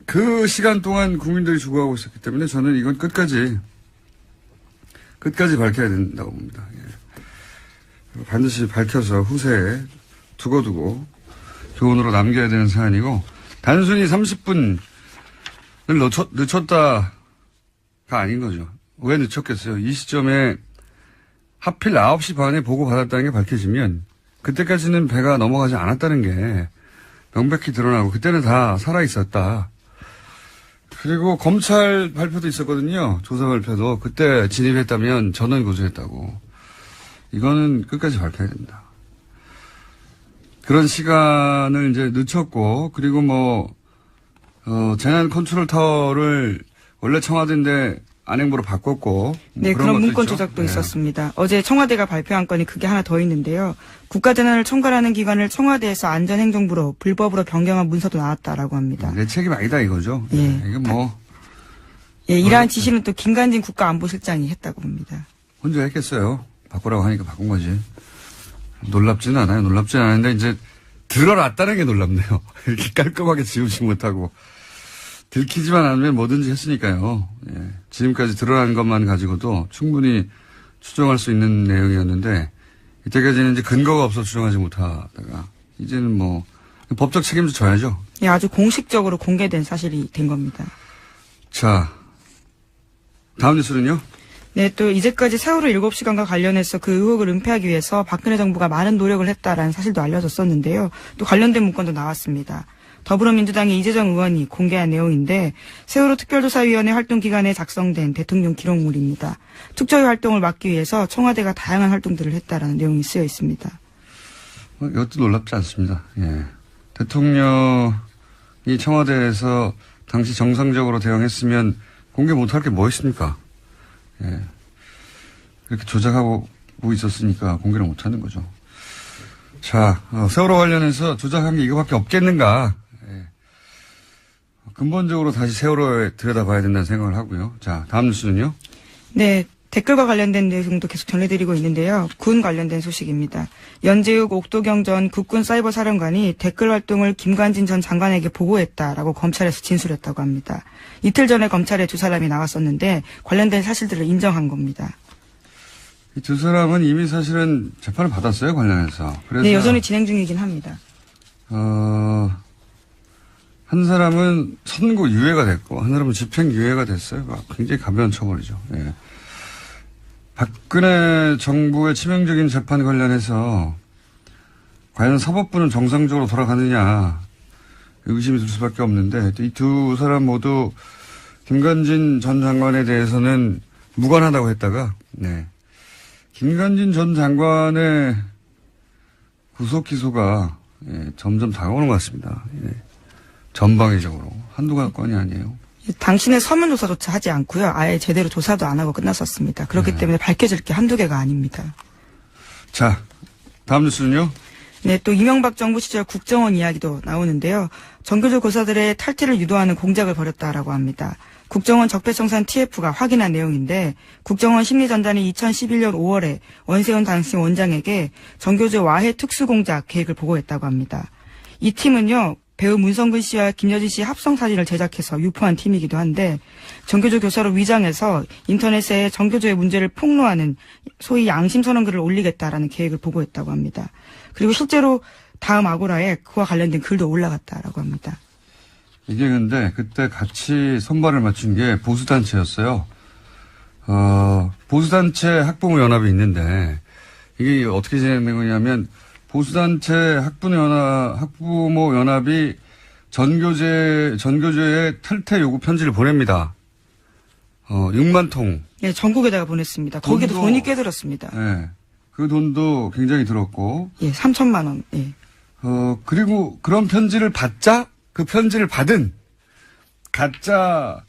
그 시간 동안 국민들이 죽어가고 있었기 때문에 저는 이건 끝까지 밝혀야 된다고 봅니다. 반드시 밝혀서 후세에 두고두고 교훈으로 남겨야 되는 사안이고, 단순히 30분을 늦췄다가 아닌 거죠. 왜 늦췄겠어요? 이 시점에 하필 9시 반에 보고받았다는 게 밝혀지면 그때까지는 배가 넘어가지 않았다는 게 명백히 드러나고 그때는 다 살아있었다. 그리고 검찰 발표도 있었거든요. 조사 발표도. 그때 진입했다면 전원 구조했다고. 이거는 끝까지 밝혀야 된다. 그런 시간을 이제 늦췄고, 그리고 재난 컨트롤 타워를 원래 청와대인데 안행부로 바꿨고. 네, 그런 문건 조작도 있었습니다. 어제 청와대가 발표한 건이 그게 하나 더 있는데요. 국가재난을 총괄하는 기관을 청와대에서 안전행정부로 불법으로 변경한 문서도 나왔다라고 합니다. 내 책임 아니다 이거죠. 예. 이건 이러한 지시는 또 김관진 국가안보실장이 했다고 봅니다. 혼자 했겠어요. 바꾸라고 하니까 바꾼 거지. 놀랍지는 않아요. 놀랍지는 않은데 이제 드러났다는 게 놀랍네요. 이렇게 깔끔하게 지우지 못하고. 들키지만 않으면 뭐든지 했으니까요. 예. 지금까지 드러난 것만 가지고도 충분히 추정할 수 있는 내용이었는데, 이때까지는 이제 근거가 없어 추정하지 못하다가 이제는 법적 책임도 져야죠. 예, 아주 공식적으로 공개된 사실이 된 겁니다. 자, 다음 뉴스는요? 네, 또 이제까지 세월호 7시간과 관련해서 그 의혹을 은폐하기 위해서 박근혜 정부가 많은 노력을 했다라는 사실도 알려졌었는데요. 또 관련된 문건도 나왔습니다. 더불어민주당의 이재정 의원이 공개한 내용인데, 세월호 특별조사위원회 활동 기간에 작성된 대통령 기록물입니다. 특조위 활동을 막기 위해서 청와대가 다양한 활동들을 했다라는 내용이 쓰여 있습니다. 이것도 놀랍지 않습니다. 예. 대통령이 청와대에서 당시 정상적으로 대응했으면 공개 못할 게 뭐 있습니까? 예. 이렇게 조작하고 있었으니까 공개를 못하는 거죠. 자, 세월호 관련해서 조작한 게 이거밖에 없겠는가. 예. 근본적으로 다시 세월호에 들여다봐야 된다는 생각을 하고요. 자, 다음 뉴스는요. 네. 댓글과 관련된 내용도 계속 전해드리고 있는데요. 군 관련된 소식입니다. 연재욱 옥도경 전 국군사이버사령관이 댓글 활동을 김관진 전 장관에게 보고했다라고 검찰에서 진술했다고 합니다. 이틀 전에 검찰에 두 사람이 나왔었는데 관련된 사실들을 인정한 겁니다. 이 두 사람은 이미 사실은 재판을 받았어요, 관련해서. 그래서 네, 여전히 진행 중이긴 합니다. 한 사람은 선고 유예가 됐고, 한 사람은 집행 유예가 됐어요. 굉장히 가벼운 처벌이죠. 예. 박근혜 정부의 치명적인 재판 관련해서 과연 사법부는 정상적으로 돌아가느냐 의구심이 들 수밖에 없는데 이 두 사람 모두 김관진 전 장관에 대해서는 무관하다고 했다가 네. 김관진 전 장관의 구속 기소가 점점 다가오는 것 같습니다. 전방위적으로 한두 건이 아니에요. 당신의 서면조사조차 하지 않고요. 아예 제대로 조사도 안 하고 끝났었습니다. 그렇기 때문에 밝혀질 게 한두 개가 아닙니다. 자, 다음 뉴스는요. 네, 또 이명박 정부 시절 국정원 이야기도 나오는데요. 전교조 교사들의 탈퇴를 유도하는 공작을 벌였다라고 합니다. 국정원 적폐청산 TF가 확인한 내용인데 국정원 심리전단이 2011년 5월에 원세훈 당시 원장에게 전교조 와해 특수공작 계획을 보고했다고 합니다. 이 팀은요. 배우 문성근 씨와 김여진 씨의 합성 사진을 제작해서 유포한 팀이기도 한데 전교조 교사로 위장해서 인터넷에 전교조의 문제를 폭로하는 소위 양심선언글을 올리겠다라는 계획을 보고했다고 합니다. 그리고 실제로 다음 아고라에 그와 관련된 글도 올라갔다라고 합니다. 이게 근데 그때 같이 손발을 맞춘 게 보수단체였어요. 보수단체 학부모 연합이 있는데 이게 어떻게 진행된 거냐면 보수단체 학부모 연합이 전교조에 탈퇴 요구 편지를 보냅니다. 6만 통. 네, 전국에다가 보냈습니다. 거기도 돈이 꽤 들었습니다. 네. 그 돈도 굉장히 들었고. 예, 3천만 원. 예. 그리고 그런 편지를 받자 그 편지를 받은 가짜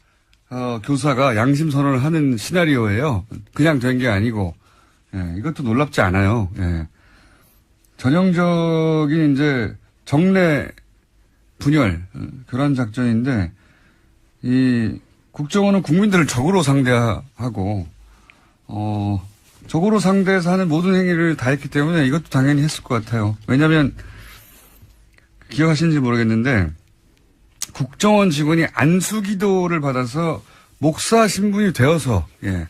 교사가 양심 선언을 하는 시나리오예요. 그냥 된 게 아니고. 예, 이것도 놀랍지 않아요. 예. 전형적인 이제 정례 분열 교란 작전인데 이 국정원은 국민들을 적으로 상대하고 적으로 상대해서 하는 모든 행위를 다 했기 때문에 이것도 당연히 했을 것 같아요. 왜냐하면 기억하시는지 모르겠는데 국정원 직원이 안수기도를 받아서 목사 신분이 되어서 예.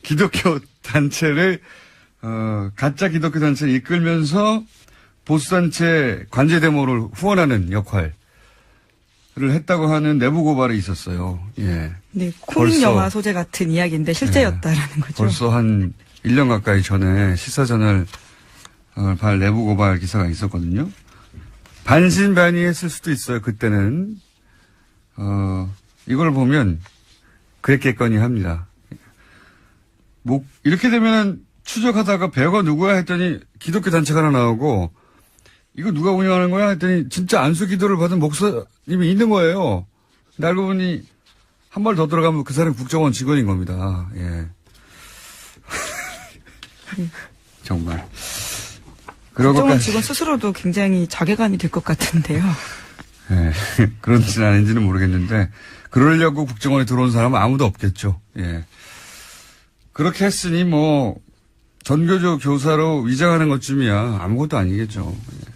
기독교 단체를 가짜 기독교 단체를 이끌면서 보수단체 관제 데모를 후원하는 역할을 했다고 하는 내부 고발이 있었어요. 예. 네, 코믹 영화 소재 같은 이야기인데 실제였다라는 거죠. 벌써 한 1년 가까이 전에 시사저널 발 내부 고발 기사가 있었거든요. 반신반의했을 수도 있어요. 그때는 이걸 보면 그랬겠거니 합니다. 이렇게 되면 추적하다가 배우가 누구야 했더니 기독교 단체가 하나 나오고 이거 누가 운영하는 거야 했더니 진짜 안수 기도를 받은 목사님이 있는 거예요. 근데 알고 보니 한 발 더 들어가면 그 사람이 국정원 직원인 겁니다. 예. 정말. 국정원 직원 스스로도 굉장히 자괴감이 들 것 같은데요. 예. 그런지는 아닌지는 모르겠는데 그러려고 국정원에 들어온 사람은 아무도 없겠죠. 예. 그렇게 했으니 뭐 전교조 교사로 위장하는 것쯤이야 아무것도 아니겠죠. 예.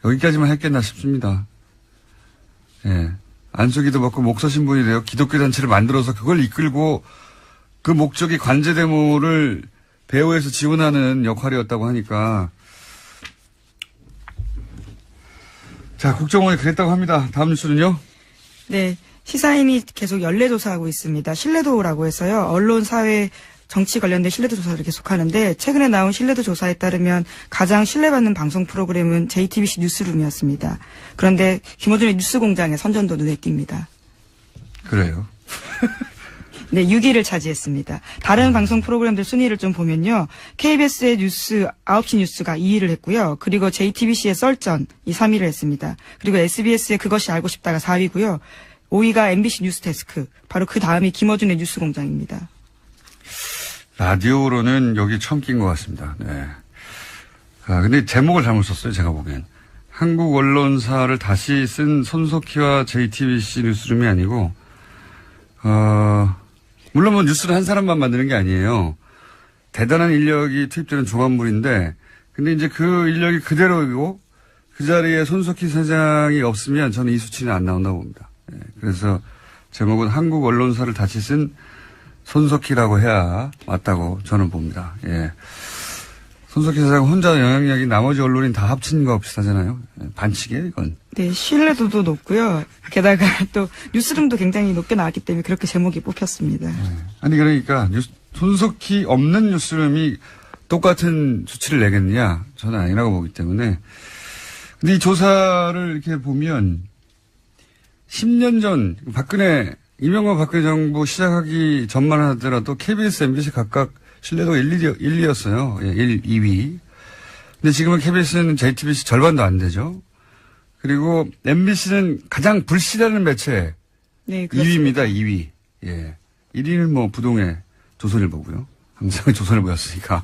여기까지만 했겠나 싶습니다. 예. 안수기도 받고 목사 신분이 되어 기독교 단체를 만들어서 그걸 이끌고 그 목적이 관제 데모를 배후에서 지원하는 역할이었다고 하니까 자 국정원이 그랬다고 합니다. 다음 뉴스는요. 네. 시사인이 계속 연례조사하고 있습니다. 신뢰도라고 해서요. 언론, 사회, 정치 관련된 신뢰도 조사를 계속하는데 최근에 나온 신뢰도 조사에 따르면 가장 신뢰받는 방송 프로그램은 JTBC 뉴스룸이었습니다. 그런데 김어준의 뉴스공장의 선전도 눈에 띕니다. 그래요. 네, 6위를 차지했습니다. 다른 방송 프로그램들 순위를 좀 보면요. KBS의 뉴스 9시 뉴스가 2위를 했고요. 그리고 JTBC의 썰전이 3위를 했습니다. 그리고 SBS의 그것이 알고 싶다가 4위고요. 5위가 MBC 뉴스데스크. 바로 그 다음이 김어준의 뉴스공장입니다. 라디오로는 여기 처음 낀 것 같습니다. 네. 근데 제목을 잘못 썼어요, 제가 보기엔. 한국 언론사를 다시 쓴 손석희와 JTBC 뉴스룸이 아니고, 물론 뭐 뉴스를 한 사람만 만드는 게 아니에요. 대단한 인력이 투입되는 종합물인데, 근데 이제 그 인력이 그대로이고, 그 자리에 손석희 사장이 없으면 저는 이 수치는 안 나온다고 봅니다. 예, 그래서 제목은 한국 언론사를 다시 쓴 손석희라고 해야 맞다고 저는 봅니다. 예. 손석희 사장 혼자 영향력이 나머지 언론인 다 합친 거 비슷하잖아요. 예, 반칙이에요, 이건. 네, 신뢰도도 높고요. 게다가 또 뉴스룸도 굉장히 높게 나왔기 때문에 그렇게 제목이 뽑혔습니다. 아니 그러니까 손석희 없는 뉴스룸이 똑같은 수치를 내겠느냐? 저는 아니라고 보기 때문에. 근데 이 조사를 이렇게 보면 10년 전 이명박 박근혜 정부 시작하기 전만 하더라도 KBS, MBC 각각 신뢰도가 1, 2였어요. 예, 1, 2위. 근데 지금은 KBS는 JTBC 절반도 안 되죠. 그리고 MBC는 가장 불신하는 매체 네, 그렇습니다. 2위입니다. 2위. 예. 1위는 뭐 부동의 조선일보고요. 항상 조선일보였으니까.